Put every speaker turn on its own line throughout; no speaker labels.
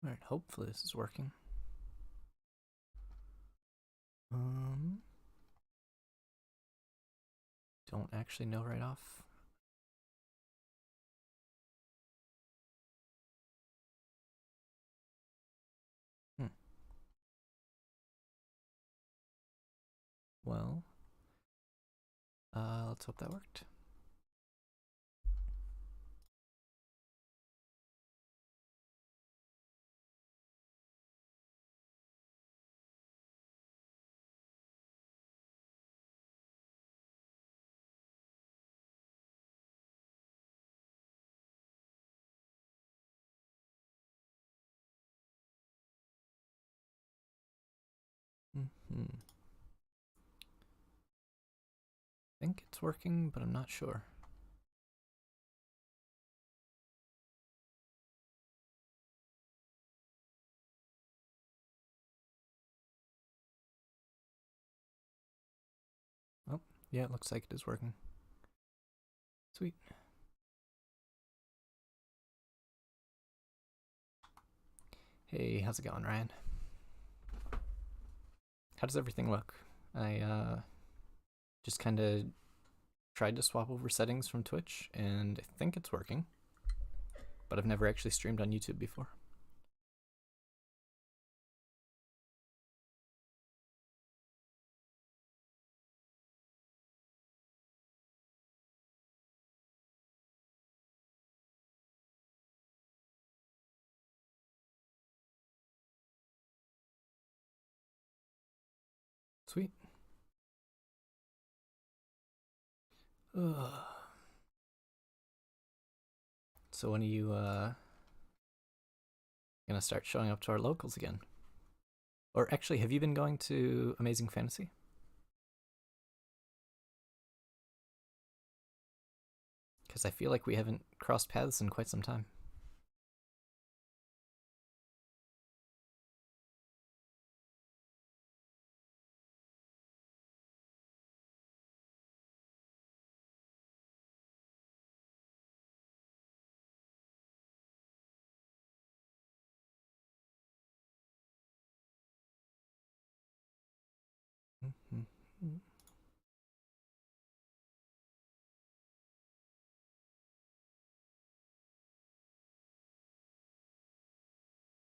Alright, hopefully this is working. Don't actually know right off. Well, let's hope that worked. I think it's working, but I'm not sure. Oh, yeah, it looks like it is working. Sweet. Hey, how's it going, Ryan? How does everything look? I just kind of tried to swap over settings from Twitch, and I think it's working. But I've never actually streamed on YouTube before. Sweet. Ugh. So when are you gonna start showing up to our locals again? Or actually, have you been going to Amazing Fantasy? Because I feel like we haven't crossed paths in quite some time.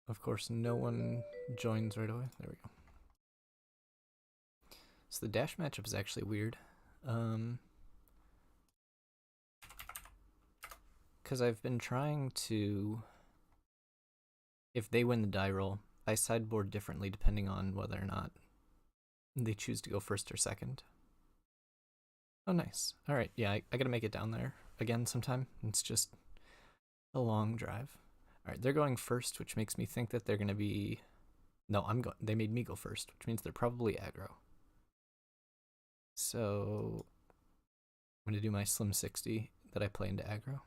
Of course, no one joins right away. There we go. So the dash matchup is actually weird. Because I've been trying to... If they win the die roll, I sideboard differently depending on whether or not they choose to go first or second. Oh, nice. Alright, yeah, I gotta make it down there again sometime. It's just a long drive. Alright, they're going first, which makes me think that they're gonna be... No, they made me go first, which means they're probably aggro. So I'm gonna do my Slim 60 that I play into aggro.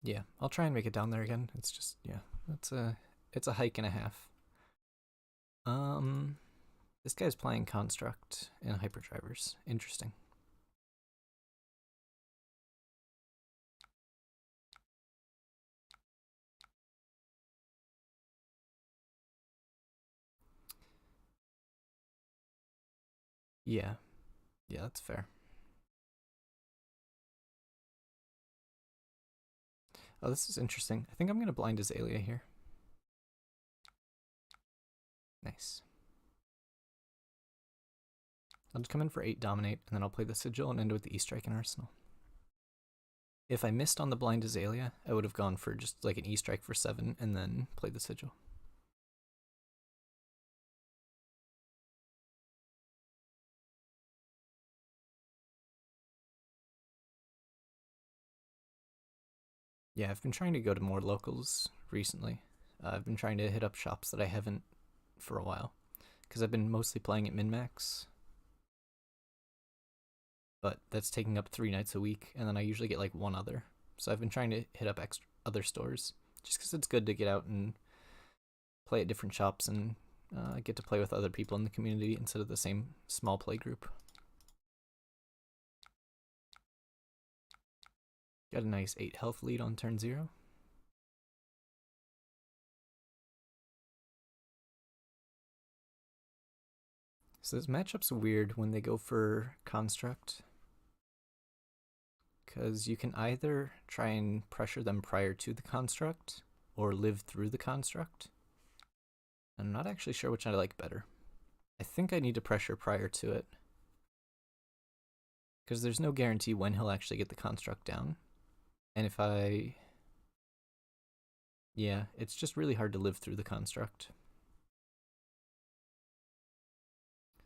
Yeah, I'll try and make it down there again. It's just, yeah, it's a hike and a half. This guy's playing Construct and Hyperdrivers. Interesting. Yeah, that's fair. Oh, this is interesting. I think I'm gonna blind Azalea here. Nice. I'll just come in for 8 Dominate, and then I'll play the Sigil and end with the E-Strike and Arsenal. If I missed on the blind Azalea, I would have gone for just like an E-Strike for 7 and then played the Sigil. Yeah, I've been trying to go to more locals recently. I've been trying to hit up shops that I haven't for a while, because I've been mostly playing at min-max. But that's taking up 3 nights a week, and then I usually get like one other. So I've been trying to hit up other stores, just because it's good to get out and play at different shops and get to play with other people in the community instead of the same small play group. Got a nice 8 health lead on turn 0. So this matchup's weird when they go for Construct, because you can either try and pressure them prior to the Construct or live through the Construct. I'm not actually sure which I like better. I think I need to pressure prior to it, because there's no guarantee when he'll actually get the Construct down. And if I... yeah, it's just really hard to live through the Construct.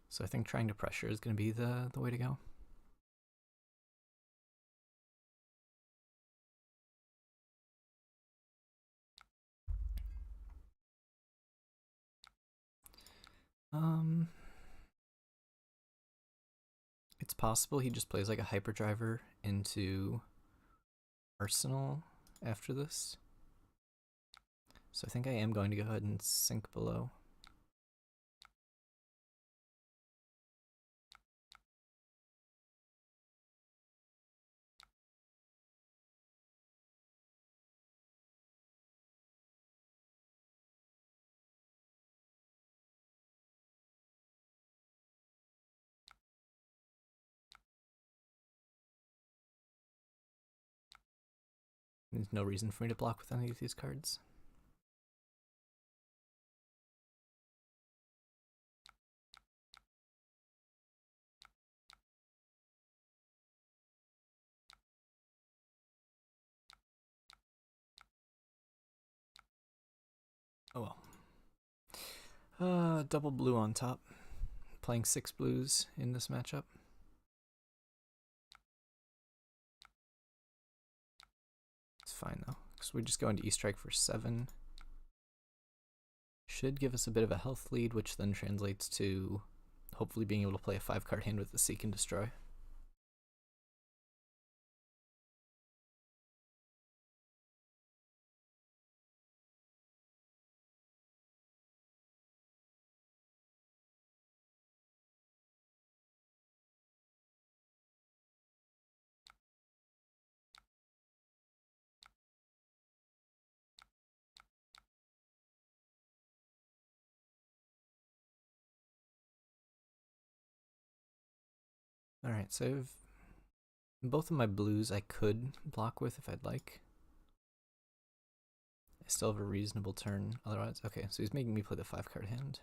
So I think trying to pressure is going to be the way to go. It's possible he just plays like a hyperdriver into Arsenal after this. So I think I am going to go ahead and sink below. There's no reason for me to block with any of these cards. Oh well. Double blue on top. Playing 6 blues in this matchup. It's fine though, because we just go into E-Strike for 7. Should give us a bit of a health lead, which then translates to hopefully being able to play a 5-card hand with the Seek and Destroy. Alright, so I've both of my blues I could block with if I'd like. I still have a reasonable turn otherwise. Okay, so he's making me play the 5-card hand.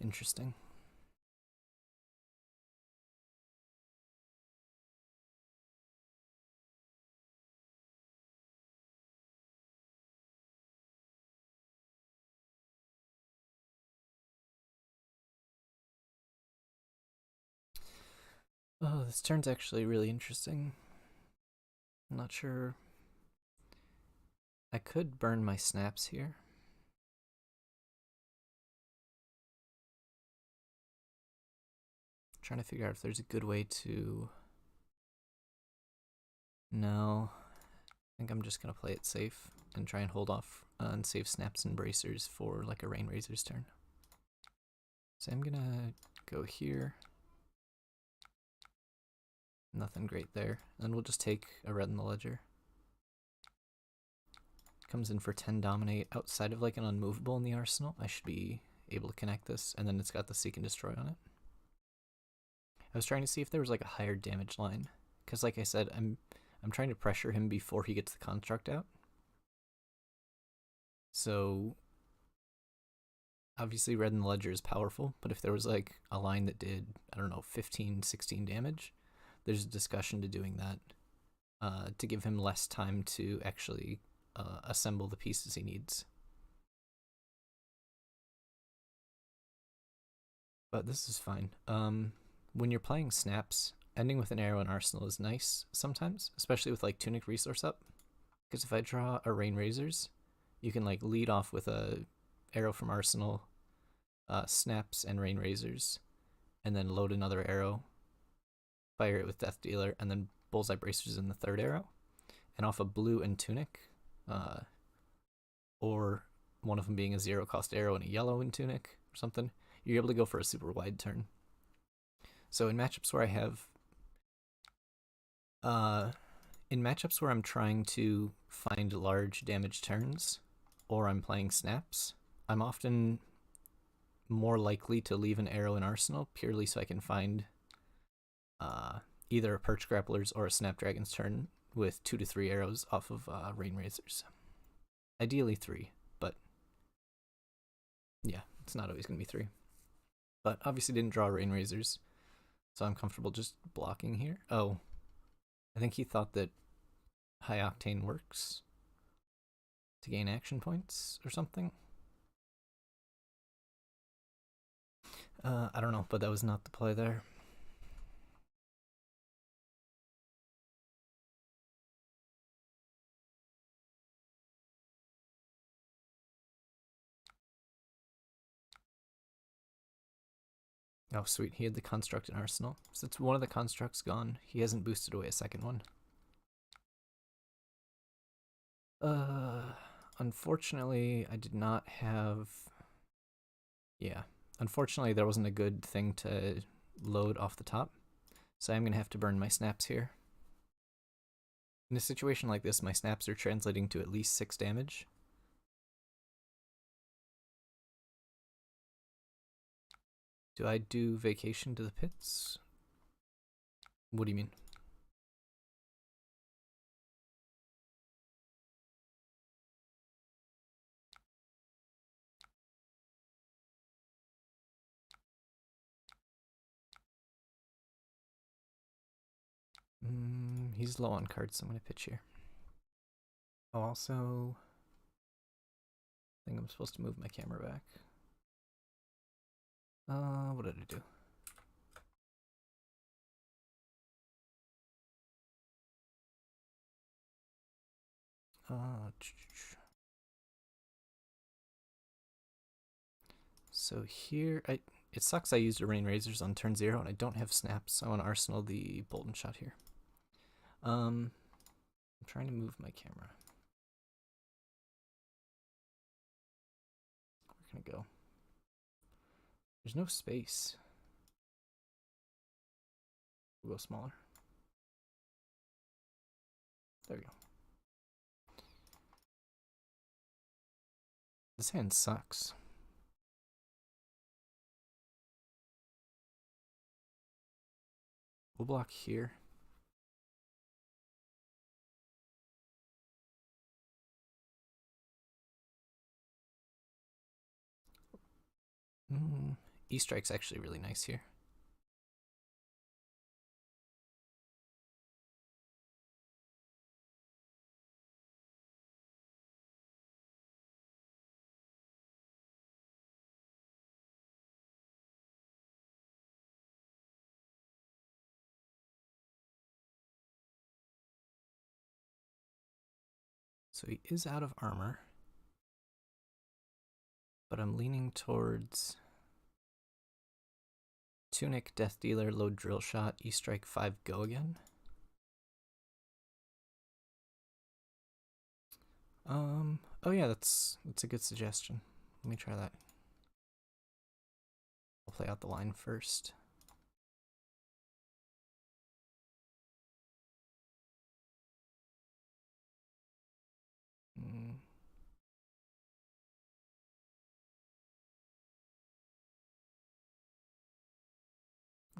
Interesting. Oh, this turn's actually really interesting. I'm not sure. I could burn my snaps here. I'm trying to figure out if there's a good way to... No. I think I'm just going to play it safe and try and hold off and save snaps and bracers for like a Rain Razor's turn. So I'm going to go here. Nothing great there. And we'll just take a red in the ledger. Comes in for 10 dominate outside of like an unmovable in the arsenal. I should be able to connect this, and then it's got the Seek and Destroy on it. I was trying to see if there was like a higher damage line, because like I said, I'm trying to pressure him before he gets the construct out. So obviously red in the ledger is powerful, but if there was like a line that did, I don't know, 15, 16 damage, there's a discussion to doing that to give him less time to actually assemble the pieces he needs. But this is fine. When you're playing snaps, ending with an arrow in arsenal is nice sometimes, especially with like Tunic resource up. Because if I draw a Rain Razors, you can like lead off with a arrow from arsenal, snaps and Rain Razors, and then load another arrow, fire it with Death Dealer, and then Bullseye Bracers in the third arrow. And off a blue and Tunic, or one of them being a 0-cost arrow and a yellow in Tunic or something, you're able to go for a super wide turn. So in matchups where I have in matchups where I'm trying to find large damage turns or I'm playing snaps, I'm often more likely to leave an arrow in arsenal purely so I can find either a Perch Grappler's or a Snapdragon's turn with 2 to 3 arrows off of Rain Razors. Ideally 3, but yeah, it's not always going to be 3. But obviously didn't draw Rain Razors, so I'm comfortable just blocking here. Oh, I think he thought that High Octane works to gain action points or something. I don't know, but that was not the play there. Oh, sweet. He had the construct in arsenal. So it's one of the constructs gone. He hasn't boosted away a second one. Unfortunately, I did not have... Yeah. Unfortunately, there wasn't a good thing to load off the top. So I'm going to have to burn my snaps here. In a situation like this, my snaps are translating to at least 6 damage. Do I do Vacation to the Pits? What do you mean? He's low on cards, so I'm going to pitch here. Oh, also... I think I'm supposed to move my camera back. What did I do? So here, it sucks I used a Rain Razors on turn 0 and I don't have snaps, so I want to arsenal the Bolden Shot here. I'm trying to move my camera. Where can I go? There's no space. We'll go smaller. There we go. This hand sucks. We'll block here. E-Strike's actually really nice here. So he is out of armor, but I'm leaning towards Tunic, Death Dealer, Load Drill Shot, E-Strike 5, go again. Oh yeah, that's a good suggestion. Let me try that. I'll play out the line first.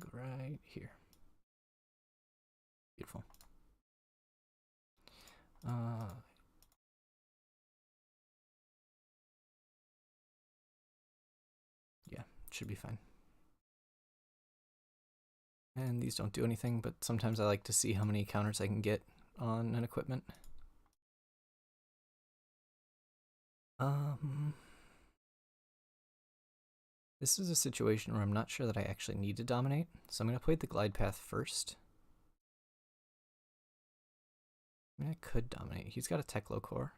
Go right here. Beautiful. Yeah, should be fine. And these don't do anything, but sometimes I like to see how many counters I can get on an equipment. This is a situation where I'm not sure that I actually need to dominate, so I'm going to play the glide path first. I mean, I could dominate. He's got a Teklo core.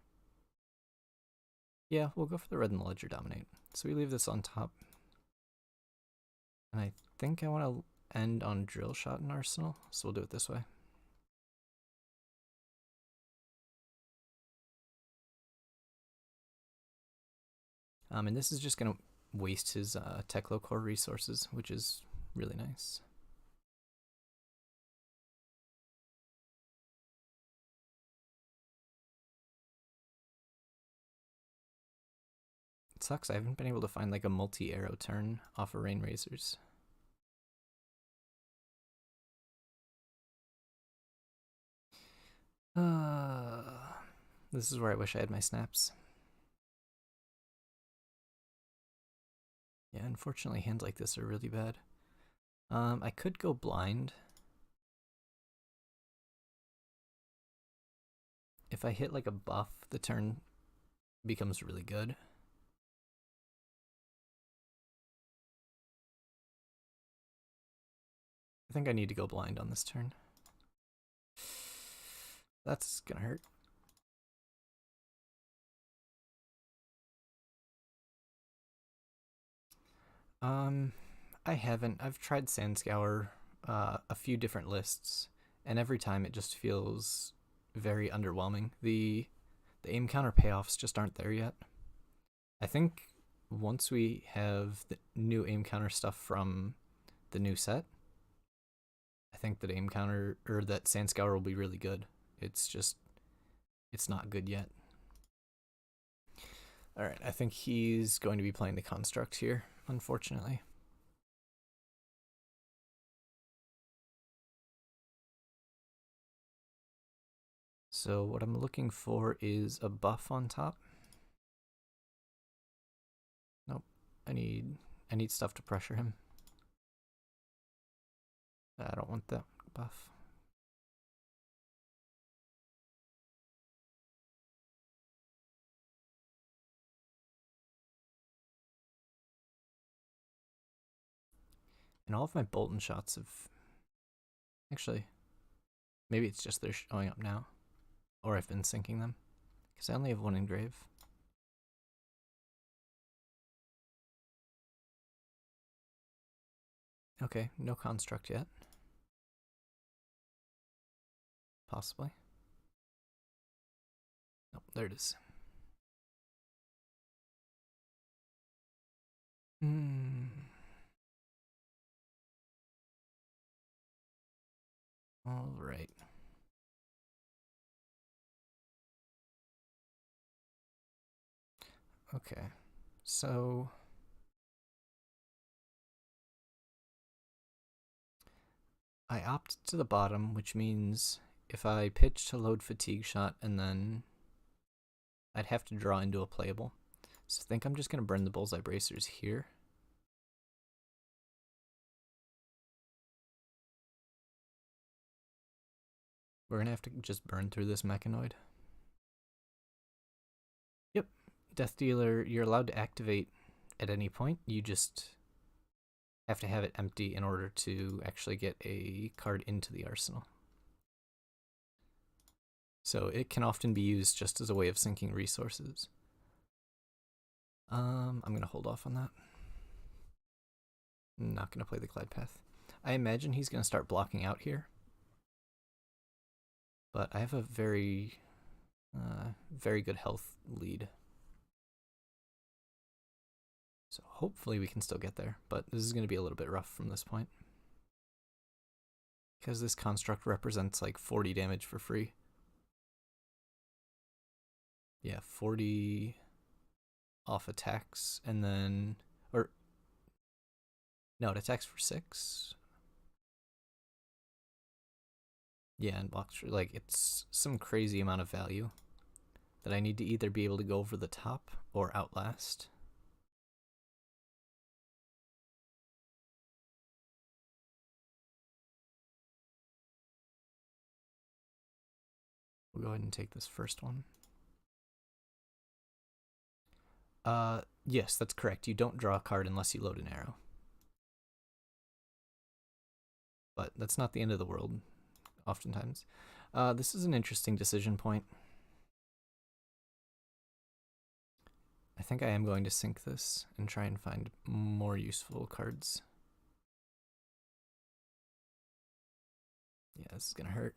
Yeah, we'll go for the red and the ledger dominate. So we leave this on top. And I think I want to end on drill shot in arsenal, so we'll do it this way. And this is just going to waste his Teklo core resources, which is really nice. It sucks, I haven't been able to find like a multi-arrow turn off of Rain Razors. This is where I wish I had my snaps. Yeah, unfortunately hands like this are really bad. I could go blind. If I hit like a buff, the turn becomes really good. I think I need to go blind on this turn. That's gonna hurt. I haven't. I've tried Sandscour a few different lists, and every time it just feels very underwhelming. The aim counter payoffs just aren't there yet. I think once we have the new aim counter stuff from the new set, I think that aim counter or that Sandscour will be really good. It's just it's not good yet. All right, I think he's going to be playing the construct here, unfortunately. So what I'm looking for is a buff on top. Nope. I need stuff to pressure him. I don't want that buff. And all of my Bolton shots have... Actually, maybe it's just they're showing up now. Or I've been sinking them. Because I only have one engrave. Okay, no construct yet. Possibly. Nope, there it is. All right. Okay, so I opt to the bottom, which means if I pitch to load fatigue shot and then I'd have to draw into a playable. So I think I'm just going to burn the bullseye bracers here. We're going to have to just burn through this mechanoid. Yep. Death Dealer, you're allowed to activate at any point. You just have to have it empty in order to actually get a card into the arsenal. So it can often be used just as a way of sinking resources. I'm going to hold off on that. I'm not going to play the Glide Path. I imagine he's going to start blocking out here. But I have a very good health lead. So hopefully we can still get there, but this is going to be a little bit rough from this point. Because this construct represents like 40 damage for free. Yeah, 40 off attacks, and then... Or... No, it attacks for 6. Yeah, and blocks for... Like, it's some crazy amount of value that I need to either be able to go over the top or outlast. We'll go ahead and take this first one. Yes, that's correct. You don't draw a card unless you load an arrow. But that's not the end of the world, oftentimes. This is an interesting decision point. I think I am going to sink this and try and find more useful cards. Yeah, this is gonna hurt.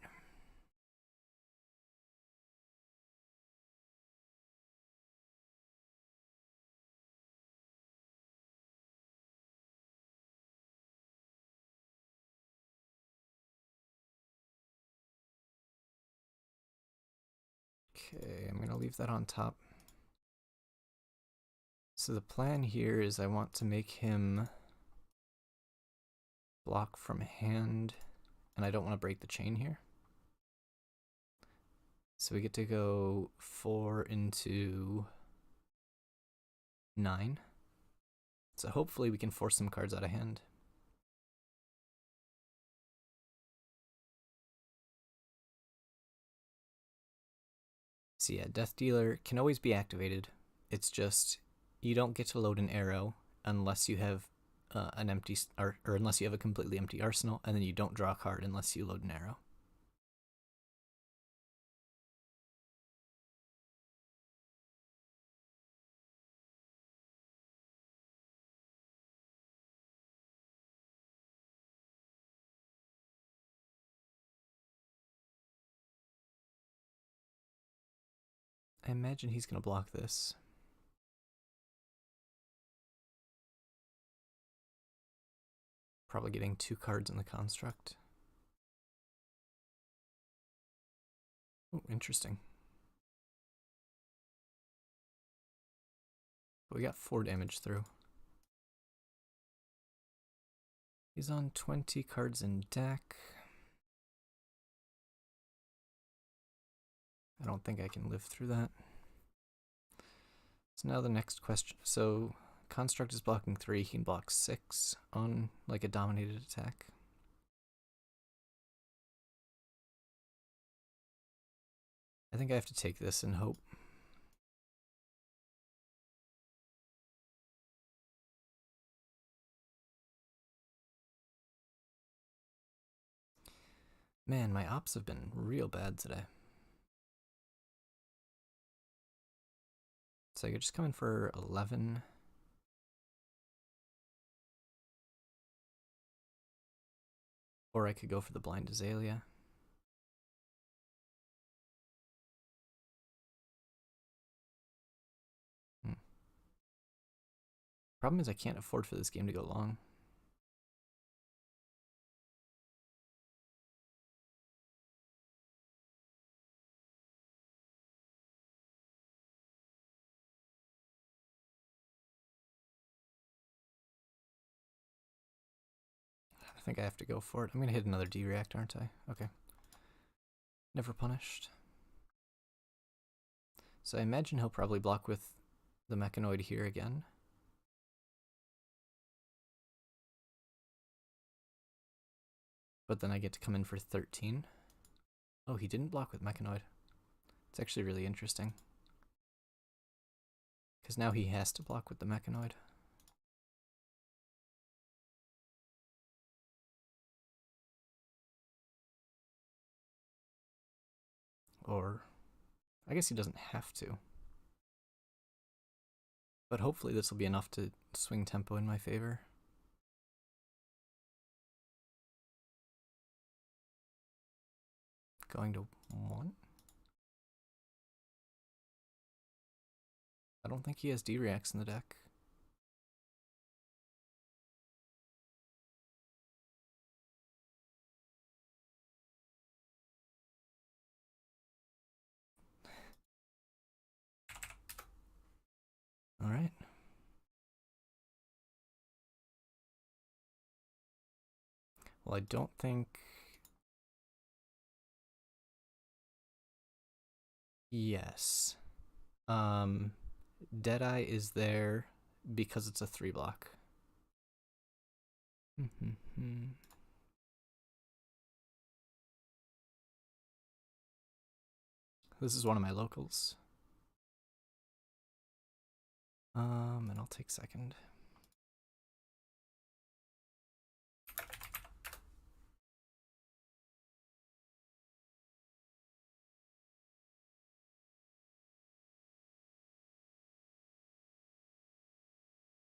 Okay, I'm gonna leave that on top. So the plan here is I want to make him block from hand, and I don't want to break the chain here. So we get to go 4 into 9. So hopefully we can force some cards out of hand. So yeah, Death Dealer can always be activated. It's just you don't get to load an arrow unless you have an empty or unless you have a completely empty arsenal, and then you don't draw a card unless you load an arrow. I imagine he's going to block this. Probably getting 2 cards in the construct. Oh, interesting. But we got 4 damage through. He's on 20 cards in deck. I don't think I can live through that. So now the next question. So Construct is blocking 3, he can block 6 on like a dominated attack. I think I have to take this and hope. Man, my ops have been real bad today. So I could just come in for 11. Or I could go for the blind Azalea. Problem is I can't afford for this game to go long. I think I have to go for it. I'm gonna hit another D-React, aren't I? Okay. Never punished. So I imagine he'll probably block with the Mechanoid here again. But then I get to come in for 13. Oh, he didn't block with Mechanoid. It's actually really interesting. Because now he has to block with the Mechanoid. Or, I guess he doesn't have to. But hopefully this will be enough to swing tempo in my favor. Going to 1. I don't think he has D-Reacts in the deck. All right. Well, I don't think... Yes. Deadeye is there because it's a 3 block. This is one of my locals. And I'll take second.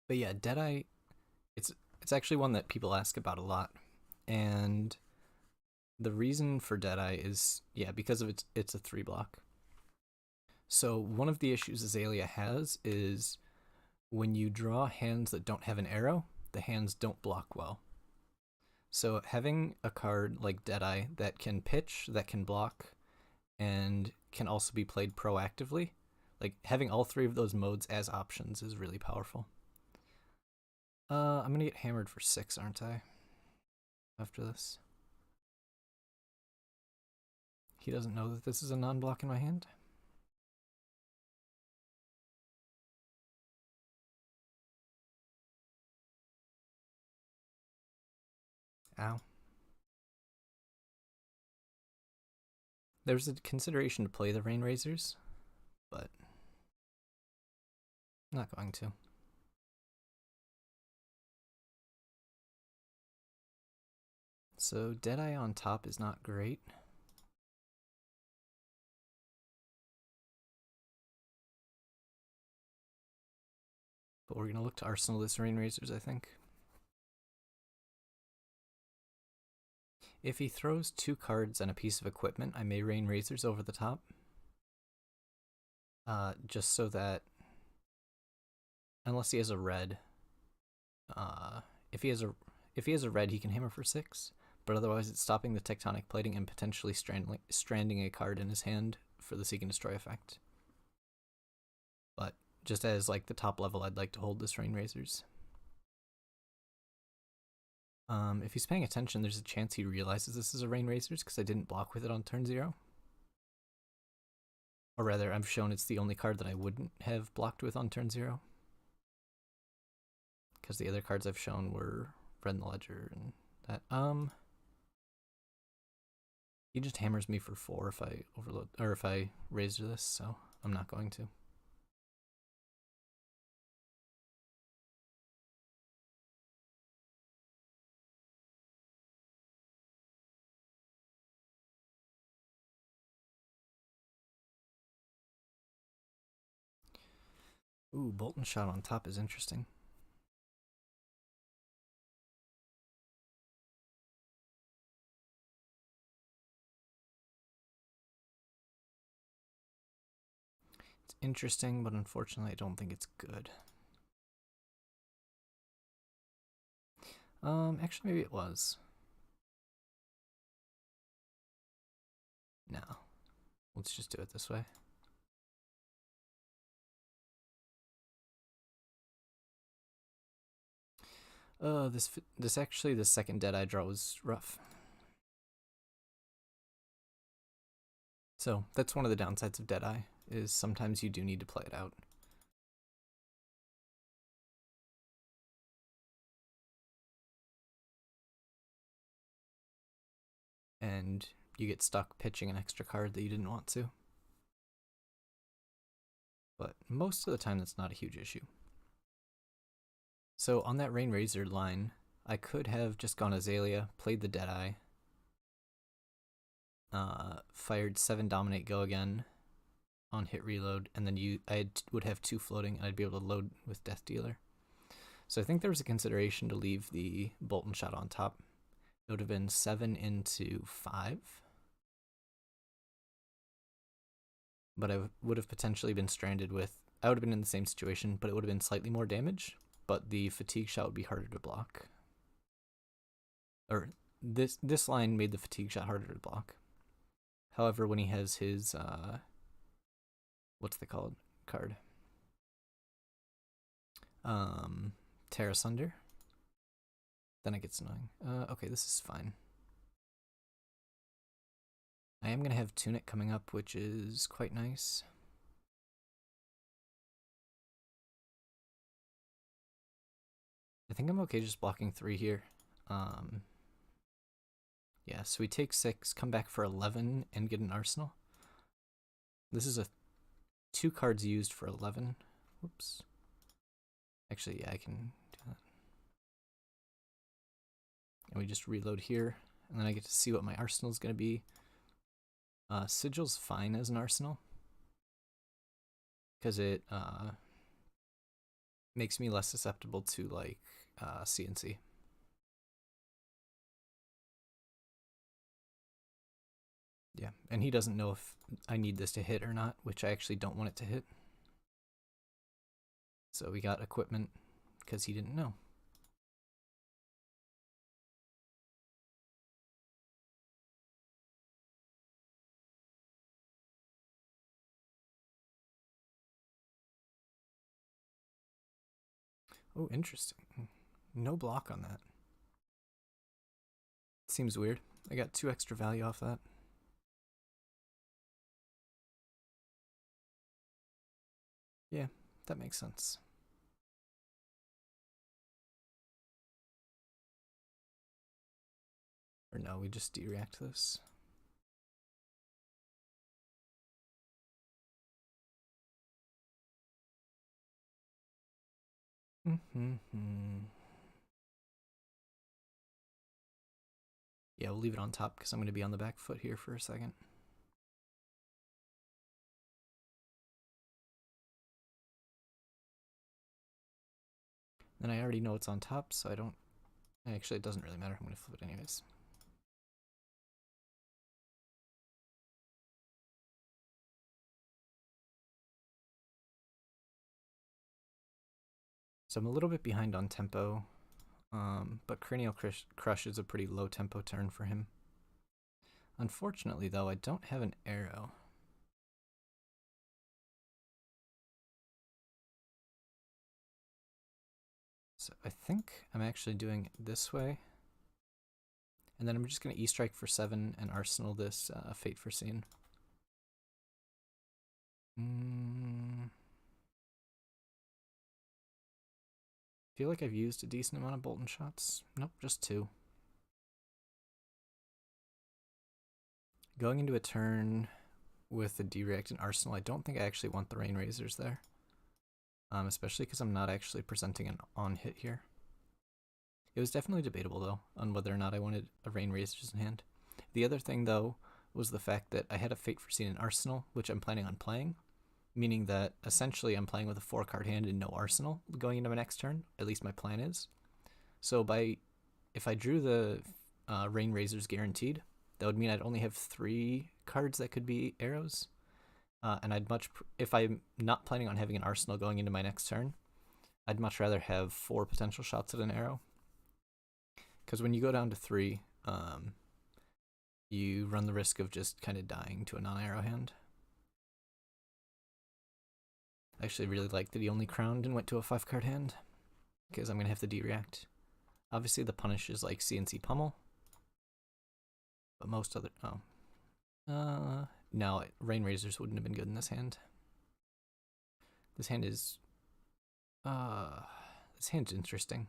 But yeah, Deadeye, it's actually one that people ask about a lot. And the reason for Deadeye is, yeah, because of it's a 3 block. So one of the issues Azalea has is when you draw hands that don't have an arrow, the hands don't block well. So having a card like Deadeye that can pitch, that can block, and can also be played proactively. Like, having all three of those modes as options is really powerful. I'm gonna get hammered for 6, aren't I? After this. He doesn't know that this is a non-block in my hand. Ow. There's a consideration to play the Rain Razors, but I'm not going to. So Deadeye on top is not great. But we're going to look to arsenal this Rain Razors, I think. If he throws 2 cards and a piece of equipment, I may Rain Razors over the top. Just so that, unless he has a red, if he has a red, he can hammer for 6. But otherwise, it's stopping the tectonic plating and potentially stranding a card in his hand for the Seek and Destroy effect. But just as like the top level, I'd like to hold this Rain Razors. If he's paying attention, there's a chance he realizes this is a Rain Razors because I didn't block with it on turn 0. Or rather, I've shown it's the only card that I wouldn't have blocked with on turn 0. Because the other cards I've shown were Red in the Ledger and that. He just hammers me for 4 if I overload, or if I razor this, so I'm not going to. Ooh, Bolt and Shot on top is interesting. It's interesting, but unfortunately I don't think it's good. Actually maybe it was. No. Let's just do it this way. This actually, the second Deadeye draw was rough. So that's one of the downsides of Deadeye, is sometimes you do need to play it out. And you get stuck pitching an extra card that you didn't want to. But most of the time that's not a huge issue. So on that Rain Razor line, I could have just gone Azalea, played the Deadeye, fired 7 Dominate Go again on hit reload, and then I would have 2 floating, and I'd be able to load with Death Dealer. So I think there was a consideration to leave the Bolt and Shot on top. It would have been 7 into 5. But I would have potentially been stranded with, I would have been in the same situation, but it would have been slightly more damage, but the Fatigue Shot would be harder to block. Or this line made the Fatigue Shot harder to block. However, when he has his, what's the called card? Tear Asunder. Then it gets annoying. Okay, this is fine. I am going to have Tunic coming up, which is quite nice. I think I'm okay just blocking 3 here. Yeah, so we take 6, come back for 11, and get an Arsenal. This is 2 cards used for 11. Whoops. Actually, yeah, I can do that. And we just reload here, and then I get to see what my arsenal is going to be. Sigil's fine as an arsenal, because it makes me less susceptible to, like, CNC. Yeah, and he doesn't know if I need this to hit or not, which I actually don't want it to hit. So we got equipment, because he didn't know. Oh, interesting. No block on that. Seems weird. I got 2 extra value off that. Yeah, that makes sense. Or no, we just dereact this. Yeah, we'll leave it on top because I'm going to be on the back foot here for a second. And I already know it's on top, so I don't... Actually, it doesn't really matter. I'm going to flip it anyways. So I'm a little bit behind on tempo, but Cranial Crush is a pretty low tempo turn for him. Unfortunately, though, I don't have an arrow. So I think I'm actually doing it this way. And then I'm just going to E-Strike for 7 and Arsenal this Fate Foreseen. Feel like I've used a decent amount of Bolton shots. Nope, just 2. Going into a turn with a Direct and Arsenal, I don't think I actually want the Rain Razors there. Especially because I'm not actually presenting an on-hit here. It was definitely debatable, though, on whether or not I wanted a Rain Razors in hand. The other thing, though, was the fact that I had a Fate Foreseen in Arsenal, which I'm planning on playing, meaning that essentially I'm playing with a 4-card hand and no Arsenal going into my next turn. At least my plan is. So if I drew the Rain Razors guaranteed, that would mean I'd only have 3 cards that could be arrows. And if I'm not planning on having an Arsenal going into my next turn, I'd much rather have 4 potential shots at an arrow. Because when you go down to 3, you run the risk of just kind of dying to a non-arrow hand. I actually really like that he only crowned and went to a 5-card hand, because I'm going to have to dereact. Obviously the punish is like CNC Pummel, but most other... no, Rain Razors wouldn't have been good in this hand. This hand is... this hand's interesting.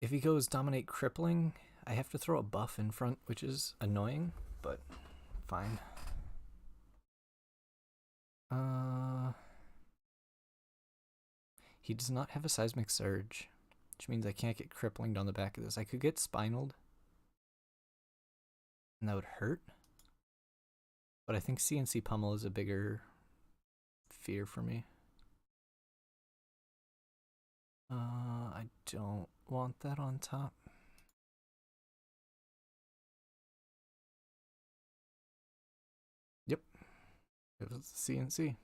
If he goes Dominate Crippling, I have to throw a buff in front, which is annoying, but fine. He does not have a Seismic Surge, which means I can't get Crippling on the back of this. I could get Spinaled, and that would hurt. But I think CNC Pummel is a bigger fear for me. I don't want that on top. Yep. It was CNC.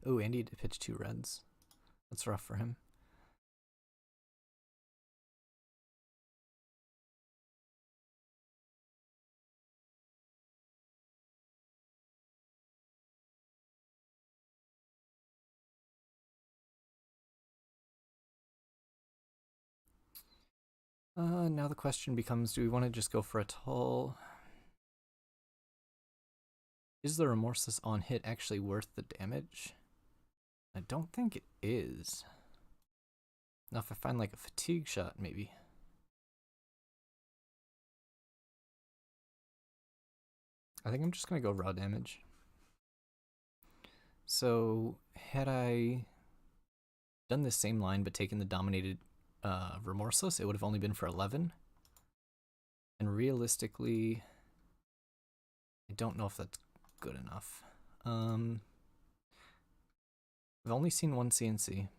Oh, Andy had to pitch 2 reds. That's rough for him. Now the question becomes, do we want to just go for a Tull? Is the Remorseless on hit actually worth the damage? I don't think it is. Now if I find like a Fatigue shot, maybe. I think I'm just going to go raw damage. So had I done the same line but taken the Dominated Remorseless, it would have only been for 11. And realistically, I don't know if that's good enough. I've only seen 1 CNC,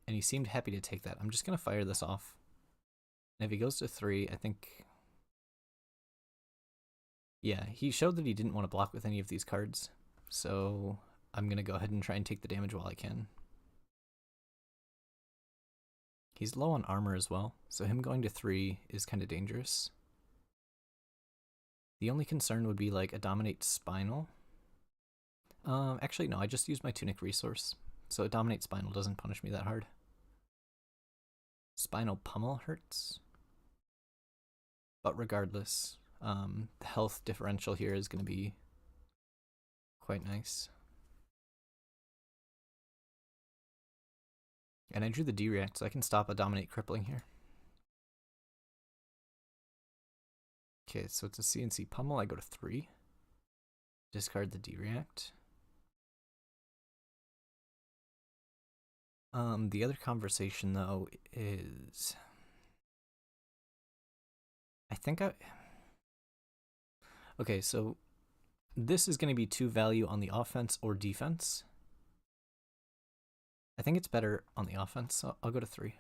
and he seemed happy to take that. I'm just going to fire this off. And if he goes to 3, I think... Yeah, he showed that he didn't want to block with any of these cards, so I'm going to go ahead and try and take the damage while I can. He's low on armor as well, so him going to 3 is kind of dangerous. The only concern would be like a Dominate Spinal. Actually, no, I just used my Tunic resource. So Dominate Spinal doesn't punish me that hard. Spinal Pummel hurts. But regardless, the health differential here is going to be quite nice. And I drew the D-React, so I can stop a Dominate Crippling here. Okay, so it's a CNC Pummel. I go to 3. Discard the D-React. The other conversation, though, is... Okay, so this is going to be 2 value on the offense or defense. I think it's better on the offense, so I'll go to 3.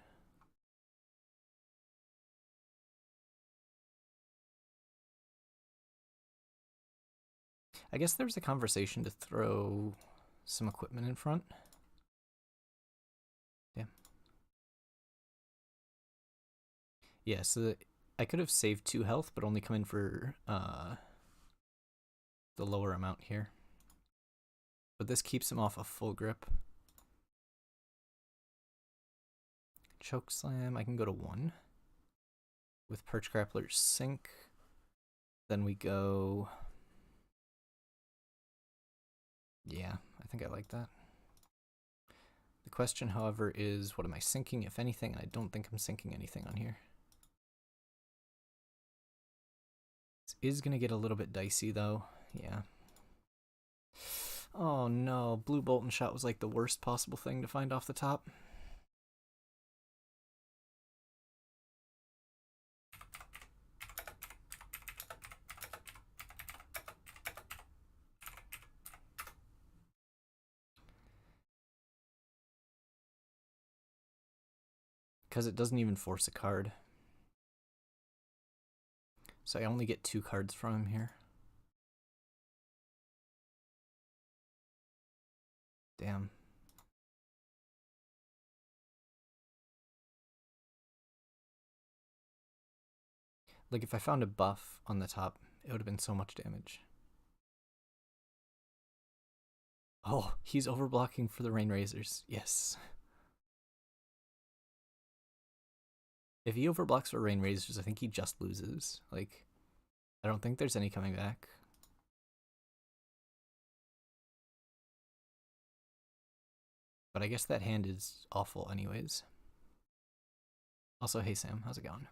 I guess there's a conversation to throw some equipment in front. Yeah. Yeah, so I could have saved 2 health, but only come in for the lower amount here. But this keeps him off a full grip. Choke Slam, I can go to 1. With Perch Grappler's Sink. Then we go... Yeah, I think I like that. The question, however, is what am I sinking, if anything? I don't think I'm sinking anything on here. This is going to get a little bit dicey, though. Yeah. Oh no, Blue Bolt and Shot was like the worst possible thing to find off the top. Because it doesn't even force a card. So I only get 2 cards from him here. Damn. Like, if I found a buff on the top, it would have been so much damage. Oh, he's overblocking for the Rain Razors. Yes. If he overblocks for Rain Razors, I think he just loses. Like, I don't think there's any coming back. But I guess that hand is awful anyways. Also, hey Sam, how's it going?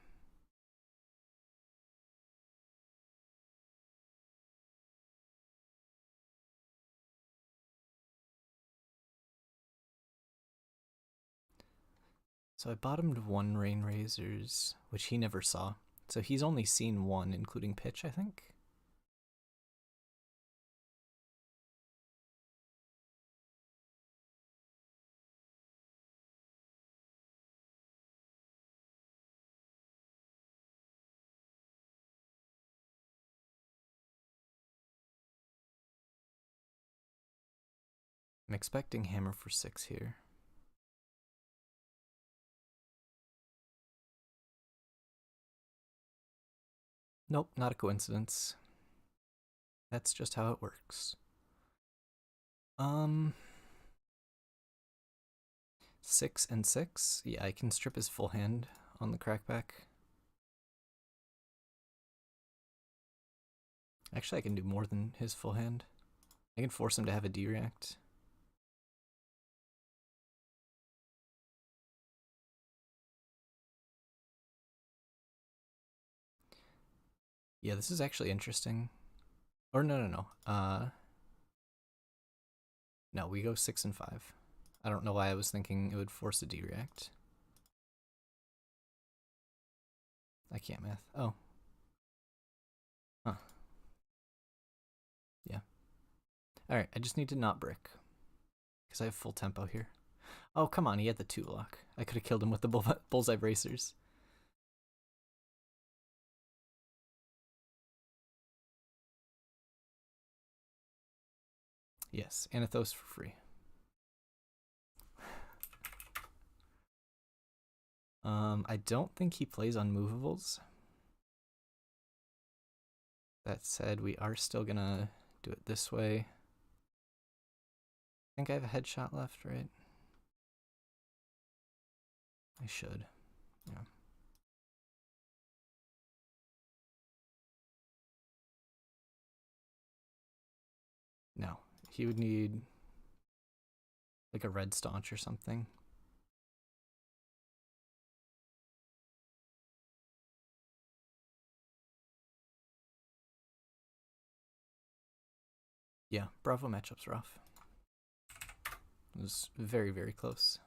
So I bottomed 1 Rain Razors, which he never saw. So he's only seen 1, including pitch, I think. I'm expecting hammer for 6 here. Nope, not a coincidence. That's just how it works. 6 and 6. Yeah, I can strip his full hand on the crackback. Actually, I can do more than his full hand. I can force him to have a D-React. Yeah, this is actually interesting. Or no. No, we go 6 and 5. I don't know why I was thinking it would force a D-React. I can't math. Oh. Huh. Yeah. Alright, I just need to not brick. Because I have full tempo here. Oh, come on, he had the 2 block. I could have killed him with the bullseye bracers. Yes, Anathos for free. I don't think he plays unmovables. That said, we are still gonna do it this way. think I have a headshot left, right? I should. Yeah. No. He would need like a red staunch or something. Yeah, Bravo matchup's rough. It was very, very close.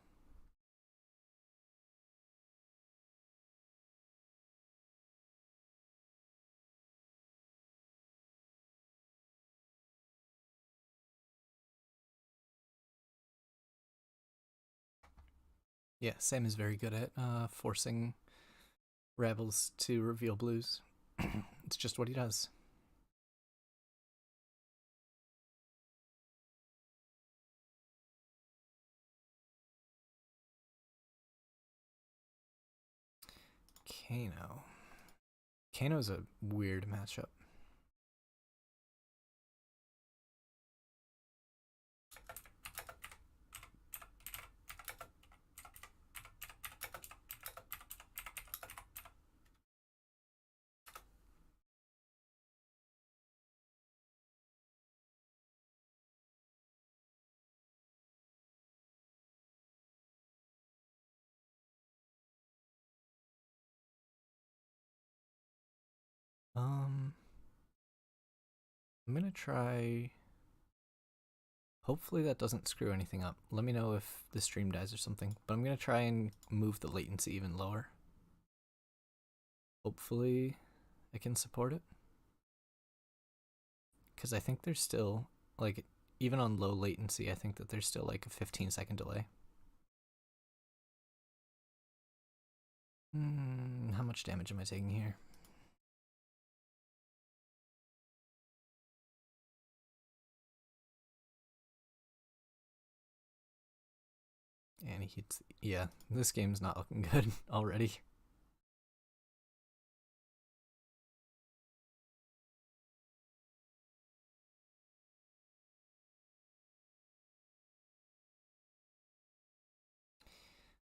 Yeah, Sam is very good at forcing rebels to reveal blues. It's just what he does. Kano. Kano's a weird matchup. I'm gonna try. Hopefully that doesn't screw anything up. Let me know if the stream dies or something. But I'm gonna try and move the latency even lower. Hopefully I can support it. Because I think there's still, like, even on low latency, I think that there's still like a 15-second delay. How much damage am I taking here? And he hits. Yeah, this game's not looking good already.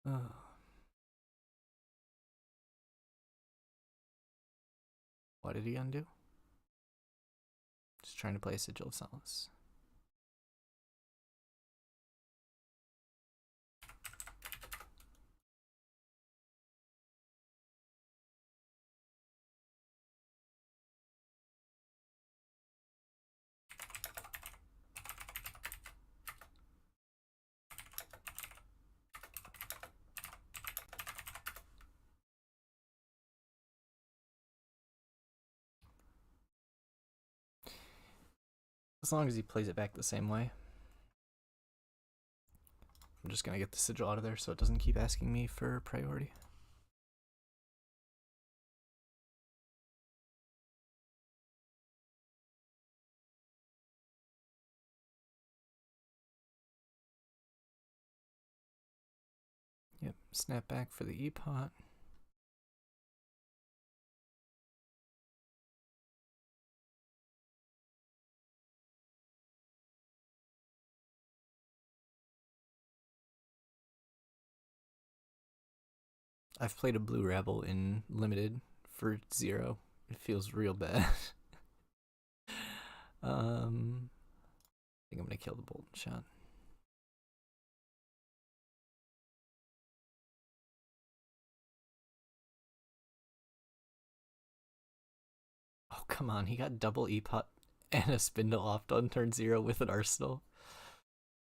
Oh. What did he undo? Just trying to play a Sigil of Solace. As long as he plays it back the same way. I'm just gonna get the Sigil out of there so it doesn't keep asking me for priority. Yep, snap back for the E-pot. I've played a blue rebel in limited for 0. It feels real bad. I think I'm gonna kill the Bolton shot. Oh, come on. He got double E-pot and a spindle off on turn 0 with an arsenal.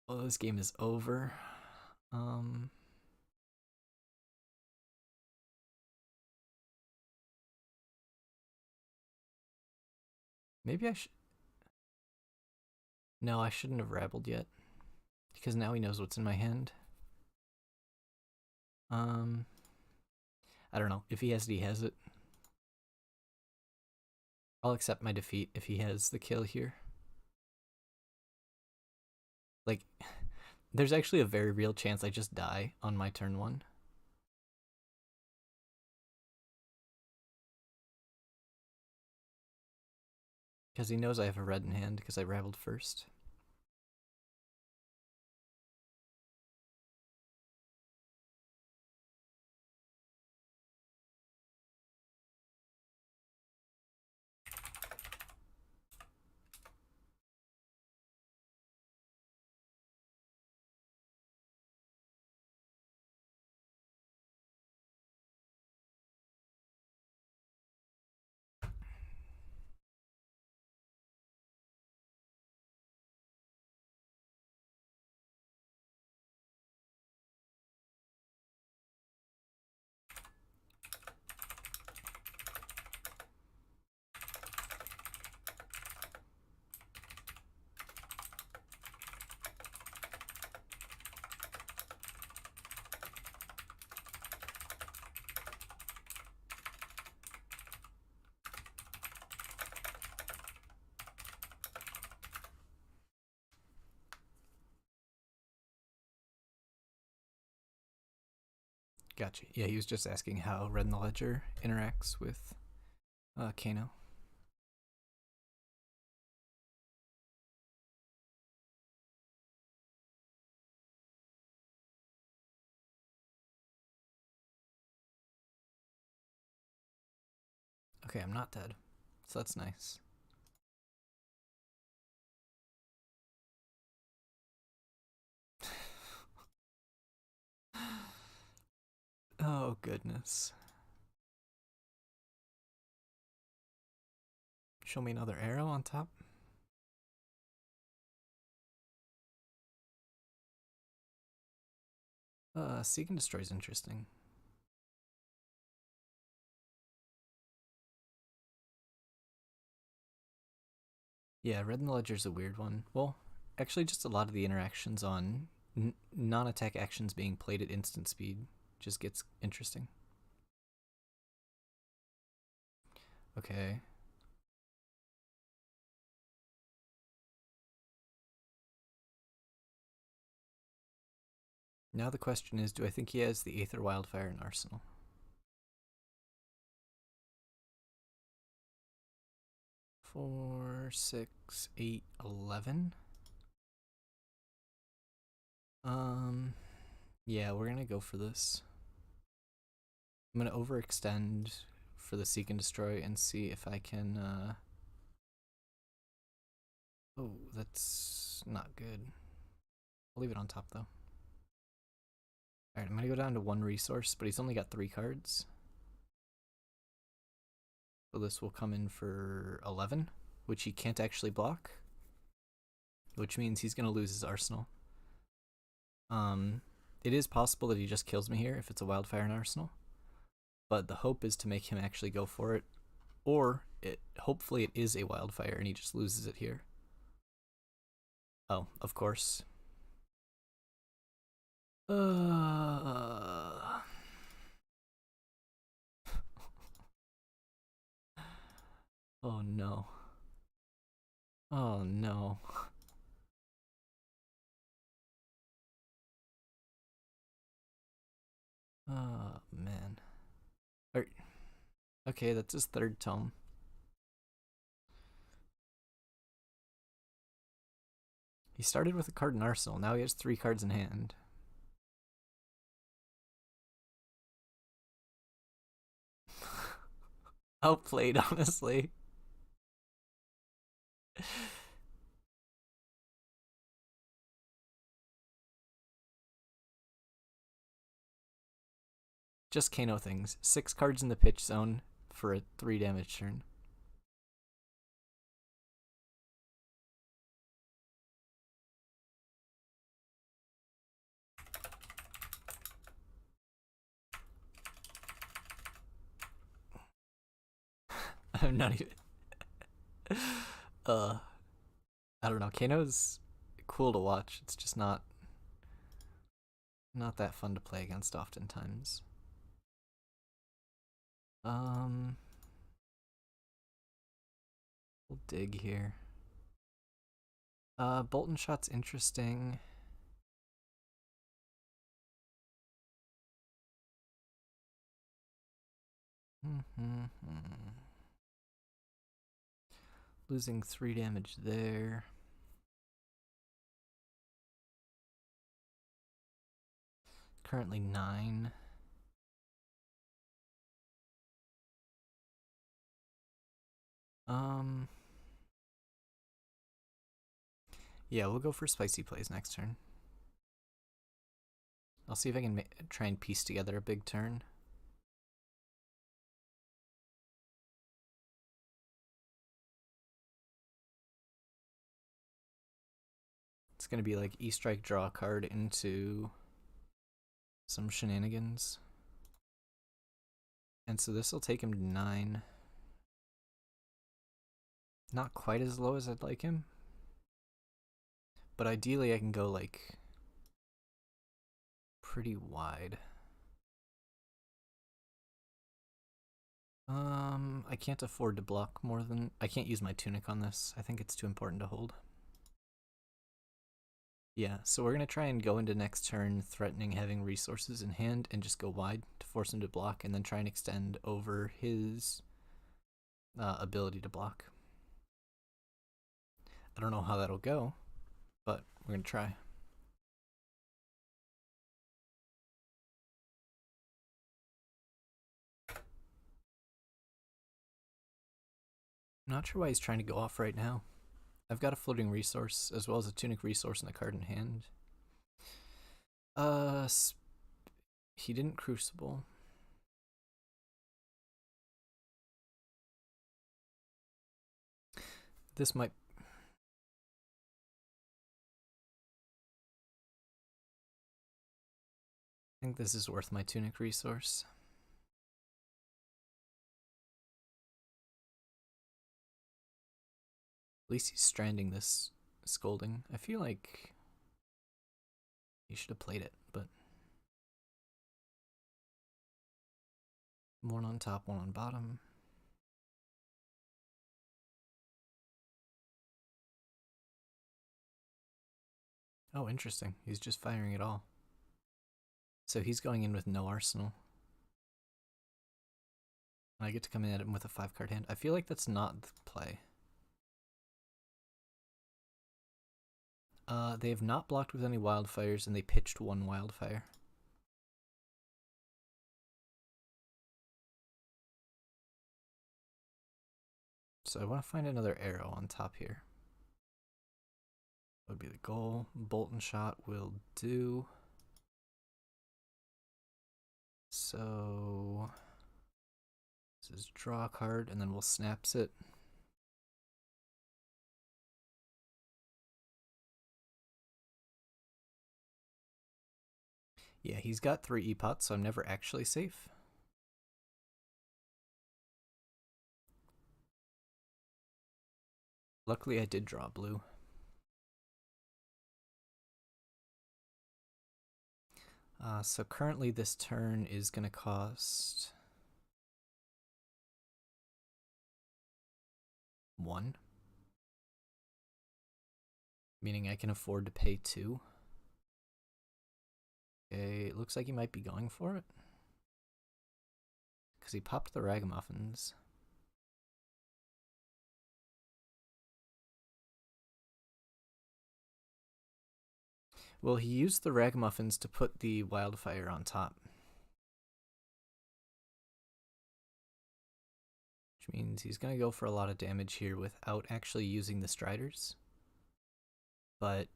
Oh, this game is over. Maybe I should. No, I shouldn't have rabbled yet. Because now he knows what's in my hand. I don't know. If he has it, he has it. I'll accept my defeat if he has the kill here. Like, there's actually a very real chance I just die on my turn 1. Because he knows I have a red in hand because I rabbled first. Gotcha. Yeah, he was just asking how Red in the Ledger interacts with Kano. Okay, I'm not dead, so that's nice. Oh, goodness. Show me another arrow on top. Seek and Destroy is interesting. Yeah, Red in the Ledger is a weird one. Well, actually, just a lot of the interactions on non-attack actions being played at instant speed just gets interesting. Okay. Now the question is, do I think he has the Aether Wildfire in Arsenal? Four, 6, 8, 11. Yeah, we're gonna go for this. I'm gonna overextend for the Seek and Destroy and see if I can, Oh, that's not good. I'll leave it on top, though. Alright, I'm gonna go down to 1 resource, but he's only got 3 cards. So this will come in for 11, which he can't actually block. Which means he's gonna lose his arsenal. It is possible that he just kills me here if it's a Wildfire in Arsenal. But the hope is to make him actually go for it. Or, hopefully it is a Wildfire and he just loses it here. Oh, of course. Oh no. Oh no. Oh man. Okay, that's his 3rd tome. He started with a card in Arsenal, now he has 3 cards in hand. Outplayed, honestly. Just Kano things. 6 cards in the pitch zone for a 3 damage turn. I'm not even. I don't know. Kano's cool to watch. It's just not that fun to play against oftentimes. We'll dig here. Bolton Shot's interesting. Losing 3 damage there. Currently 9. Yeah, we'll go for spicy plays next turn. I'll see if I can try and piece together a big turn. It's gonna be like E-Strike, draw a card into some shenanigans. And so this will take him to 9. Not quite as low as I'd like him. But ideally I can go like pretty wide. I can't afford to block more than... I can't use my tunic on this. I think it's too important to hold. Yeah, so we're going to try and go into next turn threatening having resources in hand and just go wide to force him to block and then try and extend over his ability to block. I don't know how that'll go, but we're going to try. I'm not sure why he's trying to go off right now. I've got a floating resource as well as a tunic resource and a card in hand. He didn't crucible. This might... I think this is worth my tunic resource. At least he's stranding this scolding. I feel like he should have played it, but... One on top, one on bottom. Oh, interesting. He's just firing it all. So he's going in with no arsenal. I get to come in at him with a 5-card hand. I feel like that's not the play. They have not blocked with any wildfires, and they pitched 1 wildfire. So I want to find another arrow on top here. That would be the goal. Bolt and shot will do. So this is draw a card, and then we'll snaps it. Yeah, he's got 3 E-pots, so I'm never actually safe. Luckily, I did draw blue. So currently this turn is going to cost 1. Meaning I can afford to pay 2. Okay, it looks like he might be going for it. Because he popped the ragamuffins. Well, he used the ragamuffins to put the wildfire on top. Which means he's going to go for a lot of damage here without actually using the striders. But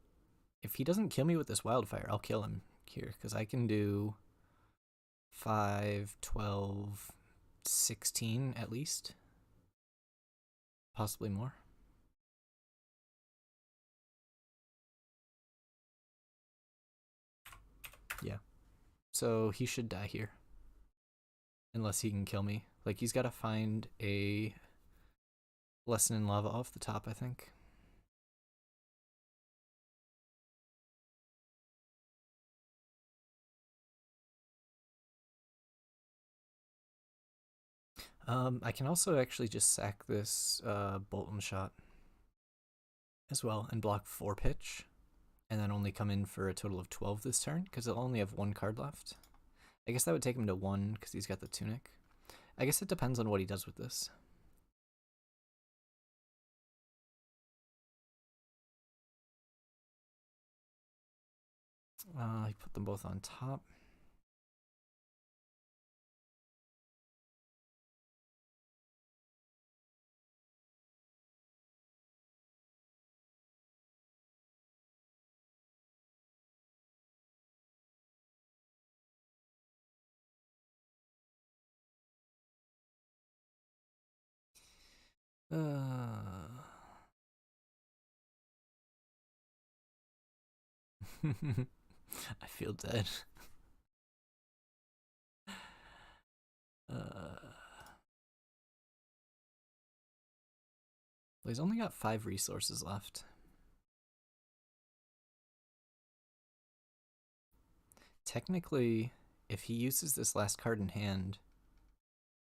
if he doesn't kill me with this wildfire, I'll kill him here. Because I can do 5, 12, 16 at least. Possibly more. Yeah. So he should die here. Unless he can kill me. Like, he's got to find a lesson in lava off the top, I think. I can also actually just sack this bolt and shot as well and block 4 pitch. And then only come in for a total of 12 this turn, because he'll only have 1 card left. I guess that would take him to 1, because he's got the tunic. I guess it depends on what he does with this. He put them both on top. I feel dead. Well, he's only got 5 resources left. Technically, if he uses this last card in hand,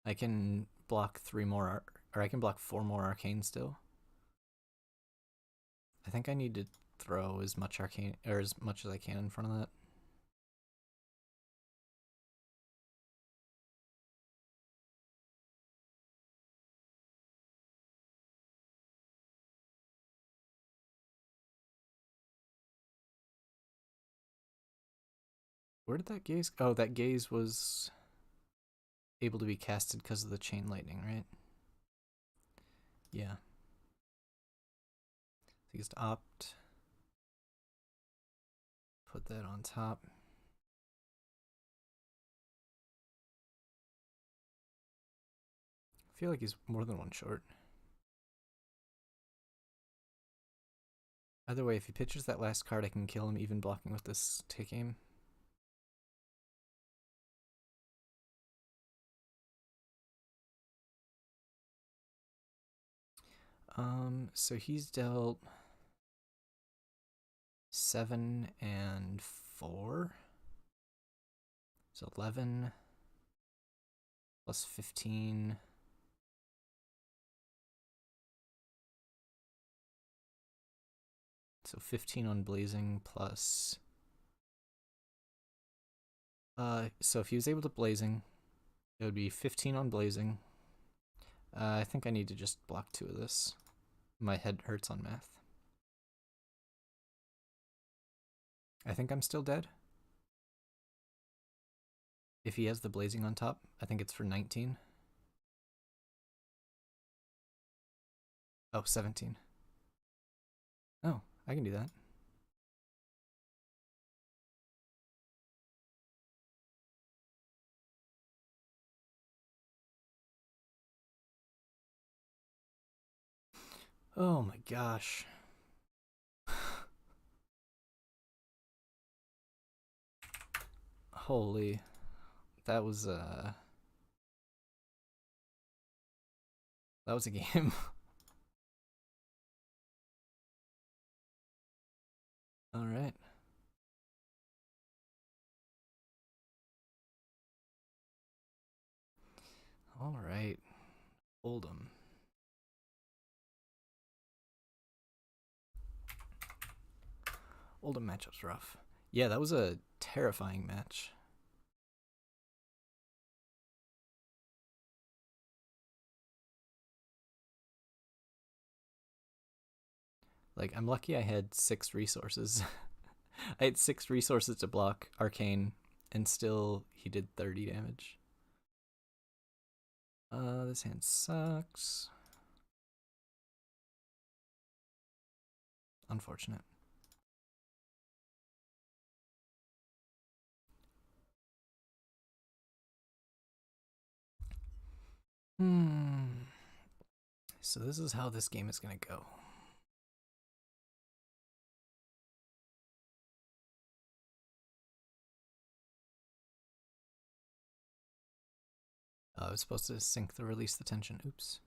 I can block 3 more, or I can block 4 more arcane still. I think I need to throw as much arcane or as much as I can in front of that. Where did that gaze? Oh, that gaze was able to be casted because of the chain lightning, right? Yeah. So just opt. Put that on top. I feel like he's more than one short. Either way, if he pitches that last card, I can kill him even blocking with this take aim. So he's dealt 7 and 4. So 11 plus 15. So 15 on blazing plus. So if he was able to blazing, it would be 15 on blazing. I think I need to just block 2 of this. My head hurts on math. I think I'm still dead. If he has the blazing on top, I think it's for 19. Oh, 17. Oh, I can do that. Oh my gosh. Holy. That was a game. All right. All right. Oldhim. Oldhim matchup's rough. Yeah, that was a terrifying match. Like, I'm lucky I had 6 resources. I had 6 resources to block Arcane, and still he did 30 damage. This hand sucks. Unfortunate. So this is how this game is gonna go. I was supposed to sync the release the tension. Oops.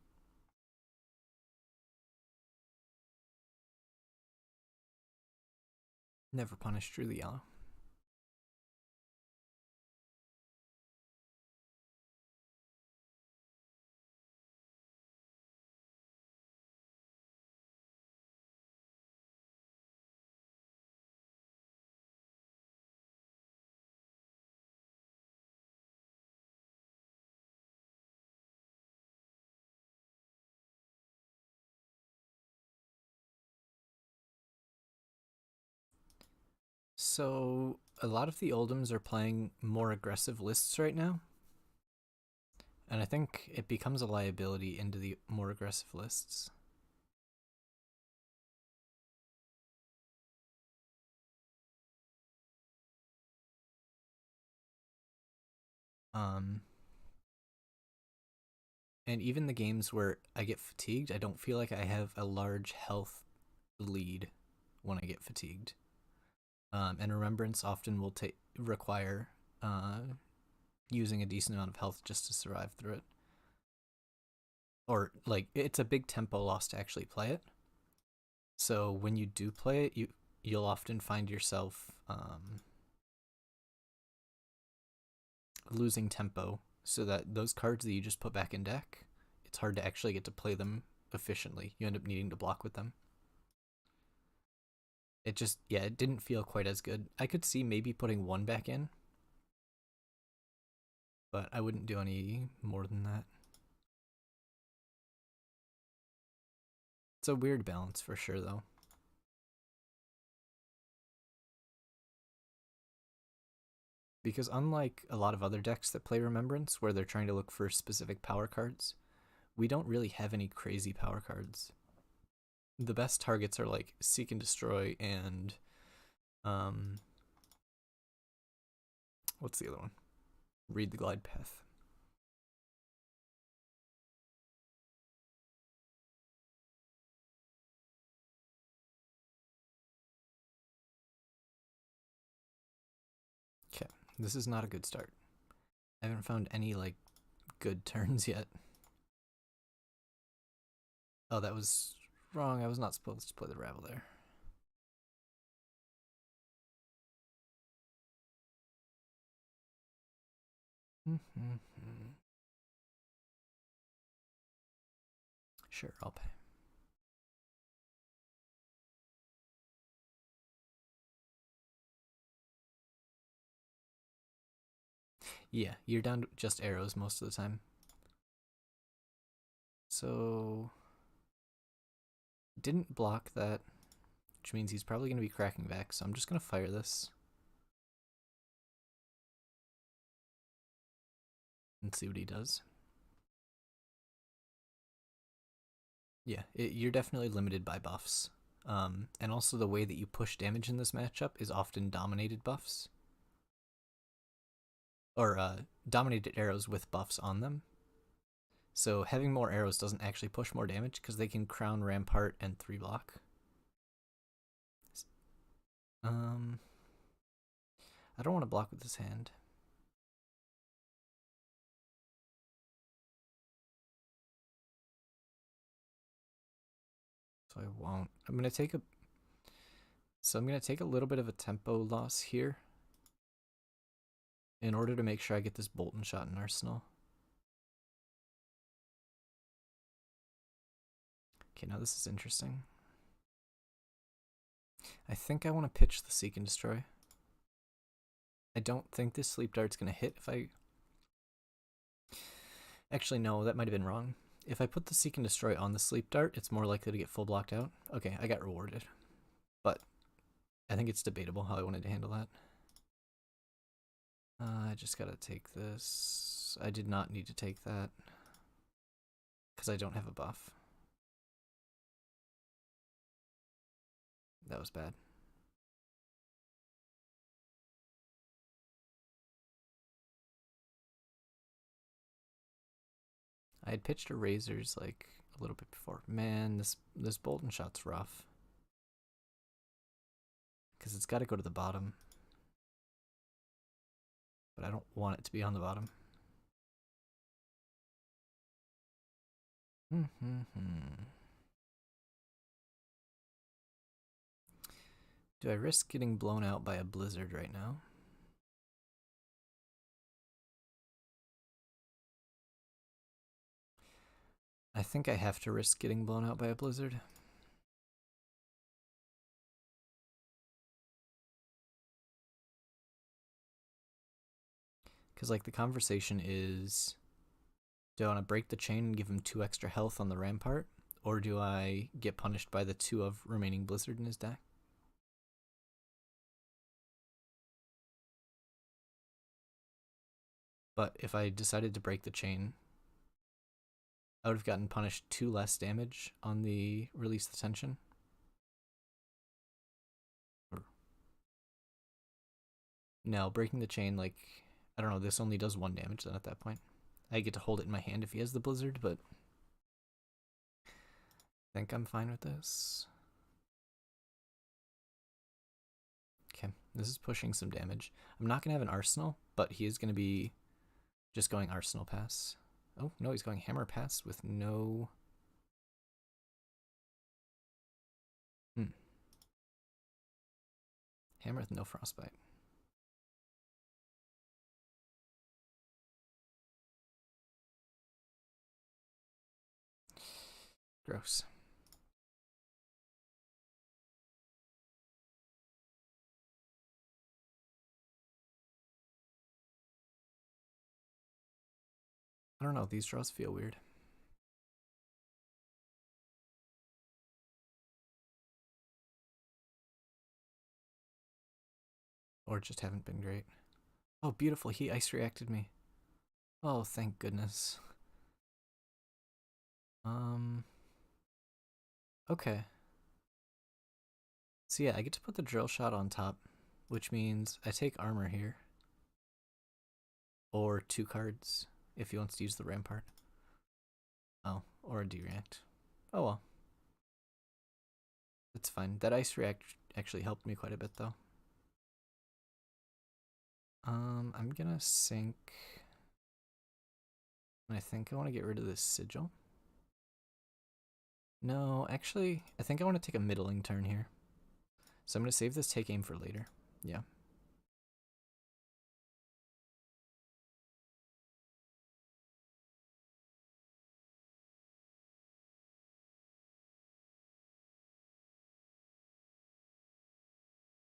Never punish truly yellow. So a lot of the Oldhims are playing more aggressive lists right now. And I think it becomes a liability into the more aggressive lists. And even the games where I get fatigued, I don't feel like I have a large health lead when I get fatigued. And Remembrance often will require using a decent amount of health just to survive through it. Or, like, it's a big tempo loss to actually play it. So when you do play it, you'll often find yourself losing tempo, so that those cards that you just put back in deck, it's hard to actually get to play them efficiently. You end up needing to block with them. It just, yeah, it didn't feel quite as good. I could see maybe putting one back in, but I wouldn't do any more than that. It's a weird balance for sure, though. Because unlike a lot of other decks that play Remembrance, where they're trying to look for specific power cards, we don't really have any crazy power cards. The best targets are like Seek and Destroy and what's the other one? Read the Glide Path. Okay, this is not a good start. I haven't found any like good turns yet. Oh, that was wrong. I was not supposed to play the Ravel there. Sure, I'll pay. Yeah, you're down to just arrows most of the time. So, didn't block that, which means he's probably going to be cracking back, so I'm just going to fire this. And see what he does. Yeah, you're definitely limited by buffs. And also the way that you push damage in this matchup is often dominated buffs. Or dominated arrows with buffs on them. So having more arrows doesn't actually push more damage because they can Crown, Rampart, and 3-block. I don't want to block with this hand. So I won't. I'm gonna take a little bit of a tempo loss here in order to make sure I get this Bolton shot in Arsenal. Okay, now this is interesting. I think I want to pitch the Seek and Destroy. I don't think this Sleep Dart's gonna hit if I... Actually, no, that might have been wrong. If I put the Seek and Destroy on the Sleep Dart, it's more likely to get full blocked out. Okay, I got rewarded. But I think it's debatable how I wanted to handle that. I just gotta take this. I did not need to take that because I don't have a buff. That was bad. I had pitched a Razors like a little bit before. Man, this Bolton shot's rough. Because it's got to go to the bottom. But I don't want it to be on the bottom. Do I risk getting blown out by a blizzard right now? I think I have to risk getting blown out by a blizzard. Because, like, the conversation is, do I want to break the chain and give him 2 extra health on the Rampart? Or do I get punished by the 2 of remaining Blizzard in his deck? But if I decided to break the chain, I would have gotten punished 2 less damage on the Release the Tension. No, breaking the chain, like, I don't know, this only does 1 damage then at that point. I get to hold it in my hand if he has the Blizzard, but I think I'm fine with this. Okay, this is pushing some damage. I'm not going to have an Arsenal, but he is going to be just going Arsenal pass. Oh, no, he's going Hammer pass with no... Hammer with no Frostbite. Gross. I don't know, these draws feel weird. Or just haven't been great. Oh, beautiful, he ice reacted me. Oh, thank goodness. Okay. So yeah, I get to put the drill shot on top, which means I take armor here. Or 2 cards, if he wants to use the rampart. Oh, or a D-react. Oh well. That's fine. That ice react actually helped me quite a bit, though. I'm gonna sink. I think I want to get rid of this sigil. No, actually, I think I want to take a middling turn here. So I'm gonna save this take aim for later. Yeah.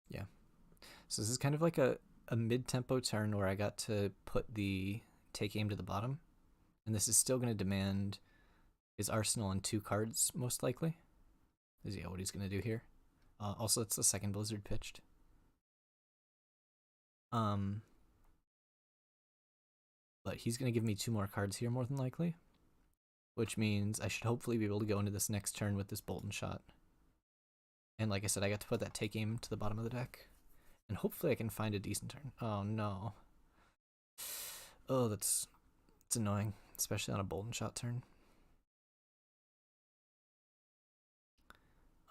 Yeah. So this is kind of like a mid-tempo turn where I got to put the take aim to the bottom. And this is still going to demand his arsenal on 2 cards, most likely. Is yeah, what he's going to do here. Also, it's the second Blizzard pitched. But he's going to give me 2 more cards here, more than likely. Which means I should hopefully be able to go into this next turn with this Bolton shot. And like I said, I got to put that take aim to the bottom of the deck. And hopefully I can find a decent turn. Oh, no. Oh, it's annoying, especially on a Bolton shot turn.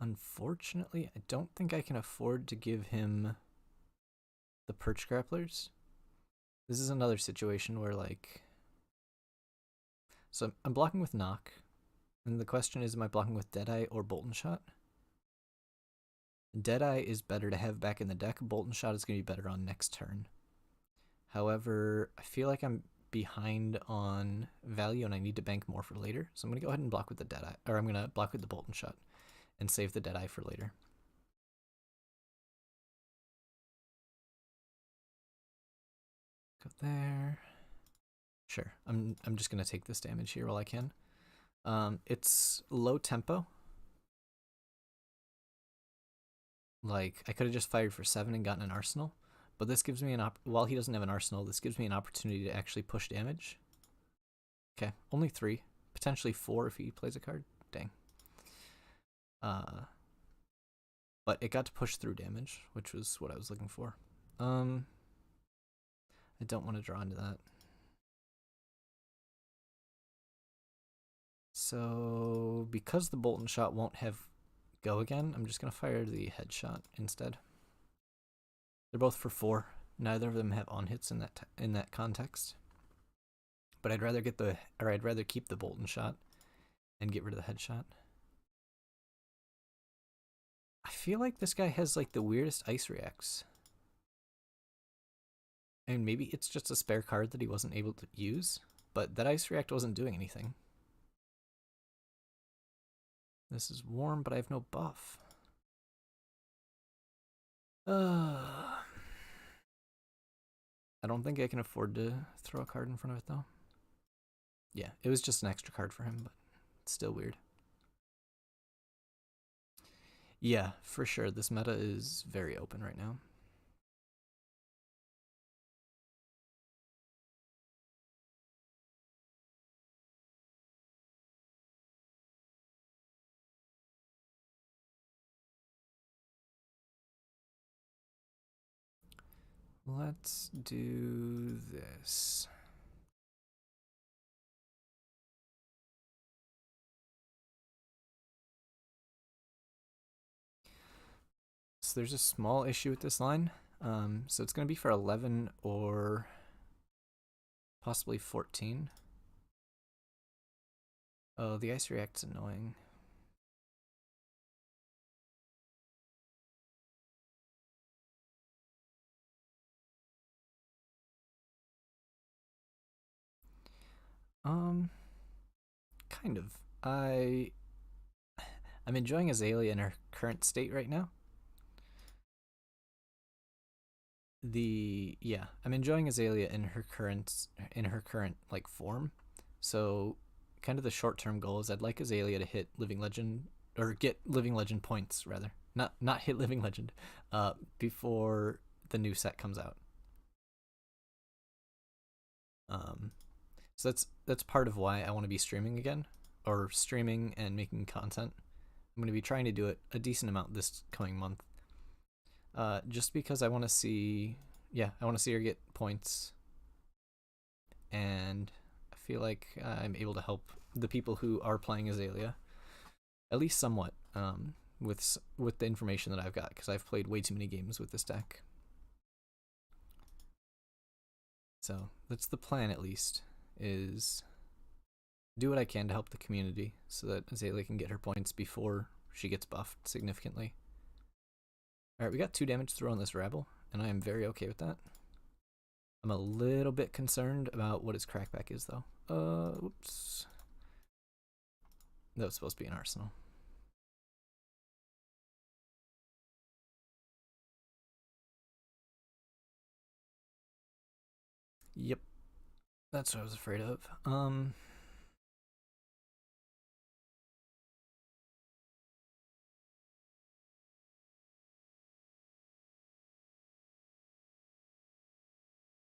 Unfortunately, I don't think I can afford to give him the Perch Grapplers. This is another situation where, like... So I'm blocking with Knock. And the question is, am I blocking with Deadeye or Bolton Shot? Deadeye is better to have back in the deck. Bolton Shot is going to be better on next turn. However, I feel like I'm behind on value and I need to bank more for later. So I'm going to go ahead and block with the Deadeye. Or I'm going to block with the Bolton Shot and save the Deadeye for later. Go there. Sure, I'm just gonna take this damage here while I can. It's low tempo. Like, I could have just fired for 7 and gotten an arsenal, but this gives me while he doesn't have an arsenal, this gives me an opportunity to actually push damage. Okay, only 3, potentially 4 if he plays a card. Dang. But it got to push through damage, which was what I was looking for. I don't want to draw into that. So, because the Bolton shot won't have go again, I'm just going to fire the headshot instead. They're both for 4. Neither of them have on hits in that context. But I'd rather keep the Bolton shot and get rid of the headshot. I feel like this guy has like the weirdest ice reacts. And maybe it's just a spare card that he wasn't able to use, but that ice react wasn't doing anything. This is warm, but I have no buff. I don't think I can afford to throw a card in front of it, though. Yeah, it was just an extra card for him, but it's still weird. Yeah, for sure. This meta is very open right now. Let's do this. So there's a small issue with this line. So it's going to be for 11 or possibly 14. Oh, the ice react's annoying. Kind of. I'm enjoying Azalea in her current state right now. I'm enjoying Azalea in her current like form. So kind of the short-term goal is I'd like Azalea to hit Living Legend, or get Living Legend points rather. Not hit Living Legend before the new set comes out. So that's part of why I want to be streaming again, or streaming and making content. I'm going to be trying to do it a decent amount this coming month. Just because I want to see, I want to see her get points, and I feel like I'm able to help the people who are playing Azalea, at least somewhat, with the information that I've got, because I've played way too many games with this deck. So that's the plan, at least, is do what I can to help the community so that Azalea can get her points before she gets buffed significantly. Alright, we got 2 damage through on this Rabble, and I am very okay with that. I'm a little bit concerned about what his crackback is, though. Whoops. That was supposed to be an arsenal. Yep. That's what I was afraid of.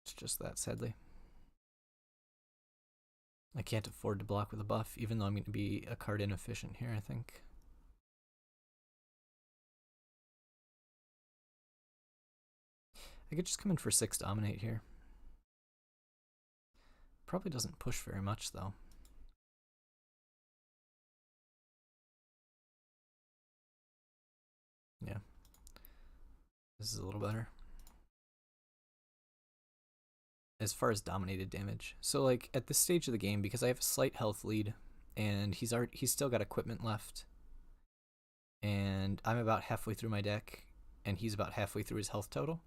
It's just that, sadly. I can't afford to block with a buff, even though I'm going to be a card inefficient here, I think. I could just come in for 6 dominate here. Probably doesn't push very much, though. Yeah. This is a little better. As far as dominated damage. So like at this stage of the game, because I have a slight health lead and he's still got equipment left, and I'm about halfway through my deck and he's about halfway through his health total,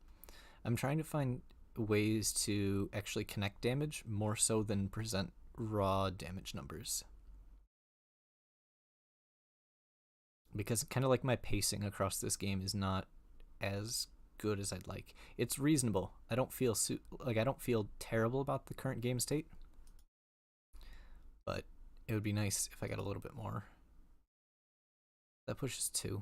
I'm trying to find ways to actually connect damage more so than present raw damage numbers. Because kind of like my pacing across this game is not as good as I'd like. It's reasonable. I don't feel terrible about the current game state, but it would be nice if I got a little bit more. That pushes 2.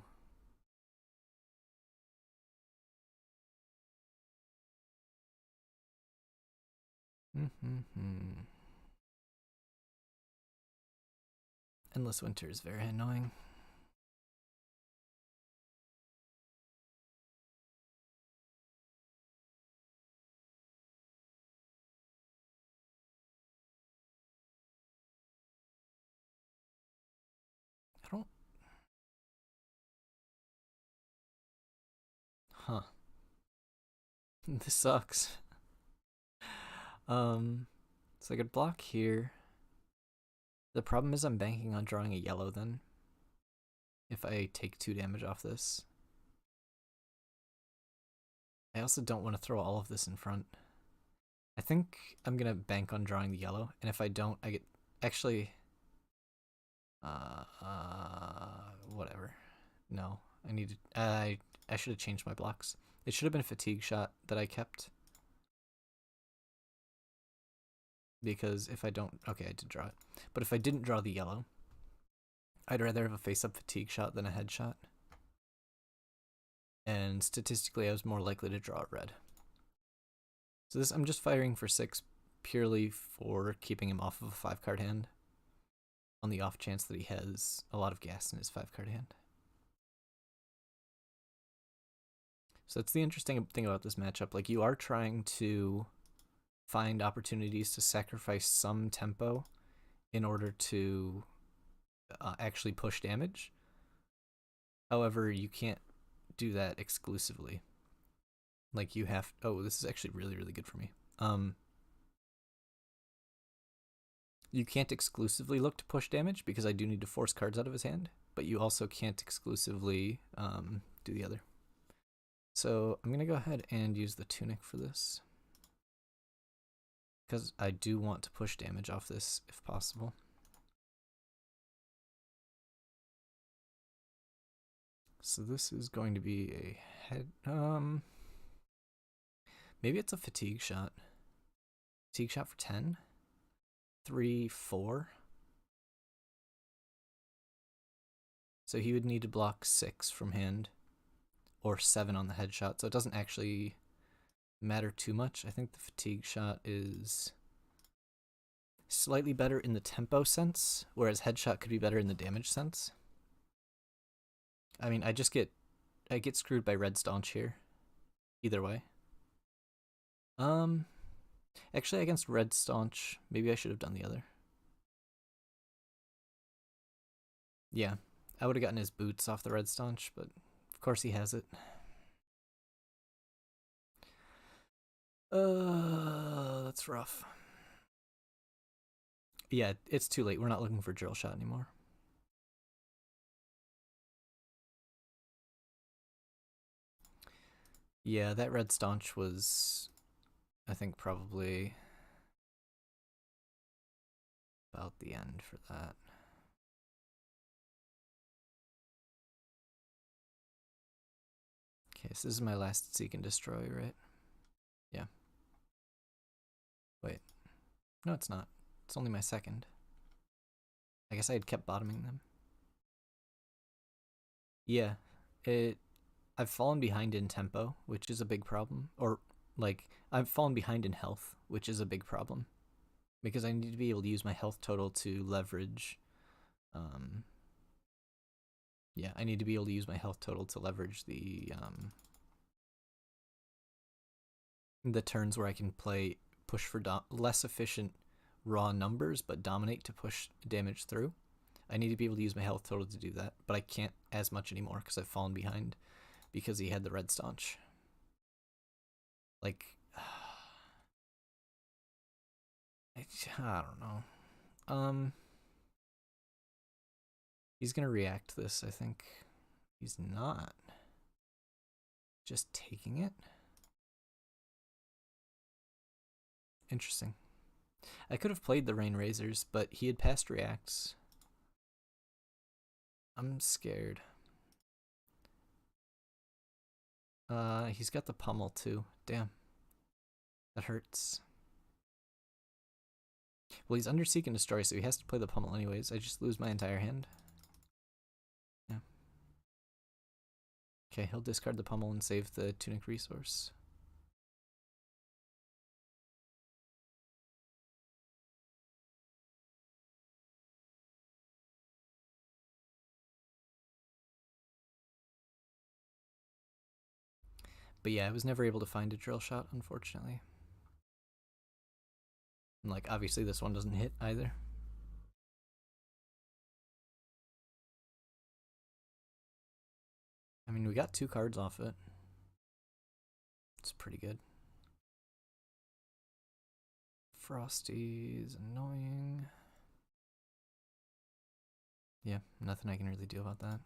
Endless Winter is very annoying. Huh. This sucks. So I could block here. The problem is I'm banking on drawing a yellow then, if I take 2 damage off this. I also don't want to throw all of this in front. I think I'm gonna bank on drawing the yellow, and if I don't, I get actually whatever. No, I needed I should have changed my blocks. It should have been a fatigue shot that I kept. Because if I don't, okay, I did draw it. But if I didn't draw the yellow, I'd rather have a face-up fatigue shot than a headshot. And statistically, I was more likely to draw red. So this, I'm just firing for 6 purely for keeping him off of a 5-card hand, on the off chance that he has a lot of gas in his 5-card hand. So that's the interesting thing about this matchup. Like, you are trying to find opportunities to sacrifice some tempo in order to actually push damage. However, you can't do that exclusively. Like, you have... Oh, this is actually really, really good for me. You can't exclusively look to push damage because I do need to force cards out of his hand, but you also can't exclusively do the other. So I'm going to go ahead and use the Tunic for this, because I do want to push damage off this if possible. So this is going to be a head... maybe it's a fatigue shot. Fatigue shot for 10? 3, 4. So he would need to block 6 from hand, or 7 on the headshot, so it doesn't actually matter too much. I think the fatigue shot is slightly better in the tempo sense, whereas headshot could be better in the damage sense. I mean, I get screwed by red staunch here. Either way. Actually against red staunch, maybe I should have done the other. Yeah, I would have gotten his boots off the red staunch, but of course he has it. That's rough. Yeah, it's too late. We're not looking for drill shot anymore. Yeah, that red staunch was, I think, probably about the end for that. Okay, so this is my last seek and destroy, right? Yeah. Wait. No, it's not. It's only my second. I guess I had kept bottoming them. Yeah. I've fallen behind in tempo, which is a big problem. Or, like, I've fallen behind in health, which is a big problem. Because I need to be able to use my health total to leverage. Yeah, I need to be able to use my health total to leverage the turns where I can push for less efficient raw numbers, but dominate to push damage through. I need to be able to use my health total to do that, but I can't as much anymore because I've fallen behind because he had the red staunch. Like, I don't know. He's gonna react this, I think. He's not. Just taking it? Interesting. I could have played the Rain Razors, but he had passed reacts. I'm scared. He's got the pummel too. Damn. That hurts. Well, he's under Seek and Destroy, so he has to play the pummel anyways. I just lose my entire hand. Yeah. Okay, he'll discard the pummel and save the Tunic resource. But yeah, I was never able to find a drill shot, unfortunately. And like, obviously this one doesn't hit either. I mean, we got 2 cards off it. It's pretty good. Frosty's annoying. Yeah, nothing I can really do about that.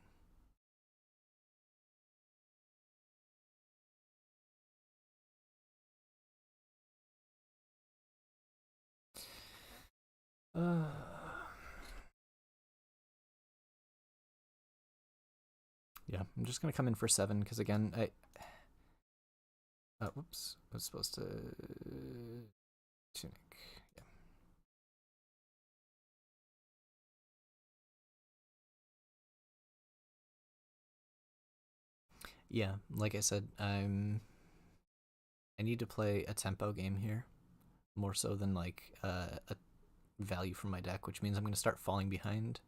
Yeah, I'm just gonna come in for 7 because again, whoops, I was supposed to Tunic. Yeah. Yeah, like I said, I need to play a tempo game here, more so than like a value from my deck, which means I'm gonna start falling behind.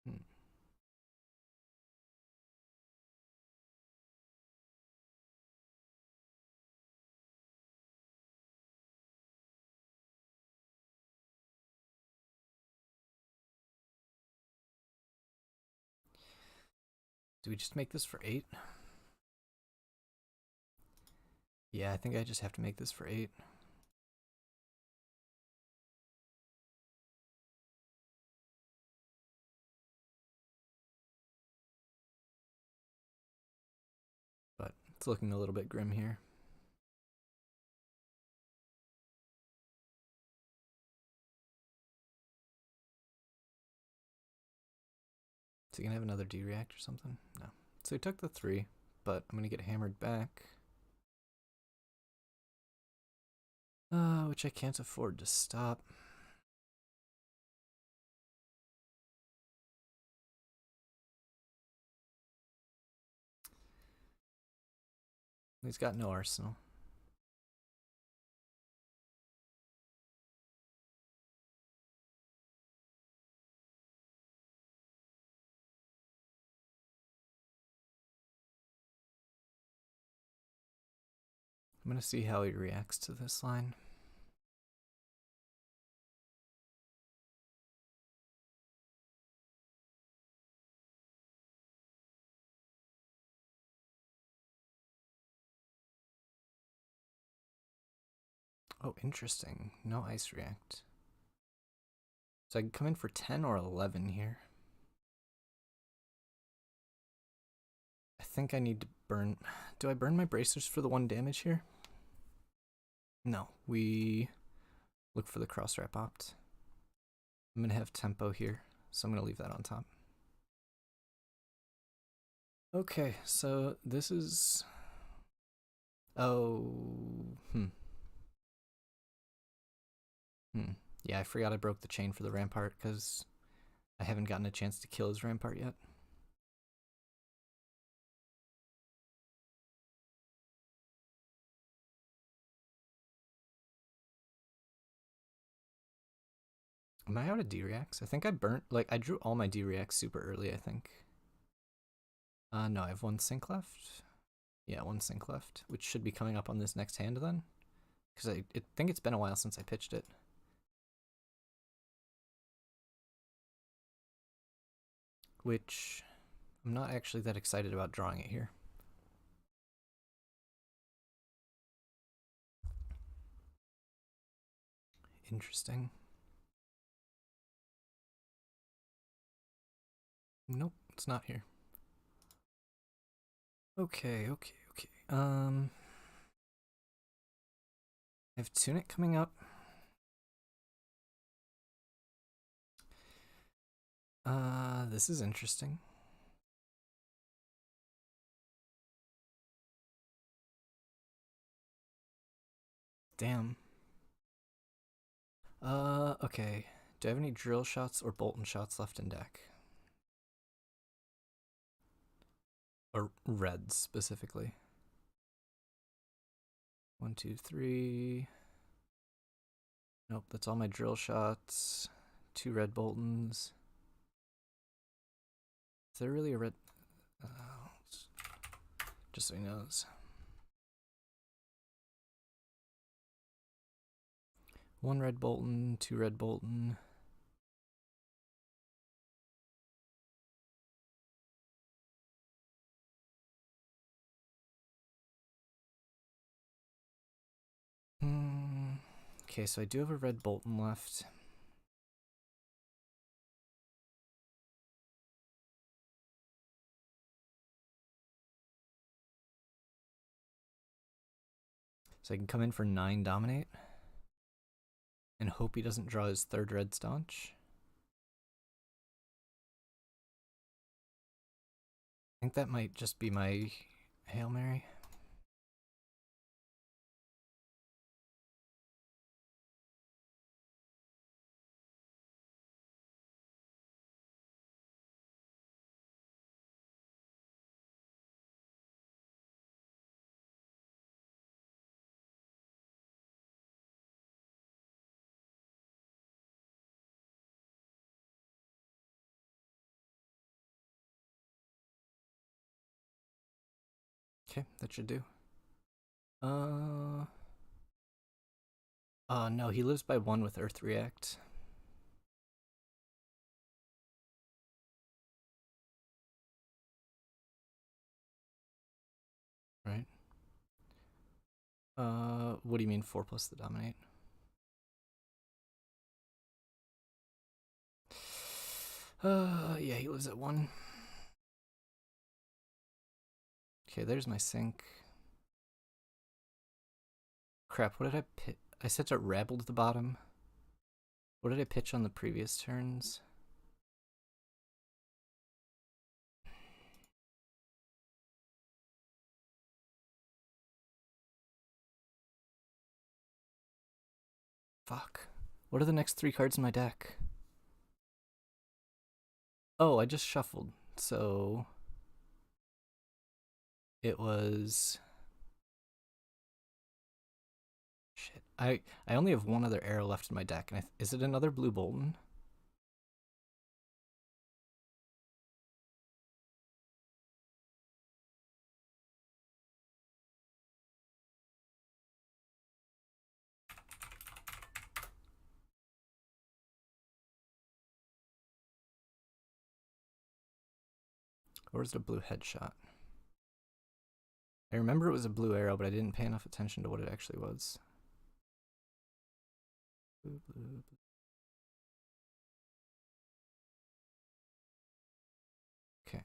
Hmm. Do we just make this for 8? Yeah, I think I just have to make this for 8. But it's looking a little bit grim here. Is he gonna have another D-react or something? No. So he took the 3, but I'm gonna get hammered back. Which I can't afford to stop. He's got no arsenal. I'm gonna see how he reacts to this line. Oh, interesting. No ice react. So I can come in for 10 or 11 here. I think I need to burn... Do I burn my bracers for the 1 damage here? No, we look for the cross wrap opt. I'm gonna have tempo here, so I'm gonna leave that on top. Okay, so this is... Oh, Yeah, I forgot I broke the chain for the Rampart because I haven't gotten a chance to kill his Rampart yet. Am I out of D-reacts? I think I burnt, like, I drew all my D-reacts super early, I think. No, I have 1 sync left. Yeah, 1 sync left, which should be coming up on this next hand then. Because I think it's been a while since I pitched it. Which, I'm not actually that excited about drawing it here. Interesting. Nope, it's not here. Okay. I have Tunic coming up. This is interesting. Damn. Okay. Do I have any drill shots or Bolton shots left in deck? Or red specifically. 1, 2, 3. Nope, that's all my drill shots. 2 red Boltons. Is there really a red? Just so he knows. 1 red Bolton, 2 red Bolton. Okay, so I do have a red Bolton left. So I can come in for 9 dominate. And hope he doesn't draw his 3rd red staunch. I think that might just be my Hail Mary. Okay, that should do. No, he lives by 1 with Earth React. Right. What do you mean 4 plus the dominate? Yeah, he lives at 1. Okay, there's my sink. Crap, what did I pitch? I set to rabble to the bottom. What did I pitch on the previous turns? Fuck. What are the next 3 cards in my deck? Oh, I just shuffled, so it was... Shit. I only have 1 other arrow left in my deck, and is it another blue Bolton? Or is it a blue headshot? I remember it was a blue arrow, but I didn't pay enough attention to what it actually was. Blue, blue, blue. Okay.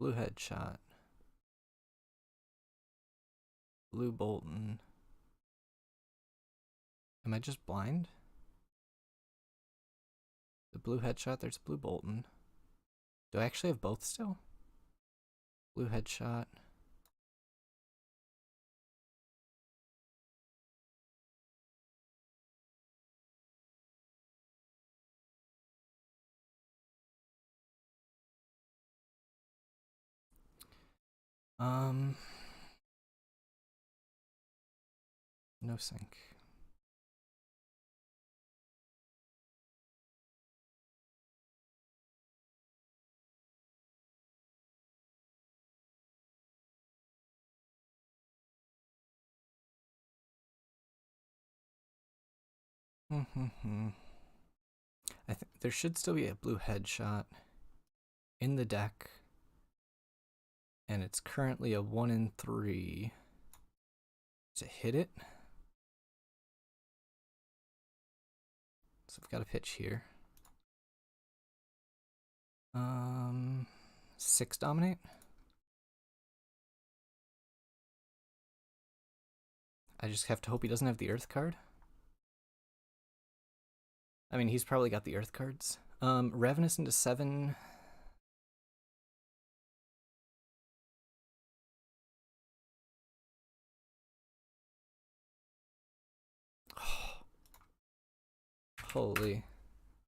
Blue headshot. Blue Bolton. Am I just blind? The blue headshot, there's blue Bolton. Do I actually have both still? Blue headshot. No sync. I think there should still be a blue headshot in the deck, and it's currently a 1 in 3. To hit it. So I've got a pitch here. 6 dominate. I just have to hope he doesn't have the earth card. I mean, he's probably got the earth cards. Ravenous into 7. Holy.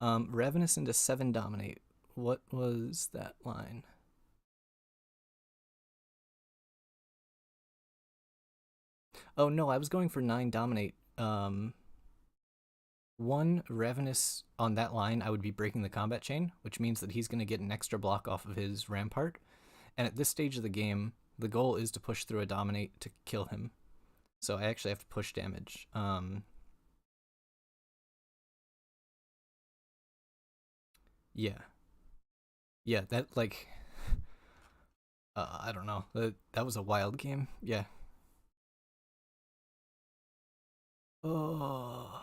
Ravenous into 7 dominate. What was that line? Oh no, I was going for 9 dominate. 1 Ravenous on that line, I would be breaking the combat chain, which means that he's going to get an extra block off of his rampart. And at this stage of the game, the goal is to push through a dominate to kill him. So I actually have to push damage. Yeah. Yeah, that, like... I don't know. That was a wild game. Yeah. Oh...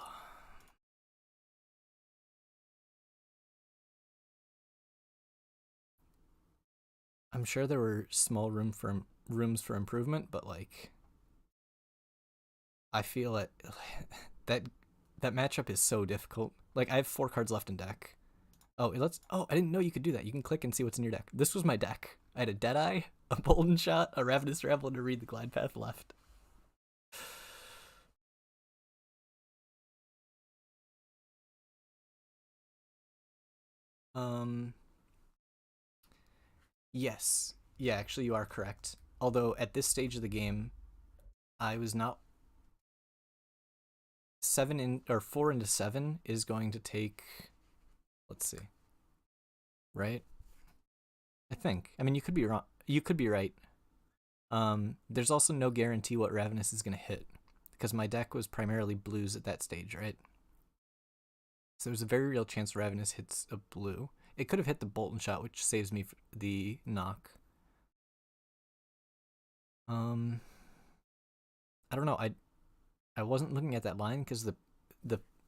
I'm sure there were small rooms for improvement, but like, I feel that that matchup is so difficult. Like, I have 4 cards left in deck. Oh, I didn't know you could do that. You can click and see what's in your deck. This was my deck. I had a Deadeye, a Bolden Shot, a Ravenous Rebel, and a Read the Glide Path left. Yes. Yeah, actually, you are correct. Although at this stage of the game, I was not 4 into 7 is going to take. Let's see. Right? I think. I mean, you could be wrong. You could be right. There's also no guarantee what Ravenous is going to hit, because my deck was primarily blues at that stage, right? So there's a very real chance Ravenous hits a blue. It could have hit the Bolton Shot, which saves me the knock. Um, I don't know. I wasn't looking at that line because the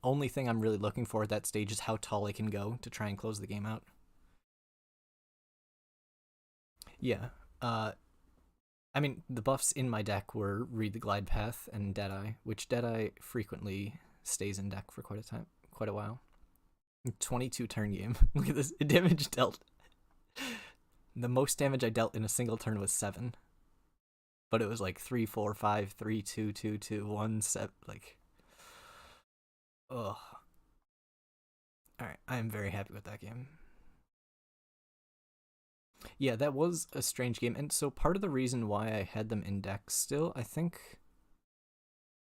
only thing I'm really looking for at that stage is how tall I can go to try and close the game out. Yeah. I mean, the buffs in my deck were Read the Glide Path and Deadeye, which Deadeye frequently stays in deck for quite a while. 22 turn game. Look at this damage dealt. The most damage I dealt in a single turn was 7. But it was like 3, 4, 5, 3, 2, 2, 2, 1, 7. Like, ugh. Alright, I am very happy with that game. Yeah, that was a strange game. And so part of the reason why I had them in deck still, I think.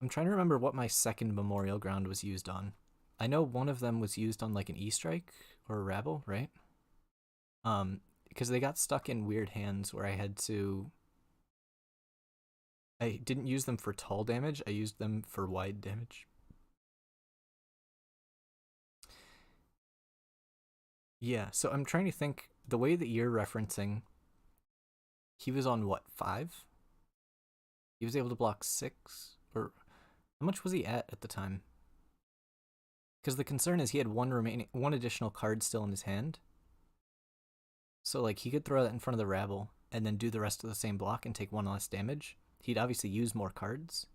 I'm trying to remember what my second Memorial Ground was used on. I know one of them was used on like an E-Strike or a Rabble, right? Because they got stuck in weird hands where I didn't use them for tall damage, I used them for wide damage. Yeah, so I'm trying to think, the way that you're referencing, he was on what, 5? He was able to block 6? Or how much was he at the time? Because the concern is he had one additional card still in his hand. So like he could throw that in front of the Rabble and then do the rest of the same block and take 1 less damage. He'd obviously use more cards.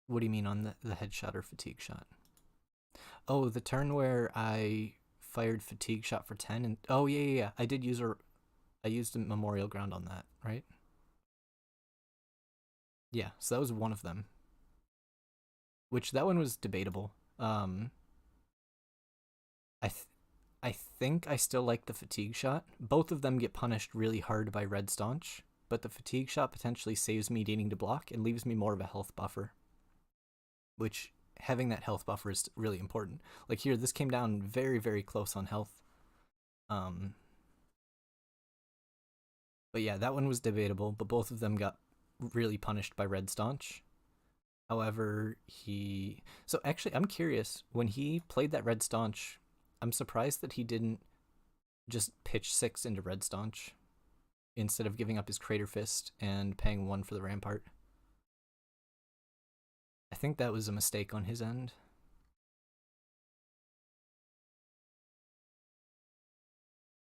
What do you mean on the headshot or fatigue shot? Oh, the turn where I fired fatigue shot for 10 and oh yeah. I used a Memorial Ground on that, right? Yeah, so that was one of them. Which that one was debatable. I th- I think I still like the fatigue shot. Both of them get punished really hard by Red Staunch, but the fatigue shot potentially saves me needing to block and leaves me more of a health buffer. Which having that health buffer is really important. Like here, this came down very, very close on health. But yeah, that one was debatable, but both of them got really punished by Red Staunch. However, So actually, I'm curious. When he played that Red Staunch, I'm surprised that he didn't just pitch 6 into Red Staunch instead of giving up his Crater Fist and paying 1 for the Rampart. I think that was a mistake on his end.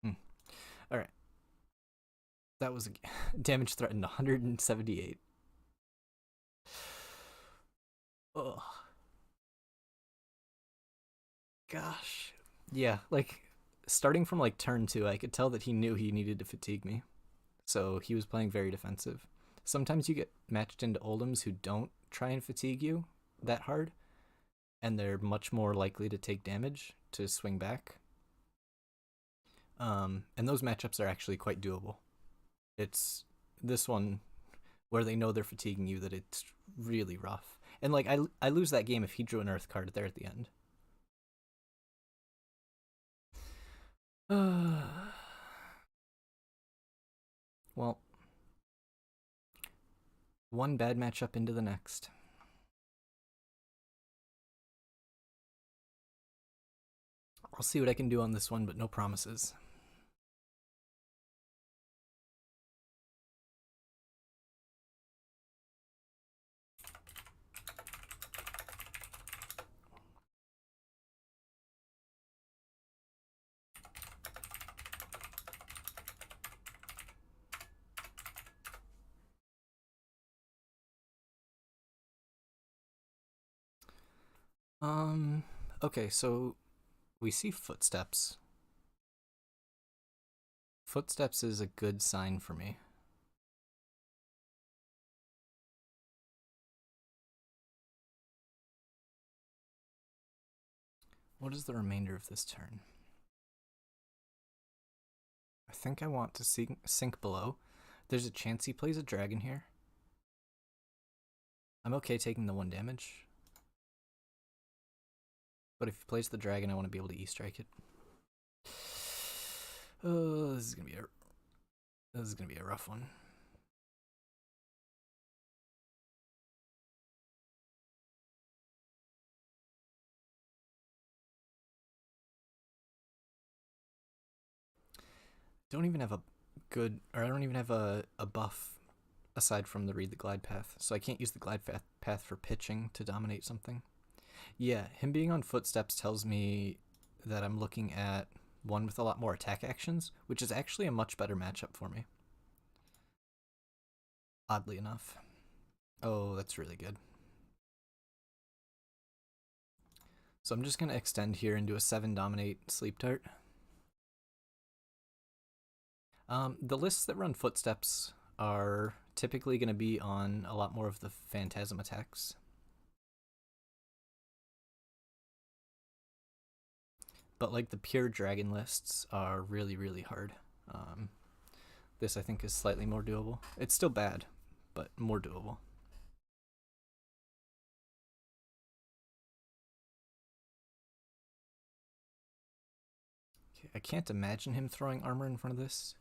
All right. That was a damage threatened 178. Oh, gosh. Yeah, like starting from like turn 2, I could tell that he knew he needed to fatigue me. So he was playing very defensive. Sometimes you get matched into Oldhims who don't try and fatigue you that hard, and they're much more likely to take damage to swing back. And those matchups are actually quite doable. It's this one where they know they're fatiguing you that it's really rough. And like I lose that game if he drew an Earth card there at the end. Well, one bad matchup into the next. I'll see what I can do on this one, but no promises. Okay, so we see footsteps. Footsteps is a good sign for me. What is the remainder of this turn? I think I want to sink below. There's a chance he plays a dragon here. I'm okay taking the 1 damage. But if he plays the dragon, I want to be able to E-strike it. Oh, this is gonna be a rough one. don't even have a good, or I don't even have a buff aside from the read the glide path, so I can't use the glide path for pitching to dominate something. Yeah, him being on footsteps tells me that I'm looking at one with a lot more attack actions, which is actually a much better matchup for me. Oddly enough. Oh, that's really good. So I'm just going to extend here into a 7 dominate sleep dart. The lists that run footsteps are typically going to be on a lot more of the phantasm attacks. But like the pure dragon lists are really, really hard. This I think is slightly more doable. It's still bad, but more doable. Okay, I can't imagine him throwing armor in front of this.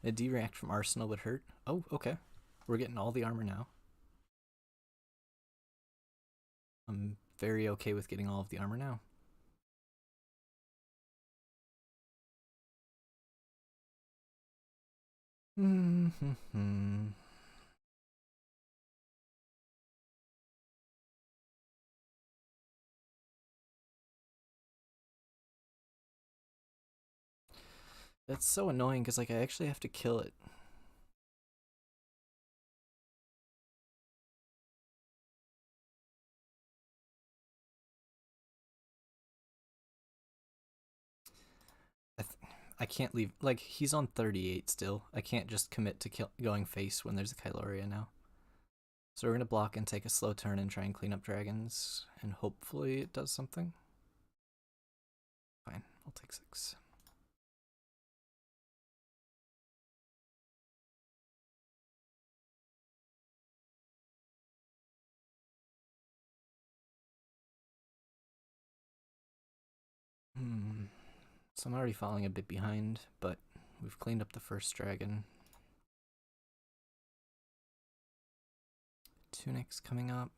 A D-react from Arsenal would hurt. Oh, okay. We're getting all the armor now. I'm very okay with getting all of the armor now. That's so annoying because like I actually have to kill it. I can't leave. Like he's on 38 still. I can't just commit to going face when there's a Kyloria now. So we're gonna block and take a slow turn and try and clean up dragons, and hopefully it does something. Fine, I'll take 6. So I'm already falling a bit behind, but we've cleaned up the first dragon. Tunic's coming up.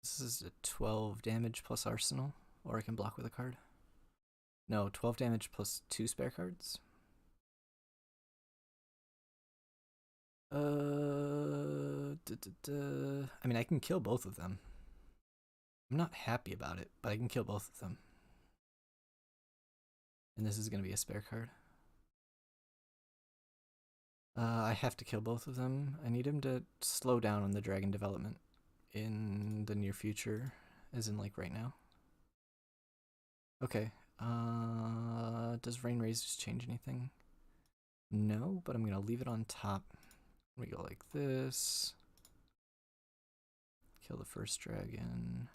This is a 12 damage plus arsenal, or I can block with a card. No, 12 damage plus 2 spare cards. I mean, I can kill both of them. I'm not happy about it, but I can kill both of them. And this is going to be a spare card. I have to kill both of them. I need him to slow down on the dragon development in the near future, as in like right now. Okay. Does Rain Razors change anything? No, but I'm going to leave it on top. We go like this. Kill the first dragon.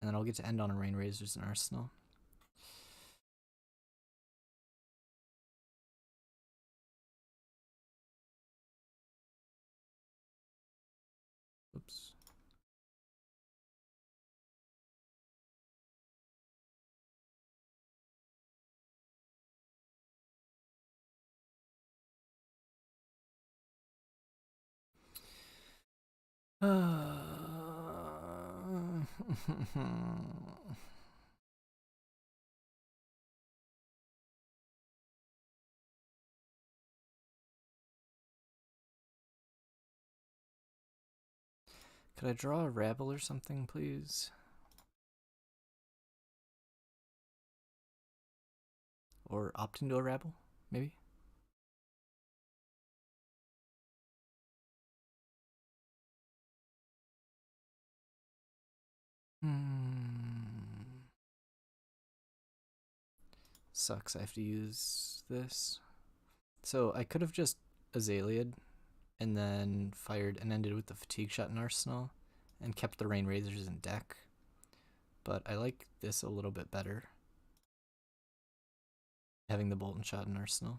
And then I'll get to end on a Rain Razors and Arsenal. Oops. Could I draw a rabble or something, please? Or opt into a rabble, maybe? Sucks, I have to use this. So I could have just Azalea'd and then fired and ended with the fatigue shot in Arsenal and kept the Rain Razors in deck. But I like this a little bit better. Having the Bolton shot in Arsenal.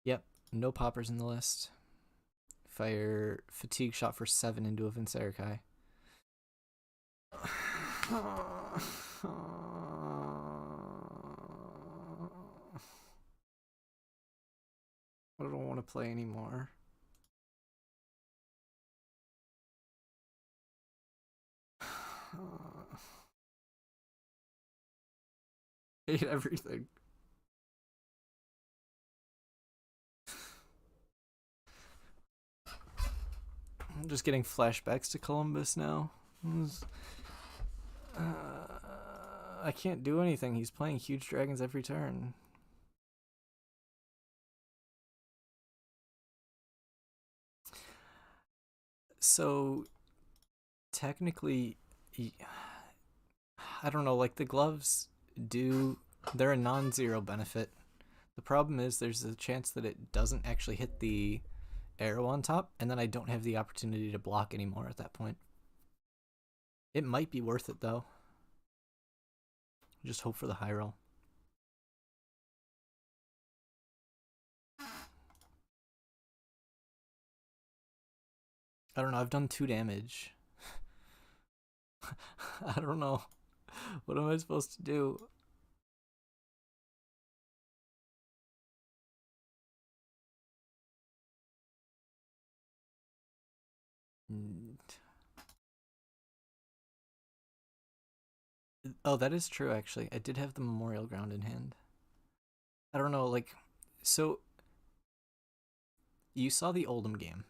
Yep, no poppers in the list. Fire fatigue shot for 7 into a Vincerikai. I don't want to play anymore. hate everything. I'm just getting flashbacks to Columbus now. I can't do anything. He's playing huge dragons every turn. So, technically, I don't know, like the gloves they're a non-zero benefit. The problem is there's a chance that it doesn't actually hit the arrow on top, and then I don't have the opportunity to block anymore at that point. It might be worth it though. Just hope for the high roll. I don't know, I've done 2 damage. I don't know. What am I supposed to do? Oh, that is true, actually. I did have the Memorial Ground in hand. I don't know, like, so you saw the Oldhim game.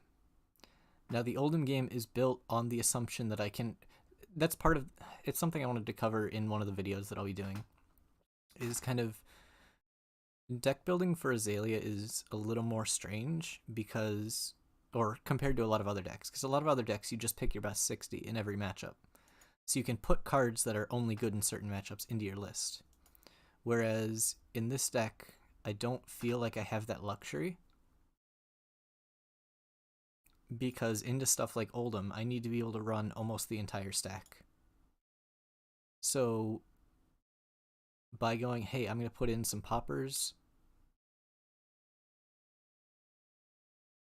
Now, the Oldhim game is built on the assumption that I can. That's part of. It's something I wanted to cover in one of the videos that I'll be doing. Is kind of. Deck building for Azalea is a little more strange because. Or compared to a lot of other decks. Because a lot of other decks, you just pick your best 60 in every matchup. So you can put cards that are only good in certain matchups into your list. Whereas in this deck, I don't feel like I have that luxury. Because into stuff like Oldhim, I need to be able to run almost the entire stack. So by going, hey, I'm going to put in some poppers.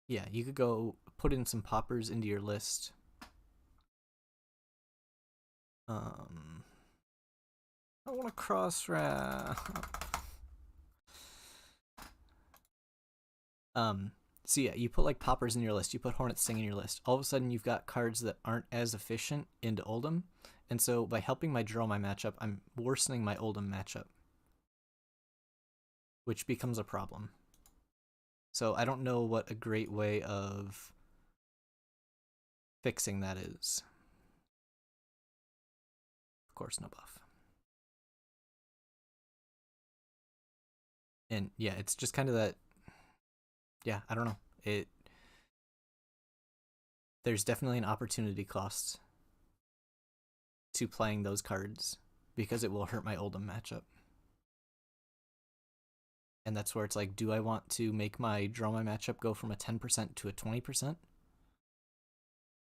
Yeah, you could go put in some poppers into your list. I want to cross route. So yeah, you put like poppers in your list, you put Hornet's Sting in your list. All of a sudden you've got cards that aren't as efficient into Oldhim. And so by helping my Dromai matchup, I'm worsening my Oldhim matchup. Which becomes a problem. So I don't know what a great way of fixing that is. Of course, no buff. And yeah, it's just kind of that. Yeah, I don't know. There's definitely an opportunity cost to playing those cards because it will hurt my Oldhim matchup. And that's where it's like, do I want to make my Dromai matchup go from a 10% to a 20%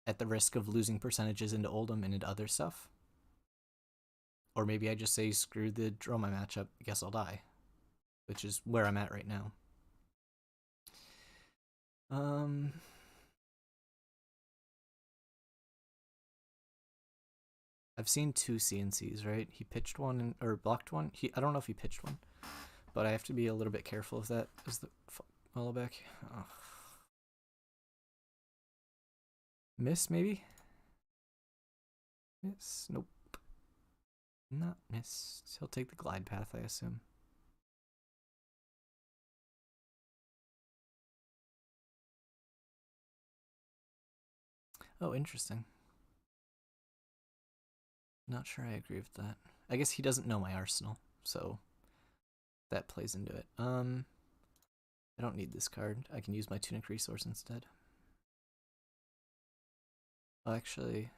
at the risk of losing percentages into Oldhim and into other stuff? Or maybe I just say, screw the Dromai matchup, guess I'll die, which is where I'm at right now. I've seen 2 CNCs, right? He pitched one or blocked one. I don't know if he pitched one, but I have to be a little bit careful of that. Is the follow back? Oh. Miss, maybe? Miss? Nope. Not miss. He'll take the glide path, I assume. Oh, interesting. Not sure I agree with that. I guess he doesn't know my arsenal, so that plays into it. I don't need this card. I can use my Tunic resource instead. Oh, actually...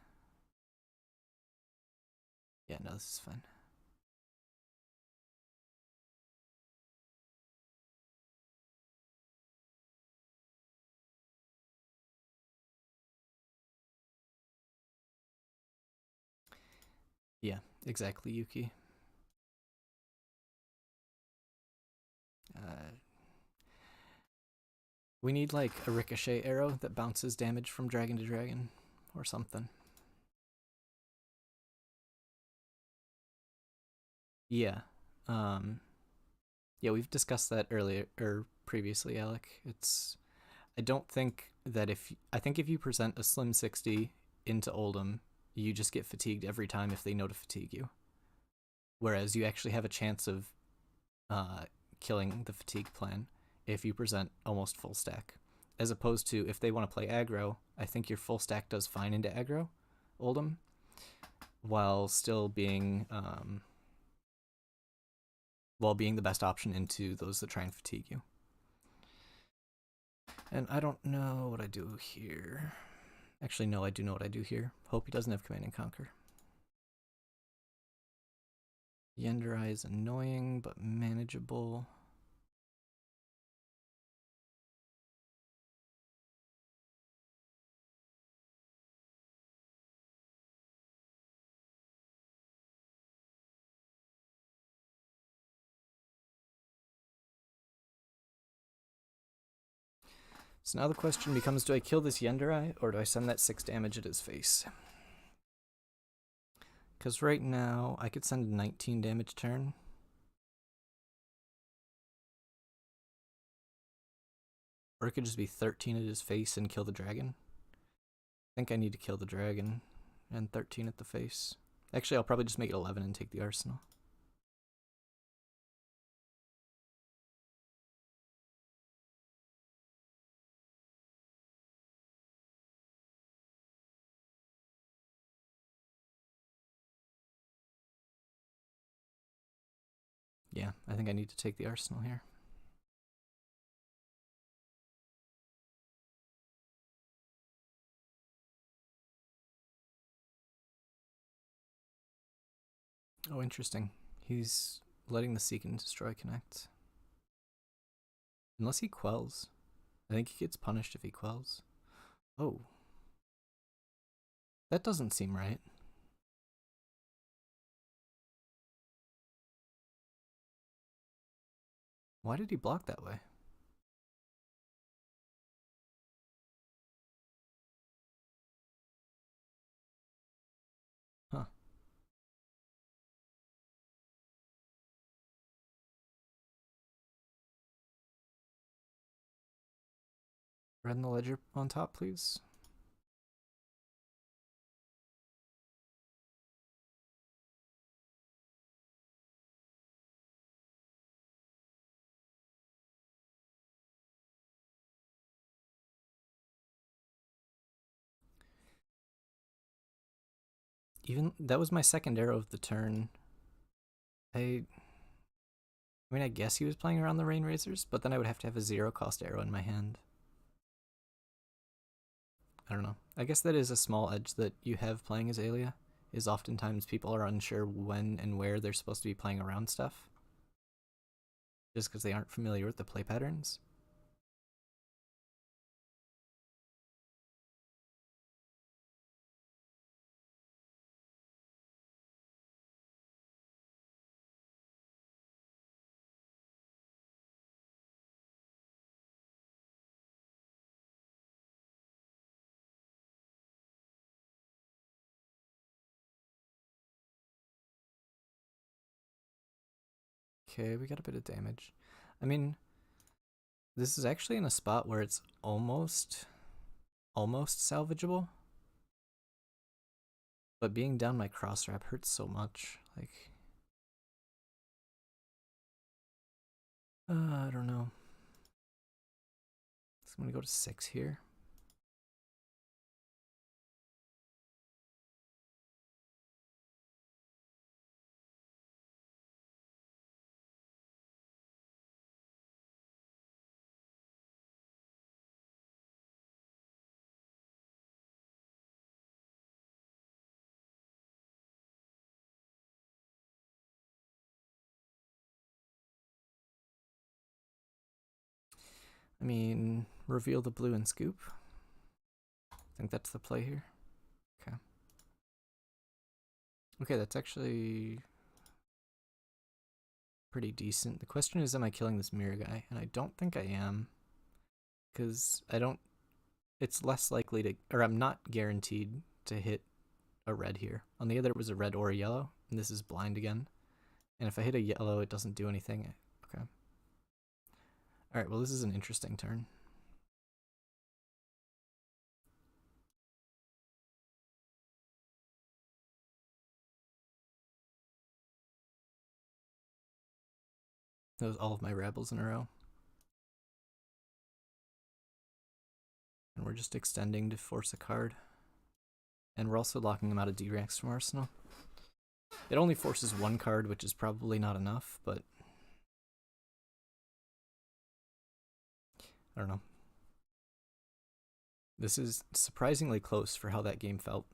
Yeah, no, this is fine. Yeah, exactly, Yuki. We need like a ricochet arrow that bounces damage from dragon to dragon or something. Yeah. Yeah, we've discussed that earlier or previously, Alec. I don't think that I think if you present a slim 60 into Oldhim, you just get fatigued every time if they know to fatigue you. Whereas you actually have a chance of killing the fatigue plan if you present almost full stack. As opposed to if they want to play aggro, I think your full stack does fine into aggro, Oldhim, while still being the best option into those that try and fatigue you. And I don't know what I do here. Actually, no, I do know what I do here. Hope he doesn't have Command and Conquer. Yenderai is annoying, but manageable. So now the question becomes, do I kill this Yenderai, or do I send that 6 damage at his face? Because right now, I could send a 19 damage turn. Or it could just be 13 at his face and kill the dragon. I think I need to kill the dragon and 13 at the face. Actually, I'll probably just make it 11 and take the arsenal. Yeah, I think I need to take the arsenal here. Oh, interesting. He's letting the Seek and Destroy connect. Unless he quells. I think he gets punished if he quells. Oh. That doesn't seem right. Why did he block that way? Huh. Red in the ledger on top, please. Even that was my second arrow of the turn. I mean, I guess he was playing around the Rain Razors, but then I would have to have a 0-cost arrow in my hand. I don't know. I guess that is a small edge that you have playing Azalea, is oftentimes people are unsure when and where they're supposed to be playing around stuff. Just because they aren't familiar with the play patterns. Okay, we got a bit of damage. I mean, this is actually in a spot where it's almost salvageable. But being down my cross wrap hurts so much. Like, I don't know. So I'm gonna go to 6 here. I mean, reveal the blue and scoop. I think that's the play here. Okay. Okay, that's actually pretty decent. The question is, am I killing this mirror guy? And I don't think I am. Because it's less likely to, or I'm not guaranteed to hit a red here. On the other, it was a red or a yellow, and this is blind again. And if I hit a yellow, it doesn't do anything. Okay. Alright, well, this is an interesting turn. That was all of my Rebels in a row. And we're just extending to force a card. And we're also locking them out of D-ranks from Arsenal. It only forces one card, which is probably not enough, but I don't know. This is surprisingly close for how that game felt.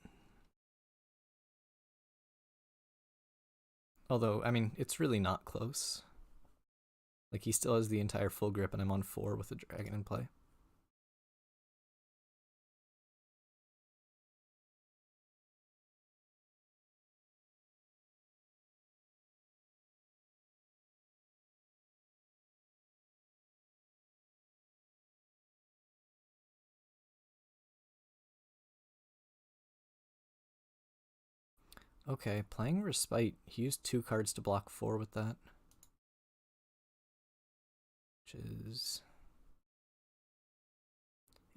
Although, I mean, it's really not close. Like, he still has the entire full grip, and I'm on 4 with a dragon in play. Okay, playing Respite. He used 2 cards to block 4 with that. Which is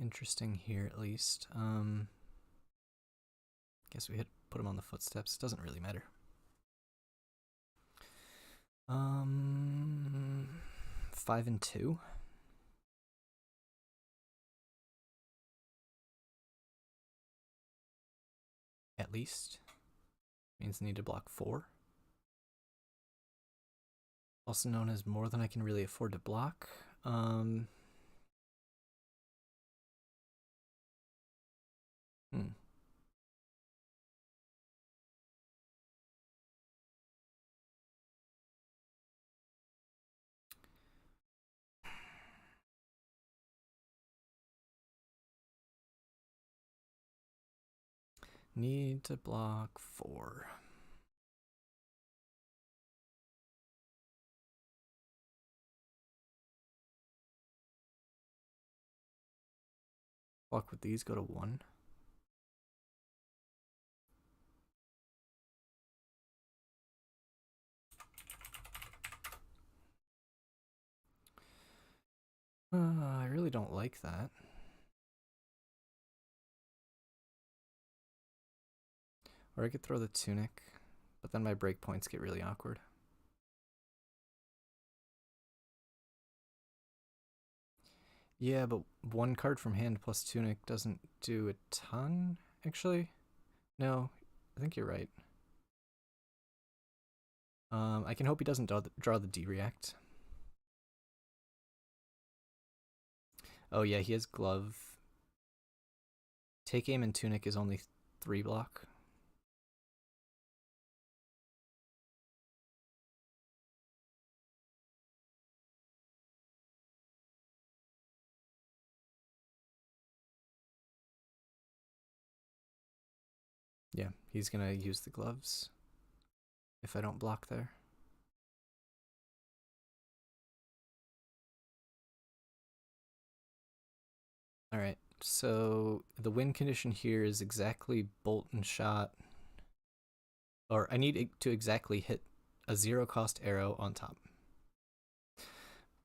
interesting here, at least. Guess we put him on the footsteps. Doesn't really matter. 5 and 2. At least. Means I need to block 4. Also known as more than I can really afford to block. Need to block 4. Block with these, go to 1. I really don't like that. Or I could throw the Tunic, but then my breakpoints get really awkward. Yeah, but 1 card from hand plus Tunic doesn't do a ton, actually. No, I think you're right. I can hope he doesn't draw the D-React. Oh yeah, he has Glove. Take Aim and Tunic is only 3 block. Yeah, he's gonna use the gloves if I don't block there. Alright, so the win condition here is exactly bolt and shot. Or I need to exactly hit a 0-cost arrow on top.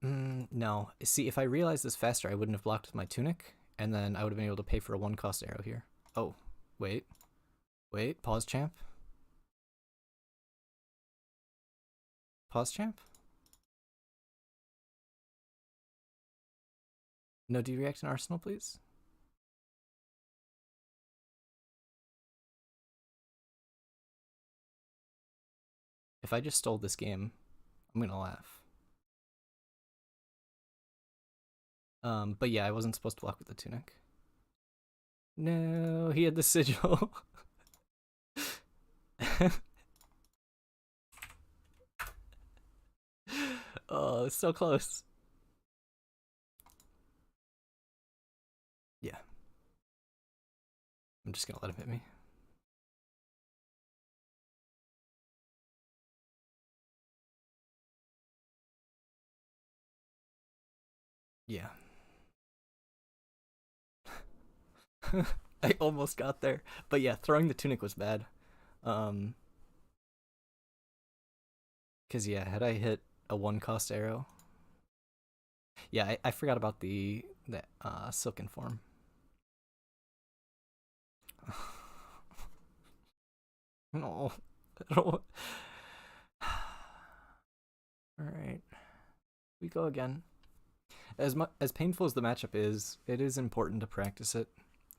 No. See, if I realized this faster, I wouldn't have blocked with my Tunic, and then I would have been able to pay for a 1-cost arrow here. Oh, wait. Wait, pause champ. Pause champ? No D-React in Arsenal, please? If I just stole this game, I'm gonna laugh. But yeah, I wasn't supposed to block with the Tunic. No, he had the sigil. Oh, it's so close. Yeah. I'm just gonna let him hit me. Yeah. I almost got there. But yeah, throwing the Tunic was bad. Because yeah, had I hit a 1-cost arrow. Yeah, I forgot about the Silken Form. No. I don't. Alright. we go again. As painful as the matchup is, it is important to practice it,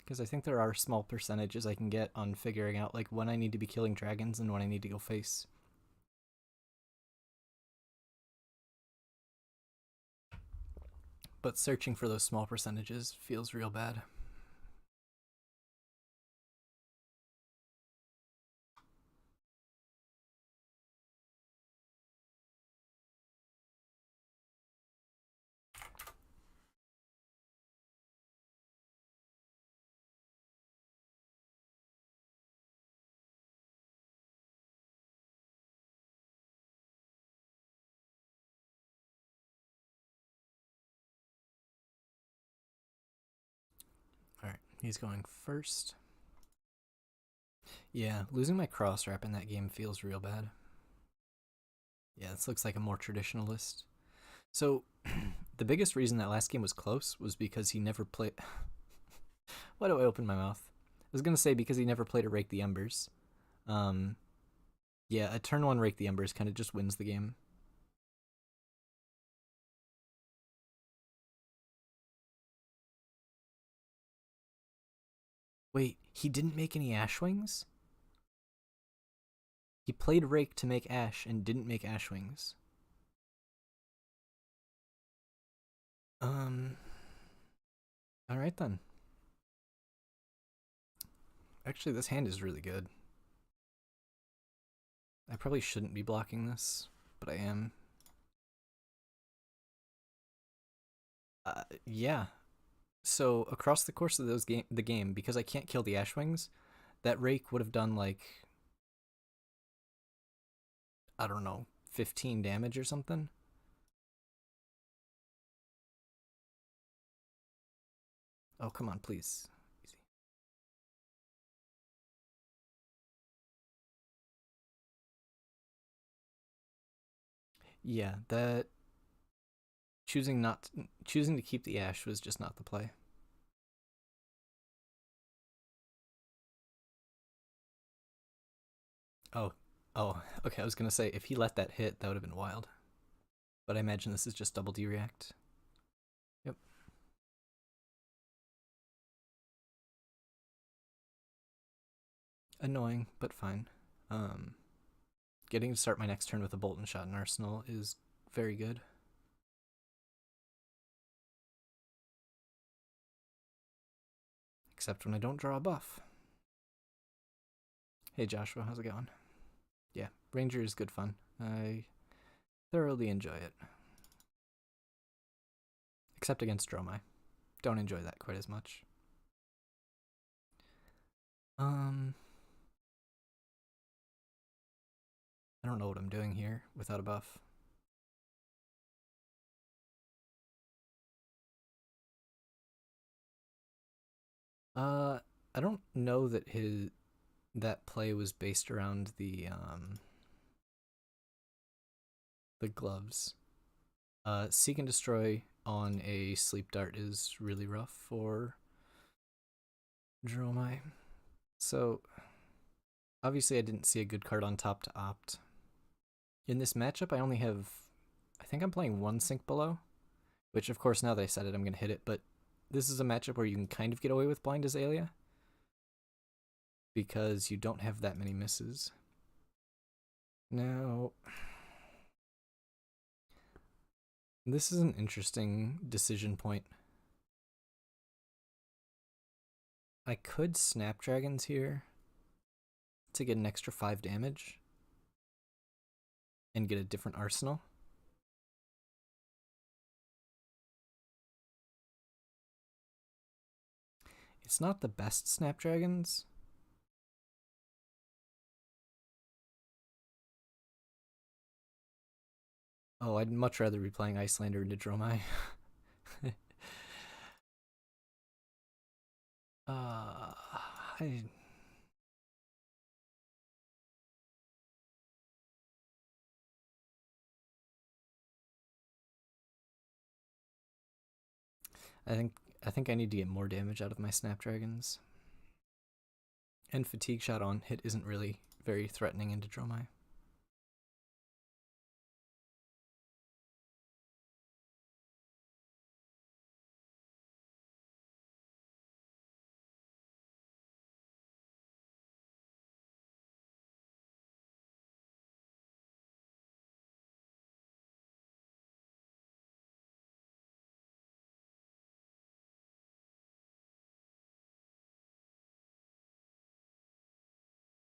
because I think there are small percentages I can get on figuring out like when I need to be killing dragons and when I need to go face. But searching for those small percentages feels real bad. Alright, he's going first. Yeah, losing my cross wrap in that game feels real bad. Yeah, this looks like a more traditional list. So, the biggest reason that last game was close was because he never played... Why do I open my mouth? I was gonna say because he never played a Rake the Embers. Yeah, a turn 1 Rake the Embers kind of just wins the game. Wait, he didn't make any Ashwings? He played Rake to make Ash and didn't make Ashwings. Alright then. Actually, this hand is really good. I probably shouldn't be blocking this, but I am. Yeah. So across the course of the game, because I can't kill the Ashwings, that Rake would have done like, I don't know, 15 damage or something. Oh, come on, please. Easy. Yeah, that choosing to keep the Ash was just not the play. Oh, okay. I was gonna say if he let that hit, that would have been wild. But I imagine this is just double D react. Yep. Annoying, but fine. Getting to start my next turn with a Bolt and Shot in Arsenal is very good. Except when I don't draw a buff. Hey Joshua, how's it going? Yeah, Ranger is good fun. I thoroughly enjoy it. Except against Dromai. Don't enjoy that quite as much. I don't know what I'm doing here without a buff. I don't know that that play was based around the gloves. Seek and Destroy on a Sleep Dart is really rough for Dromai. So, obviously I didn't see a good card on top to opt. In this matchup, I only have... I think I'm playing one Sink Below, which of course now that I said it, I'm going to hit it, but this is a matchup where you can kind of get away with Blind Azalea because you don't have that many misses. Now, this is an interesting decision point. I could Snapdragons here to get an extra 5 damage and get a different arsenal. It's not the best Snapdragons. Oh, I'd much rather be playing Icelander into Dromai. I... I think I need to get more damage out of my Snapdragons. And Fatigue Shot on hit isn't really very threatening into Dromai.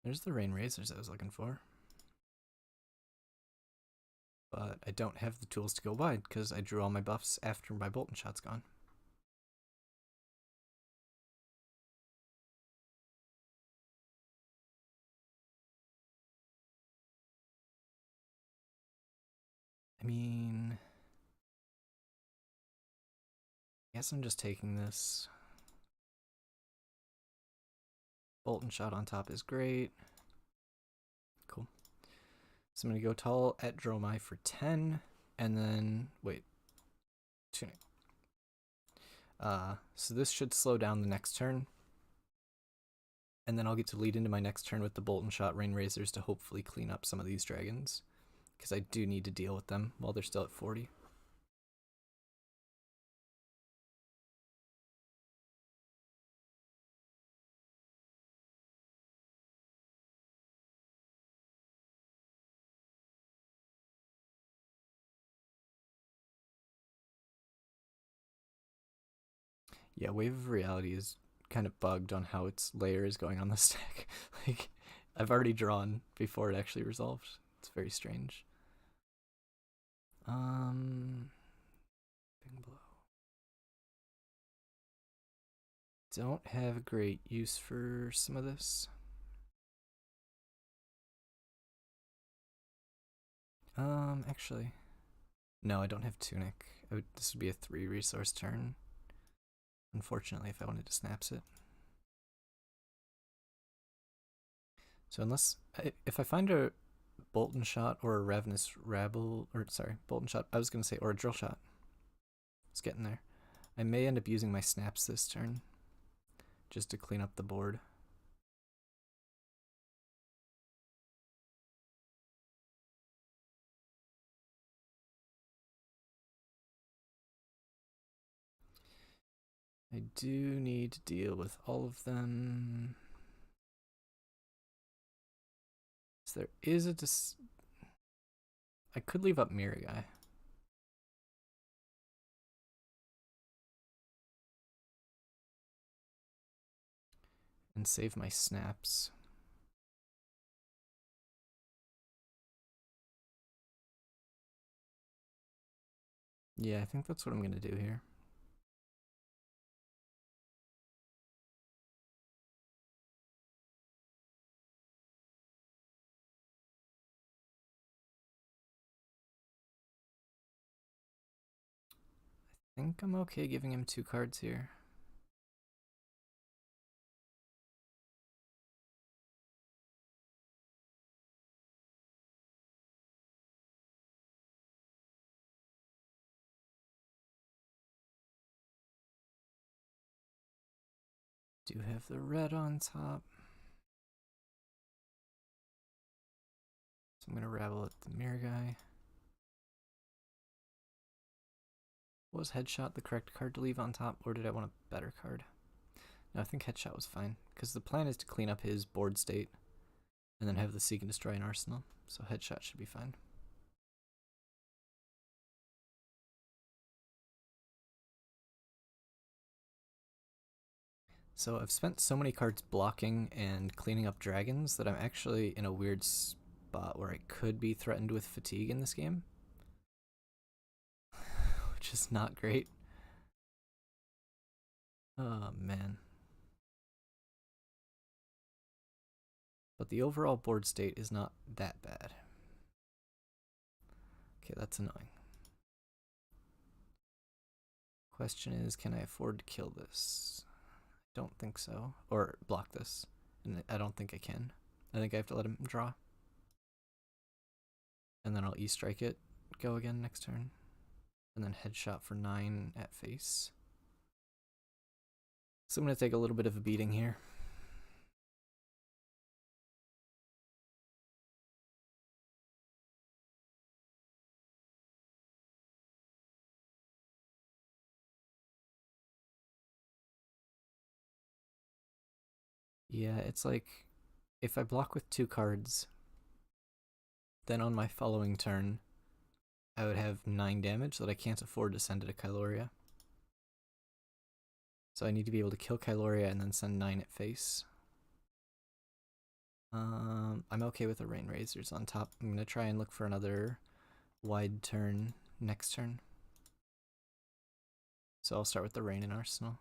There's the Rain Razors I was looking for. But I don't have the tools to go wide because I drew all my buffs after my Bolt and Shot's gone. I mean, I guess I'm just taking this. Bolt and Shot on top is great. Cool. So I'm going to go tall at Dromai for 10, and then, wait, tuning. So this should slow down the next turn, and then I'll get to lead into my next turn with the Bolt and Shot Rain Razors to hopefully clean up some of these dragons, because I do need to deal with them while they're still at 40. Yeah, Wave of Reality is kind of bugged on how its layer is going on the stack. Like, I've already drawn before it actually resolved. It's very strange. Big Blow. Don't have a great use for some of this. Actually, no, I don't have Tunic. This would be a 3 resource turn. Unfortunately, if I wanted to snaps it. So unless, if I find a Bolt and Shot or a Ravenous Rabble, or sorry, Bolt and Shot, I was going to say, or a Drill Shot. It's getting there. I may end up using my snaps this turn, just to clean up the board. I do need to deal with all of them. So there is a I could leave up Mirror Guy. And save my snaps. Yeah, I think that's what I'm going to do here. I think I'm okay giving him 2 cards here. Do have the red on top. So I'm going to rabble at the Mirror Guy. Was Headshot the correct card to leave on top, or did I want a better card? No, I think Headshot was fine, because the plan is to clean up his board state and then have the Seek and Destroy an arsenal, so Headshot should be fine. So I've spent so many cards blocking and cleaning up dragons that I'm actually in a weird spot where I could be threatened with fatigue in this game, which is not great. Oh man. But the overall board state is not that bad. Okay, that's annoying. Question is, can I afford to kill this? I don't think so. Or block this. And I don't think I can. I think I have to let him draw. And then I'll E-strike it, go again next turn. And then Headshot for 9 at face. So I'm going to take a little bit of a beating here. Yeah, it's like, if I block with 2 cards, then on my following turn, I would have 9 damage that I can't afford to send to Kyloria. So I need to be able to kill Kyloria and then send 9 at face. I'm okay with the Rain Razors on top. I'm gonna try and look for another wide turn next turn. So I'll start with the Rain in Arsenal.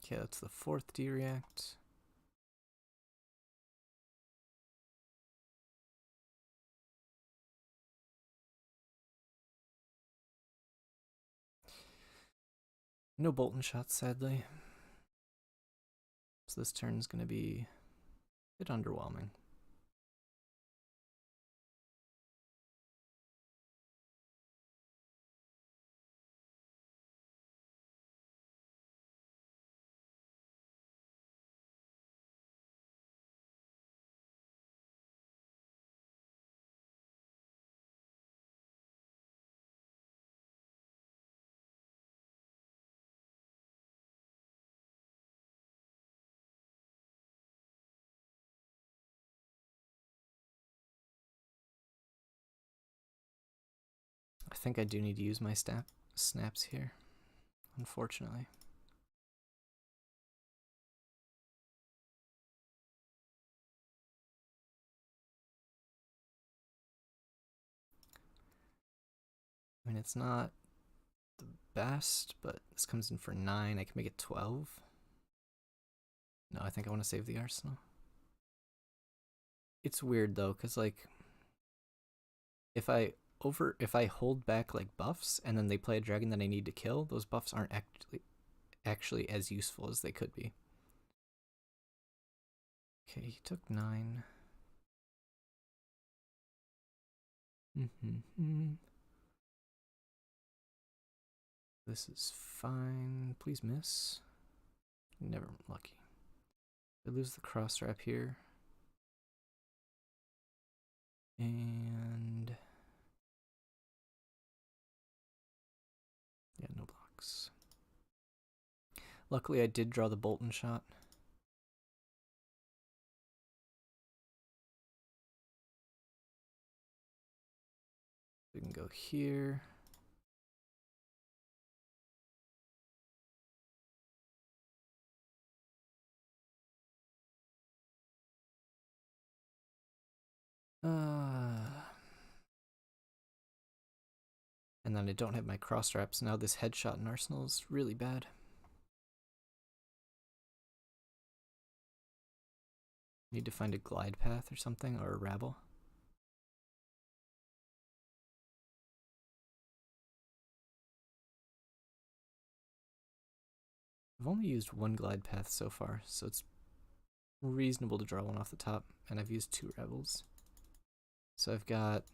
Okay, that's the 4th D-React. No Bolton shots, sadly. So this turn's gonna be a bit underwhelming. I think I do need to use my snaps here, unfortunately. I mean, it's not the best, but this comes in for 9. I can make it 12. No, I think I want to save the Arsenal. It's weird though, because like if I hold back like buffs and then they play a dragon that I need to kill, those buffs aren't actually as useful as they could be. Okay, he took 9. This is fine. Please miss. Never lucky. I lose the cross trap here. And yeah, no blocks. Luckily I did draw the Bolton shot. We can go here. And then I don't have my cross traps. Now this headshot in Arsenal is really bad. Need to find a glide path or something, or a rabble. I've only used one glide path so far, so it's reasonable to draw one off the top, and I've used 2 rebels. So I've got,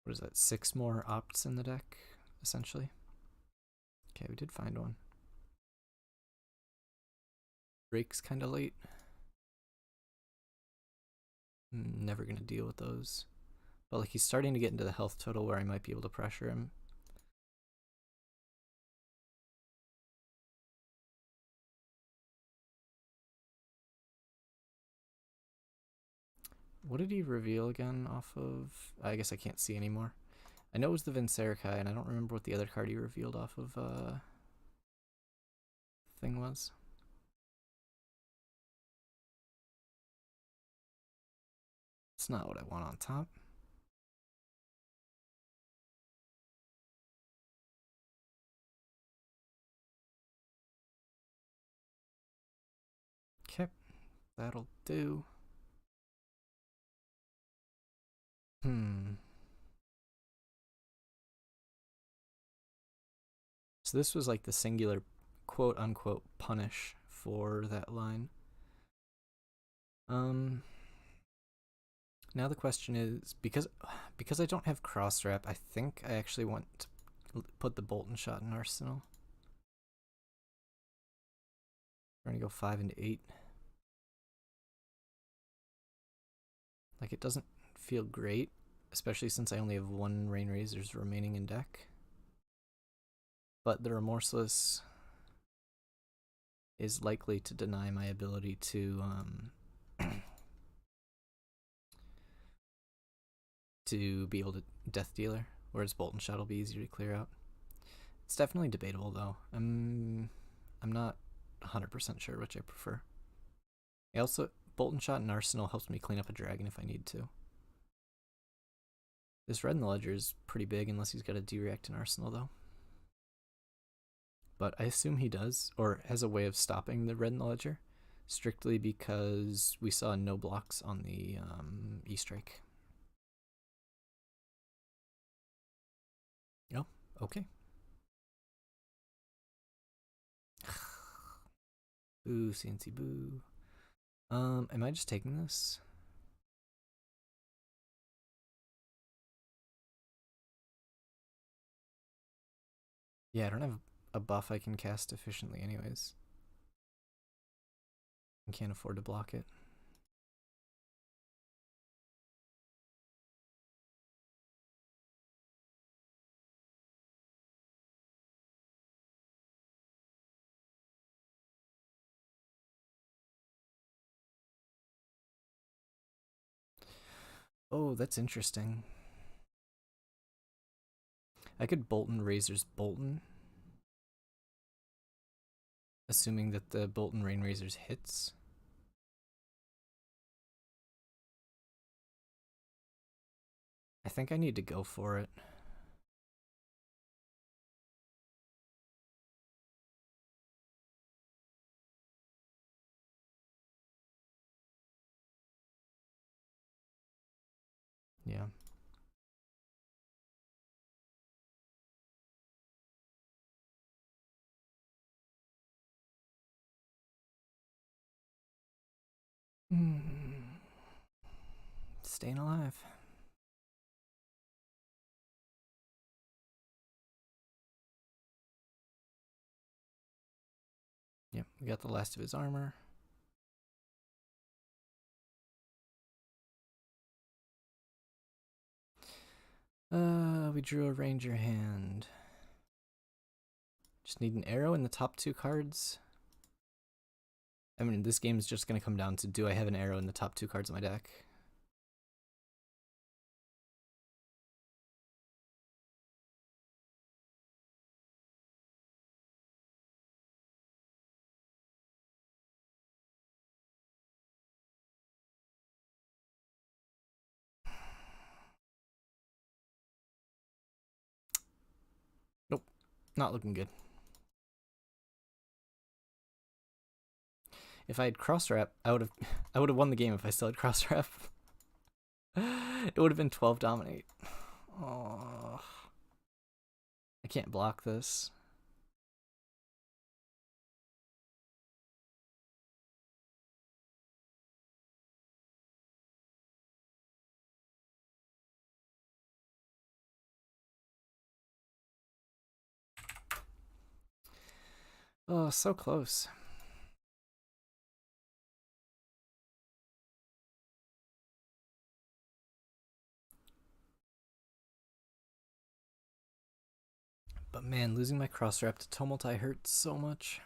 what is that, 6 more opts in the deck, essentially. Okay, we did find one. Break's kind of late. I'm never going to deal with those. But like he's starting to get into the health total where I might be able to pressure him. What did he reveal again off of? I guess I can't see anymore. I know it was the Vincerikai, and I don't remember what the other card he revealed off of thing was. It's not what I want on top. Okay, that'll do. So this was like the singular quote unquote punish for that line. Now the question is, because I don't have cross wrap, I think I actually want to put the Bolton shot in Arsenal. We're gonna go 5 and 8. Like, it doesn't feel great, especially since I only have one Rain Razors remaining in deck. But the Remorseless is likely to deny my ability to to be able to Death Dealer, whereas Bolt and Shot will be easier to clear out. It's definitely debatable though. I'm not 100% sure which I prefer. I also Bolt and Shot and Arsenal helps me clean up a dragon if I need to. This red in the ledger is pretty big unless he's got a D-React in Arsenal though. But I assume he does, or has a way of stopping the red in the ledger, strictly because we saw no blocks on the E-Strike. Oh, okay. Boo, CNC boo. Am I just taking this? Yeah, I don't have a buff I can cast efficiently anyways. I can't afford to block it. Oh, that's interesting. I could Bolton Razors Bolton, assuming that the Bolton Rain Razors hits. I think I need to go for it. Yeah. Staying alive. Yep, we got the last of his armor. We drew a ranger hand. Just need an arrow in the top two cards. I mean, this game is just going to come down to, do I have an arrow in the top two cards of my deck? Nope, not looking good. If I had cross wrap, I would have won the game if I still had cross wrap. It would have been 12 dominate. Oh, I can't block this. Oh, so close. But man, losing my cross wrap to Tumulti hurt so much.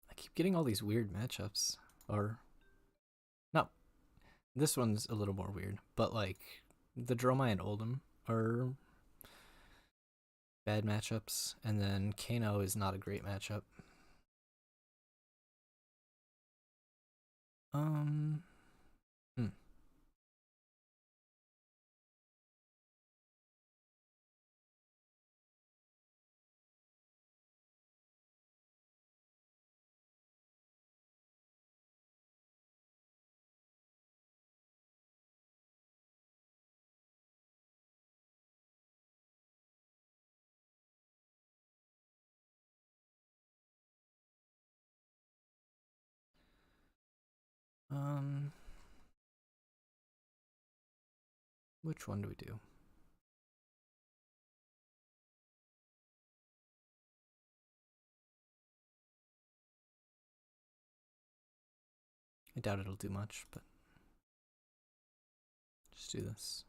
I keep getting all these weird matchups. Or, no, this one's a little more weird. But like, the Dromai and Oldhim are bad matchups. And then Kano is not a great matchup. Hmm. Which one do we do? I doubt it'll do much, but just do this.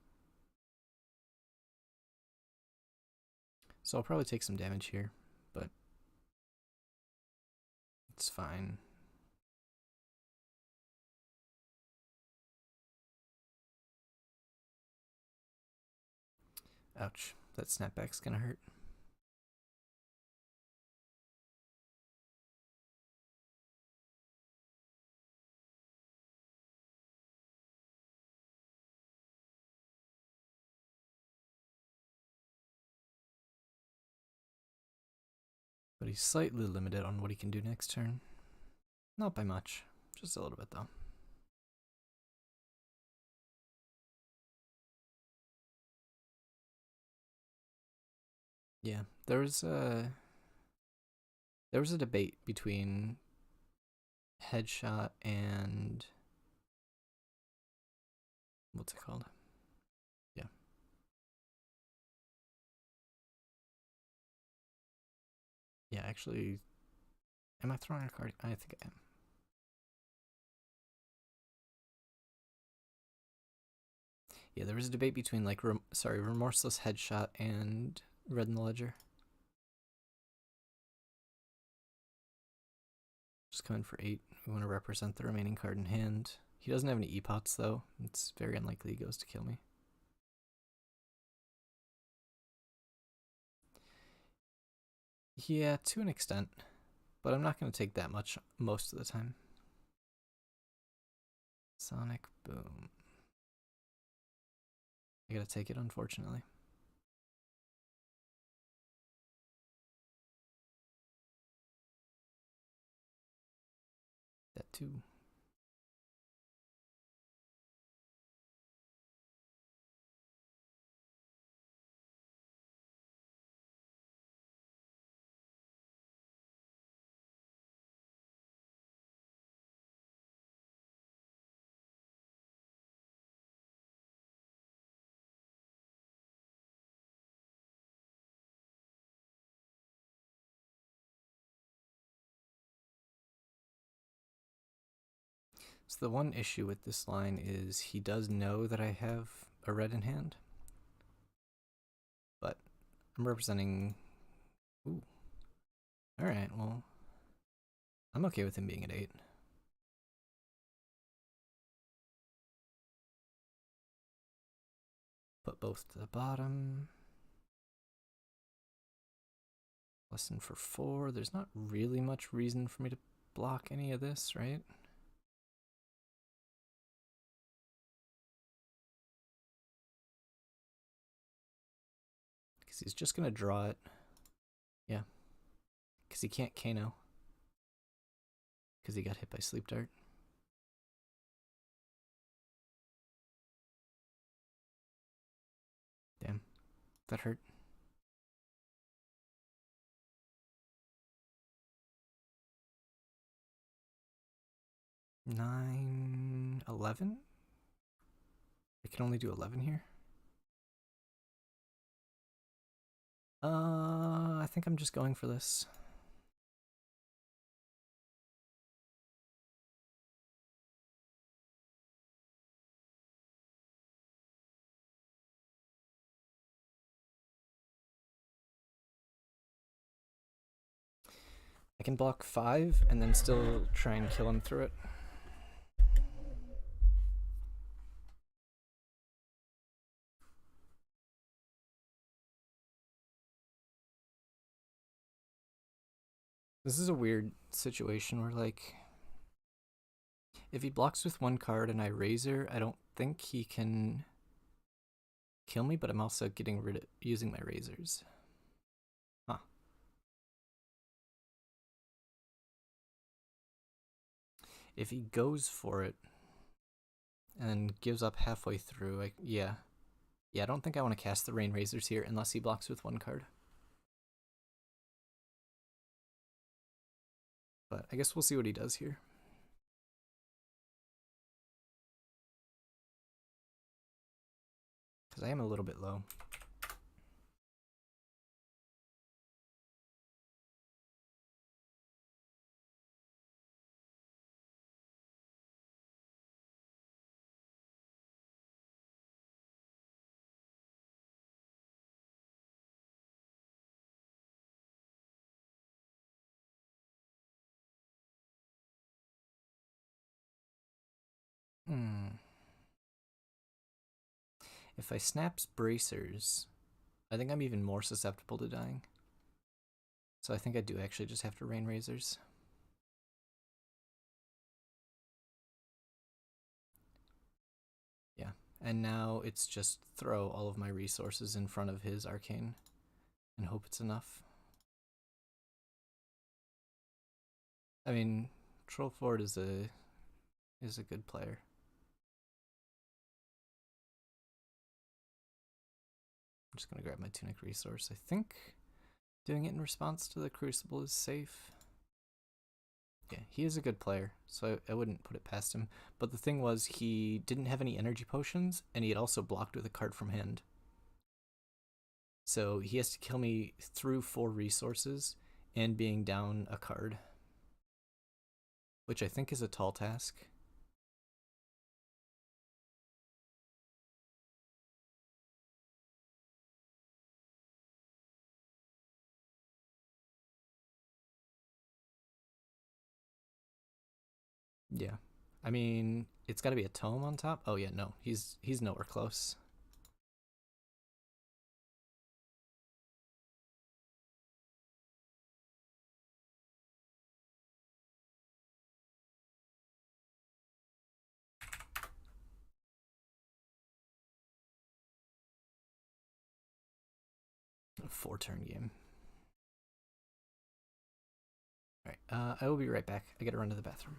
So I'll probably take some damage here, but it's fine. Ouch, that snapback's gonna hurt. But he's slightly limited on what he can do next turn. Not by much, just a little bit though. Yeah, there was a debate between headshot and what's it called? Yeah. Yeah, actually, am I throwing a card? I think I am. Yeah, there was a debate between like remorseless headshot and red in the ledger. Just coming for 8. We want to represent the remaining card in hand. He doesn't have any E-pots though. It's very unlikely he goes to kill me. Yeah, to an extent, but I'm not going to take that much most of the time. Sonic Boom. I gotta take it, unfortunately. That too. So the one issue with this line is he does know that I have a red in hand. But I'm representing... Ooh. Alright, well... I'm okay with him being at 8. Put both to the bottom. Lesson for 4. There's not really much reason for me to block any of this, right? Because he's just going to draw it. Yeah. Because he can't Kano. Because he got hit by Sleep Dart. Damn. That hurt. Nine, 11? I can only do 11 here. I think I'm just going for this. I can block 5 and then still try and kill him through it. This is a weird situation where, like, if he blocks with one card and I Razor, I don't think he can kill me, but I'm also getting rid of using my Razors. Huh. If he goes for it and gives up halfway through, yeah, I don't think I want to cast the Rain Razors here unless he blocks with one card. But I guess we'll see what he does here. Because I am a little bit low. If I snaps bracers, I think I'm even more susceptible to dying. So I think I do actually just have to rain razors. Yeah, and now it's just throw all of my resources in front of his arcane and hope it's enough. I mean, Trollford is a good player. I'm just gonna grab my tunic resource. I think doing it in response to the Crucible is safe. Yeah, he is a good player, so I wouldn't put it past him. But the thing was, he didn't have any energy potions, and he had also blocked with a card from hand. So he has to kill me through 4 resources and being down a card, which I think is a tall task. Yeah. I mean, it's got to be a tome on top. Oh yeah, no. He's nowhere close. A 4-turn game. All right. I will be right back. I got to run to the bathroom.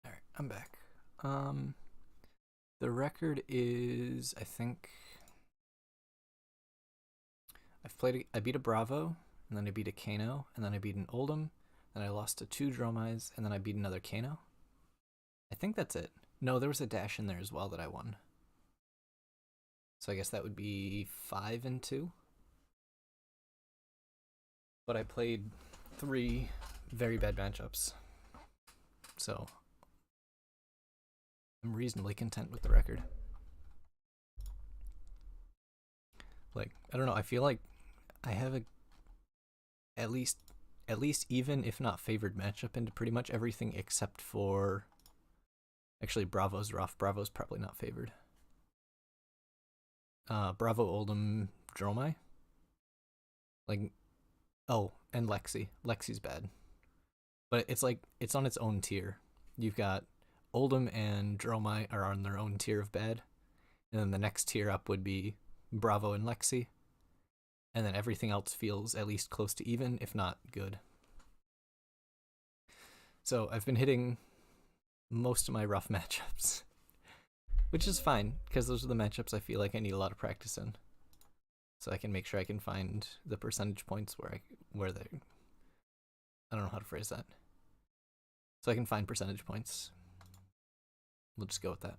All right, I'm back. The record is, I think, I beat a Bravo, and then I beat a Kano, and then I beat an Oldhim, then I lost to 2 Dromais, and then I beat another Kano. I think that's it. No, there was a dash in there as well that I won. So I guess that would be 5-2. But I played 3 very bad matchups. So I'm reasonably content with the record. Like, I don't know, I feel like I have a at least even if not favored matchup into pretty much everything except for actually Bravo's rough. Bravo's probably not favored. Bravo, Oldhim, Dromai. Like, oh, and Lexi. Lexi's bad. But it's like, it's on its own tier. You've got Oldhim and Dromai are on their own tier of bad. And then the next tier up would be Bravo and Lexi. And then everything else feels at least close to even, if not good. So I've been hitting most of my rough matchups, which is fine, because those are the matchups I feel like I need a lot of practice in. So I can make sure I can find the percentage points where they, I don't know how to phrase that. So I can find percentage points. We'll just go with that.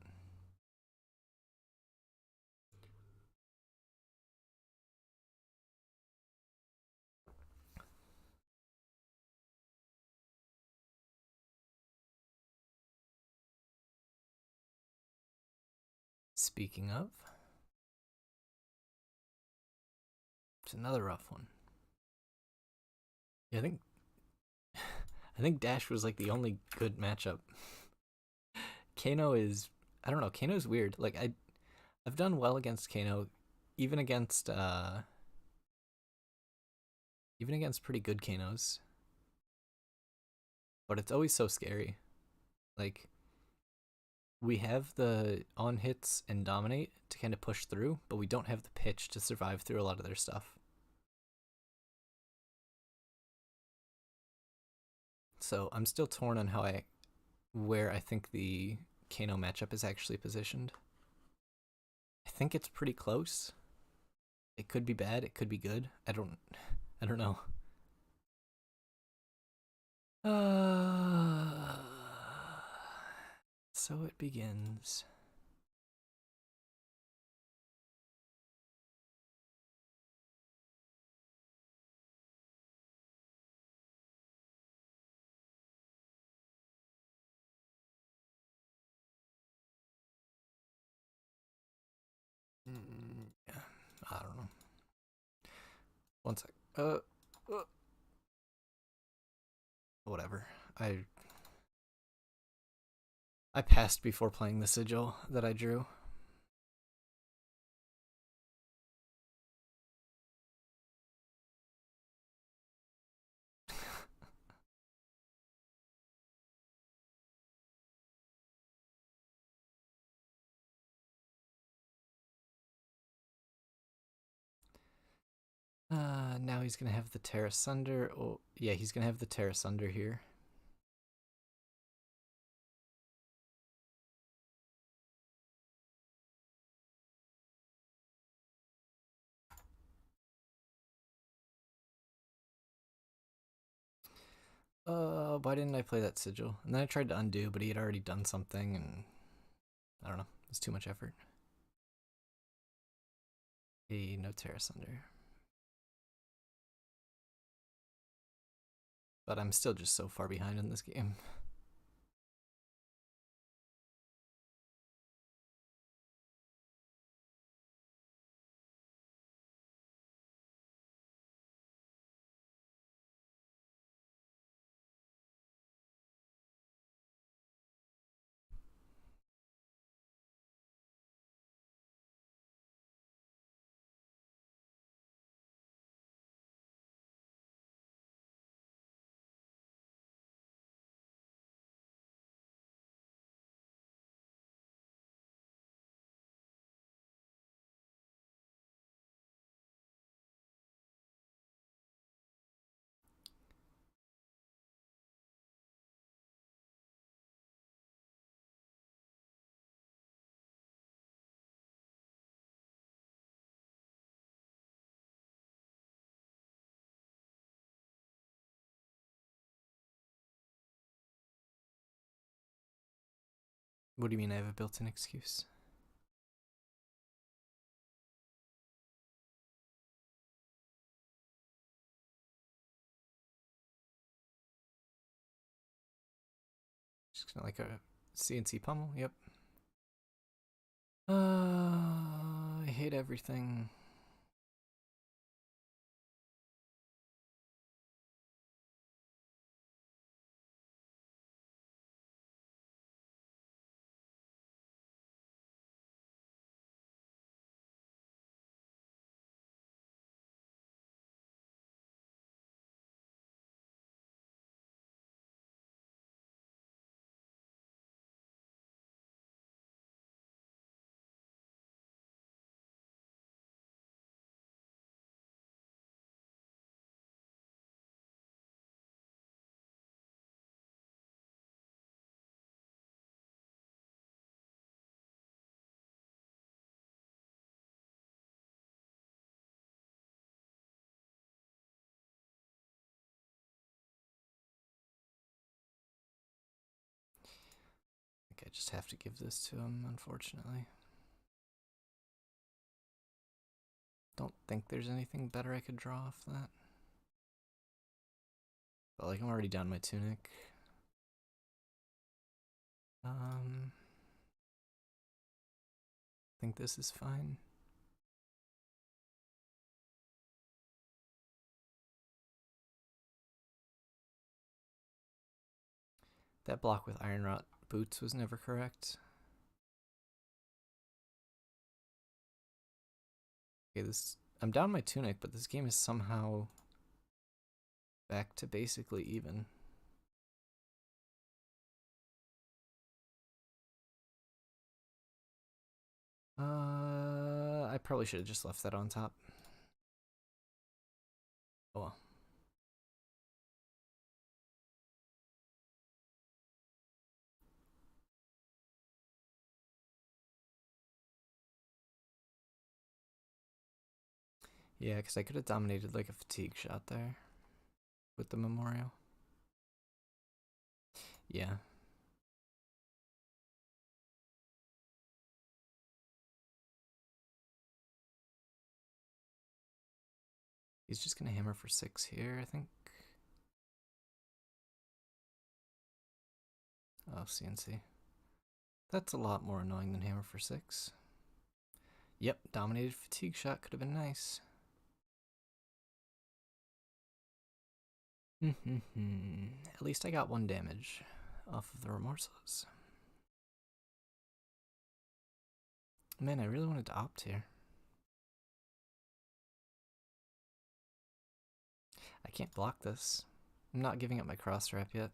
Speaking of, it's another rough one. Yeah, I think Dash was like the only good matchup. Kano is, I don't know, Kano's weird. Like I've done well against Kano, even against pretty good Kanos. But it's always so scary. Like we have the on hits and dominate to kind of push through, but we don't have the pitch to survive through a lot of their stuff. So I'm still torn on where I think the Kano matchup is actually positioned. I think it's pretty close. It could be bad, it could be good. I don't know. So it begins. Yeah, I don't know. One sec. Whatever. I passed before playing the sigil that I drew. Now he's gonna have the Terra Sunder. Oh, yeah, he's gonna have the Terra Sunder here. Why didn't I play that sigil? And then I tried to undo, but he had already done something, and I don't know. It's too much effort. Hey, no Terra Sunder. But I'm still just so far behind in this game. What do you mean I have a built-in excuse? Just gonna like a CNC pummel, yep. I hate everything. I think I just have to give this to him, unfortunately. Don't think there's anything better I could draw off that. But like I'm already down my tunic. think this is fine. That block with Iron Rot boots was never correct. Okay, I'm down my tunic, but this game is somehow back to basically even. I probably should have just left that on top. Oh well. Yeah, because I could have dominated like a fatigue shot there with the memorial. Yeah. He's just gonna hammer for 6 here, I think. Oh, CNC. That's a lot more annoying than hammer for 6. Yep, dominated fatigue shot could have been nice. At least I got 1 damage off of the remorseless. Man, I really wanted to opt here. I can't block this. I'm not giving up my cross wrap yet.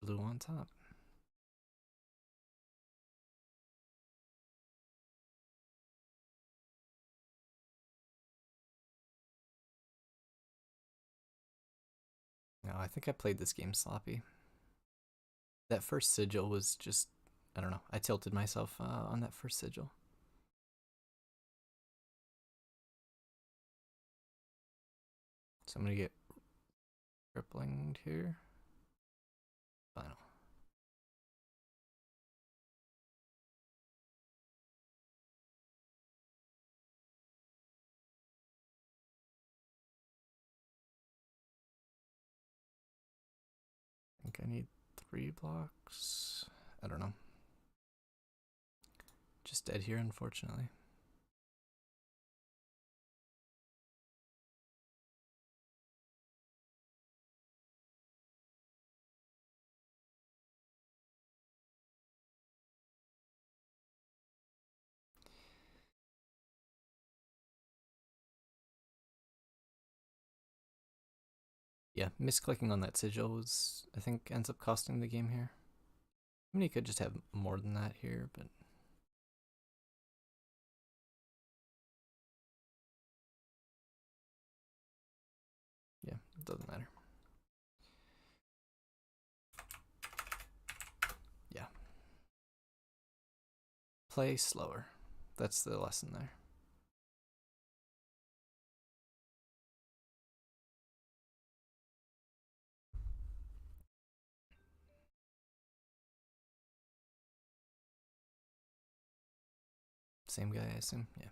Blue on top. No, I think I played this game sloppy. That first sigil was just, I don't know, I tilted myself on that first sigil. So I'm gonna get crippling here. Final. I think I need 3 blocks. I don't know. Just dead here, unfortunately. Yeah, misclicking on that sigil was, I think, ends up costing the game here. I mean, he could just have more than that here, but yeah, it doesn't matter. Yeah. Play slower. That's the lesson there. Same guy, I assume. Yeah.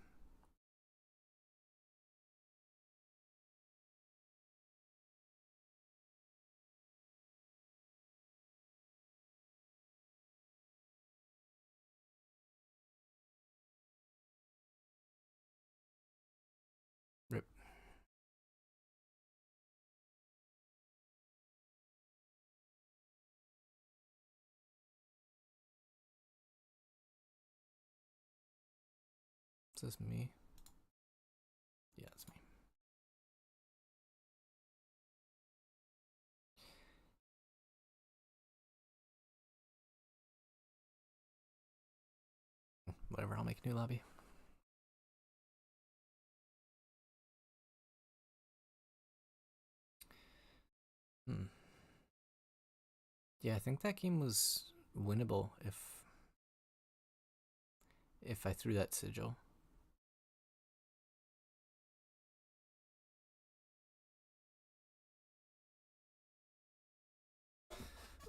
Rip. Is this me? Yeah, it's me. Whatever, I'll make a new lobby. Yeah, I think that game was winnable if I threw that sigil.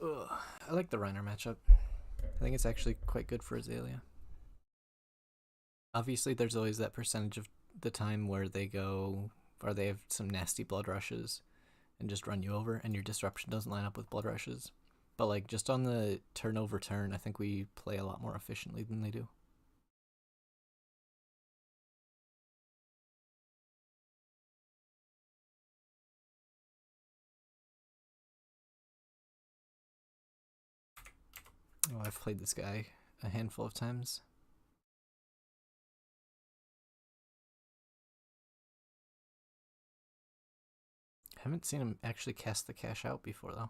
Ugh, I like the Rhinar matchup. I think it's actually quite good for Azalea. Obviously, there's always that percentage of the time where they have some nasty blood rushes and just run you over, and your disruption doesn't line up with blood rushes. But like just on the turn over turn, I think we play a lot more efficiently than they do. Oh, I've played this guy a handful of times. Haven't seen him actually cast the cash out before though.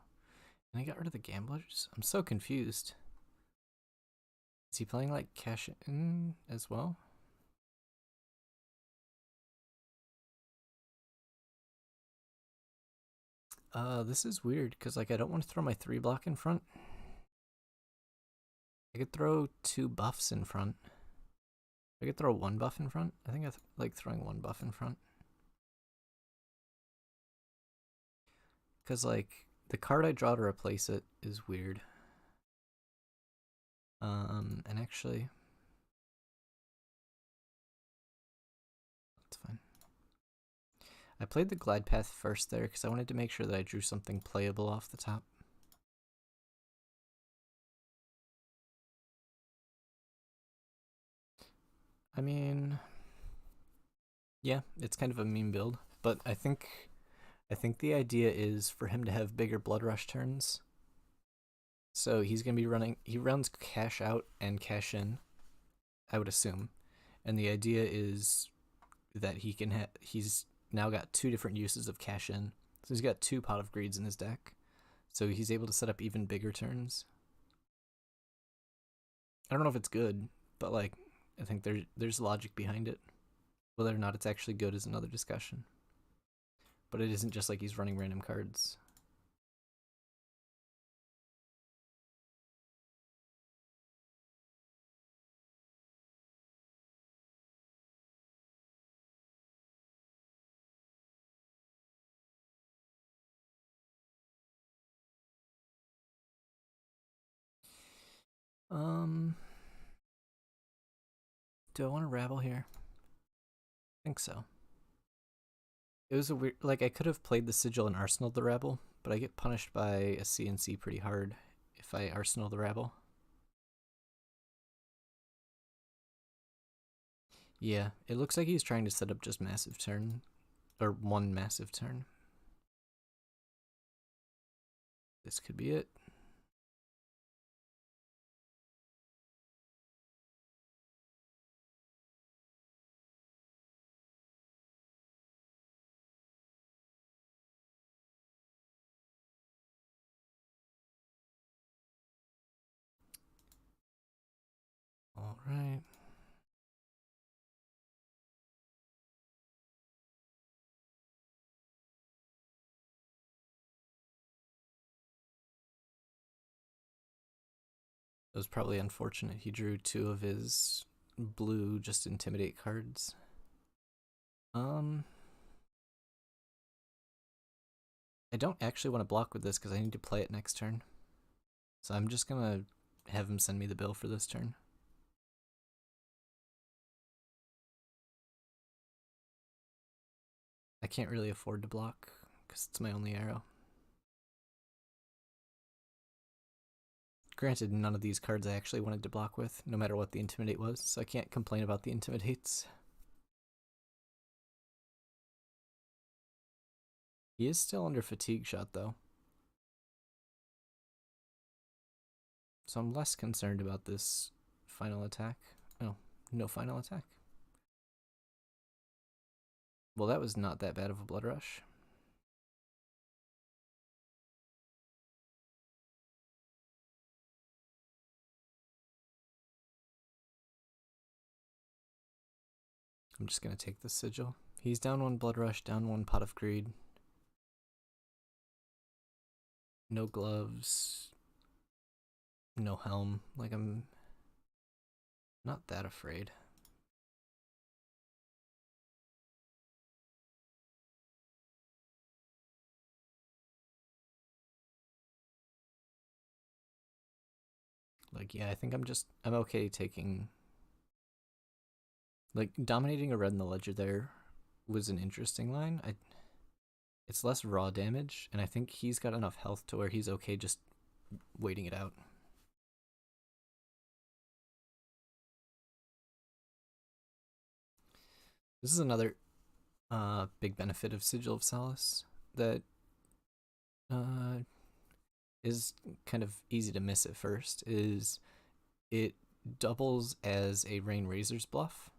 And he got rid of the gamblers? I'm so confused. Is he playing like cash in as well? This is weird because like I don't want to throw my 3 block in front. I could throw 2 buffs in front. I could throw 1 buff in front. I think I like throwing 1 buff in front. Because like the card I draw to replace it is weird. And actually, that's fine. I played the glide path first there because I wanted to make sure that I drew something playable off the top. I mean, yeah, it's kind of a meme build, but I think the idea is for him to have bigger blood rush turns. So he's gonna be running. He runs cash out and cash in, I would assume, and the idea is that he's now got 2 different uses of cash in. So he's got 2 Pot of Greeds in his deck, so he's able to set up even bigger turns. I don't know if it's good, but like I think there's logic behind it. Whether or not it's actually good is another discussion. But it isn't just like he's running random cards. Do I want to rabble here? I think so. It was a weird, like I could have played the Sigil and Arsenal the Rabble, but I get punished by a CNC pretty hard if I Arsenal the Rabble. Yeah, it looks like he's trying to set up just massive turn, or 1 massive turn. This could be it. All right. It was probably unfortunate he drew 2 of his blue just intimidate cards. I don't actually want to block with this because I need to play it next turn. So I'm just gonna have him send me the bill for this turn. I can't really afford to block because it's my only arrow. Granted, none of these cards I actually wanted to block with, no matter what the Intimidate was, so I can't complain about the Intimidates. He is still under Fatigue Shot, though. So I'm less concerned about this final attack. Oh, no final attack. Well, that was not that bad of a Blood Rush. I'm just going to take the Sigil. He's down 1 Blood Rush, down 1 Pot of Greed. No gloves. No helm. Like, I'm not that afraid. Like, yeah, I think I'm okay taking... Like, dominating a red in the ledger there was an interesting line. It's less raw damage, and I think he's got enough health to where he's okay just waiting it out. This is another big benefit of Sigil of Solace that is kind of easy to miss at first, is it doubles as a Rain Razor's bluff.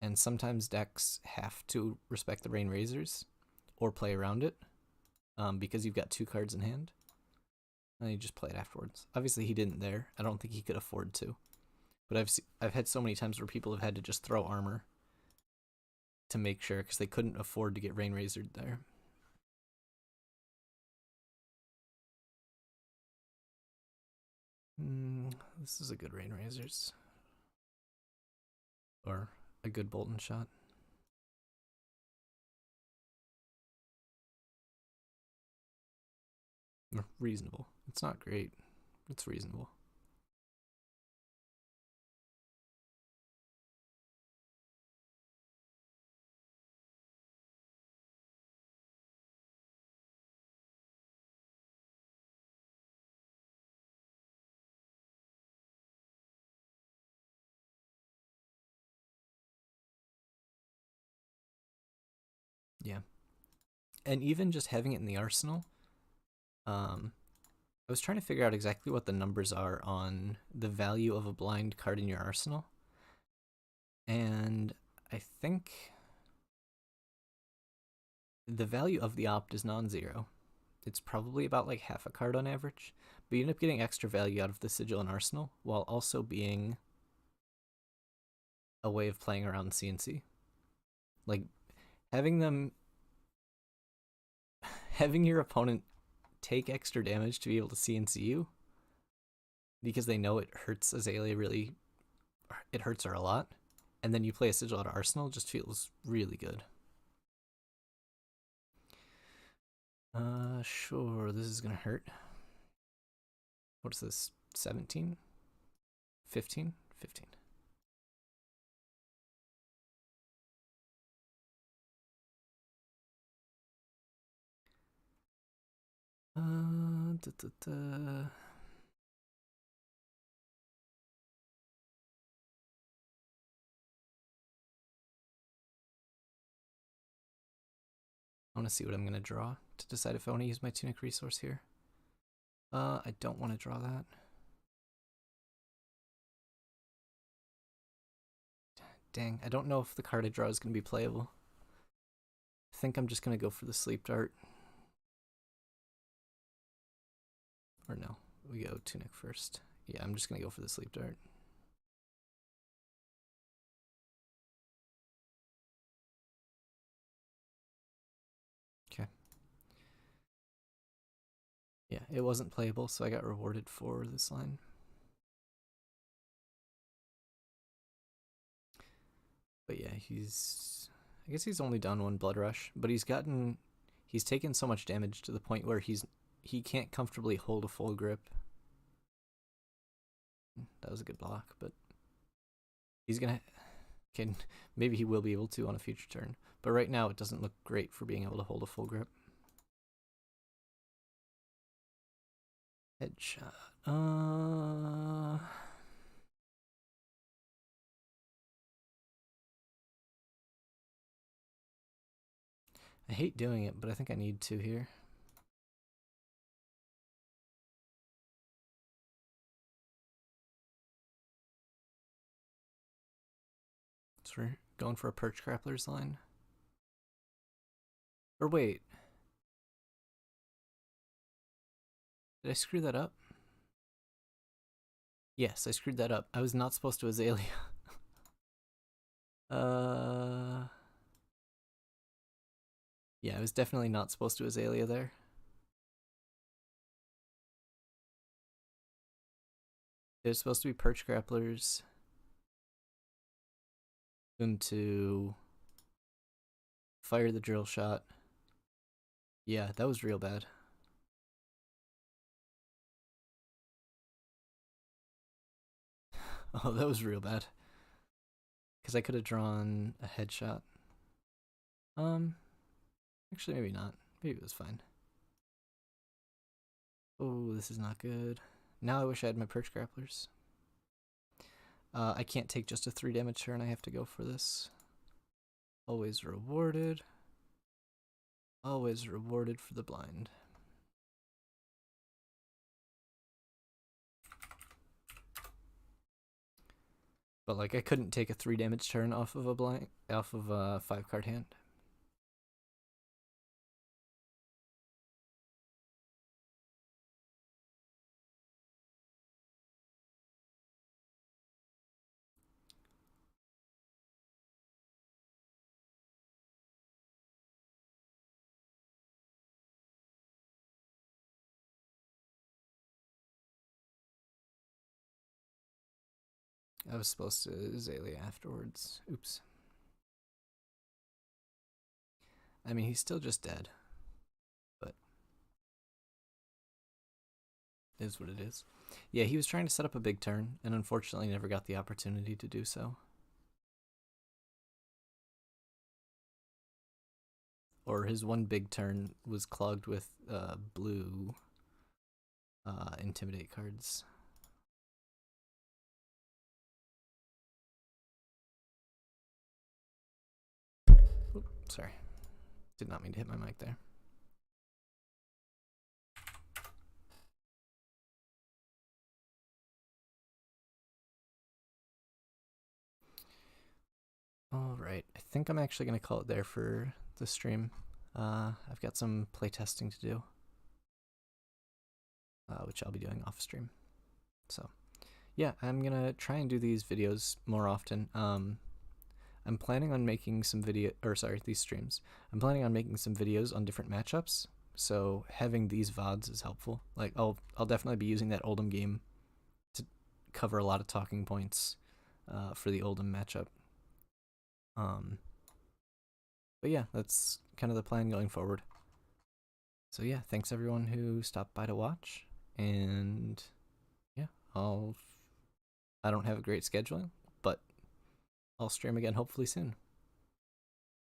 And sometimes decks have to respect the Rain Razors or play around it because you've got 2 cards in hand. And you just play it afterwards. Obviously he didn't there. I don't think he could afford to. But I've had so many times where people have had to just throw armor to make sure because they couldn't afford to get Rain Razored there. This is a good Rain Razors. Or a good Bolton shot. Reasonable. It's not great. It's reasonable. Yeah. And even just having it in the arsenal, I was trying to figure out exactly what the numbers are on the value of a blind card in your arsenal. And I think the value of the opt is non-zero. It's probably about like half a card on average, but you end up getting extra value out of the Sigil and Arsenal while also being a way of playing around CNC. Like having your opponent take extra damage to be able to CNC you because they know it hurts Azalea really, it hurts her a lot, and then you play a Sigil out of Arsenal just feels really good. Sure, this is gonna hurt. What's this? 17? 15? 15. I want to see what I'm going to draw to decide if I want to use my Tunic resource here. I don't want to draw that. Dang, I don't know if the card I draw is going to be playable. I think I'm just going to go for the Sleep Dart. Or no, we go Tunic first. Yeah, I'm just going to go for the Sleep Dart. Okay. Yeah, it wasn't playable, so I got rewarded for this line. But yeah, I guess he's only done 1 Blood Rush, but he's taken so much damage to the point where he can't comfortably hold a full grip. That was a good block, but he's gonna, maybe he will be able to on a future turn. But right now it doesn't look great for being able to hold a full grip. Headshot. I hate doing it, but I think I need to here. So we're going for a Perch Grappler's line. Or wait. Did I screw that up? Yes, I screwed that up. I was not supposed to Azalea. Yeah, I was definitely not supposed to Azalea there. There's supposed to be Perch Grapplers into fire the drill shot. Yeah, that was real bad. Oh, that was real bad. Because I could have drawn a headshot. Actually, maybe not. Maybe it was fine. Oh, this is not good. Now I wish I had my perch grapplers. I can't take just a 3 damage turn. I have to go for this. Always rewarded. Always rewarded for the blind. But like I couldn't take a 3 damage turn off of a 5-card hand. I was supposed to Azalea afterwards. Oops. I mean, he's still just dead. But it is what it is. Yeah, he was trying to set up a big turn, and unfortunately never got the opportunity to do so. Or his one big turn was clogged with blue Intimidate cards. Oops, sorry. Did not mean to hit my mic there. Alright, I think I'm actually going to call it there for the stream. I've got some playtesting to do, which I'll be doing off stream. So, yeah, I'm going to try and do these videos more often. I'm planning on making some these streams. I'm planning on making some videos on different matchups, so having these VODs is helpful. Like, I'll definitely be using that Oldhim game to cover a lot of talking points for the Oldhim matchup. But yeah, that's kind of the plan going forward. So yeah, thanks everyone who stopped by to watch, and yeah, I don't have a great scheduling, but I'll stream again hopefully soon.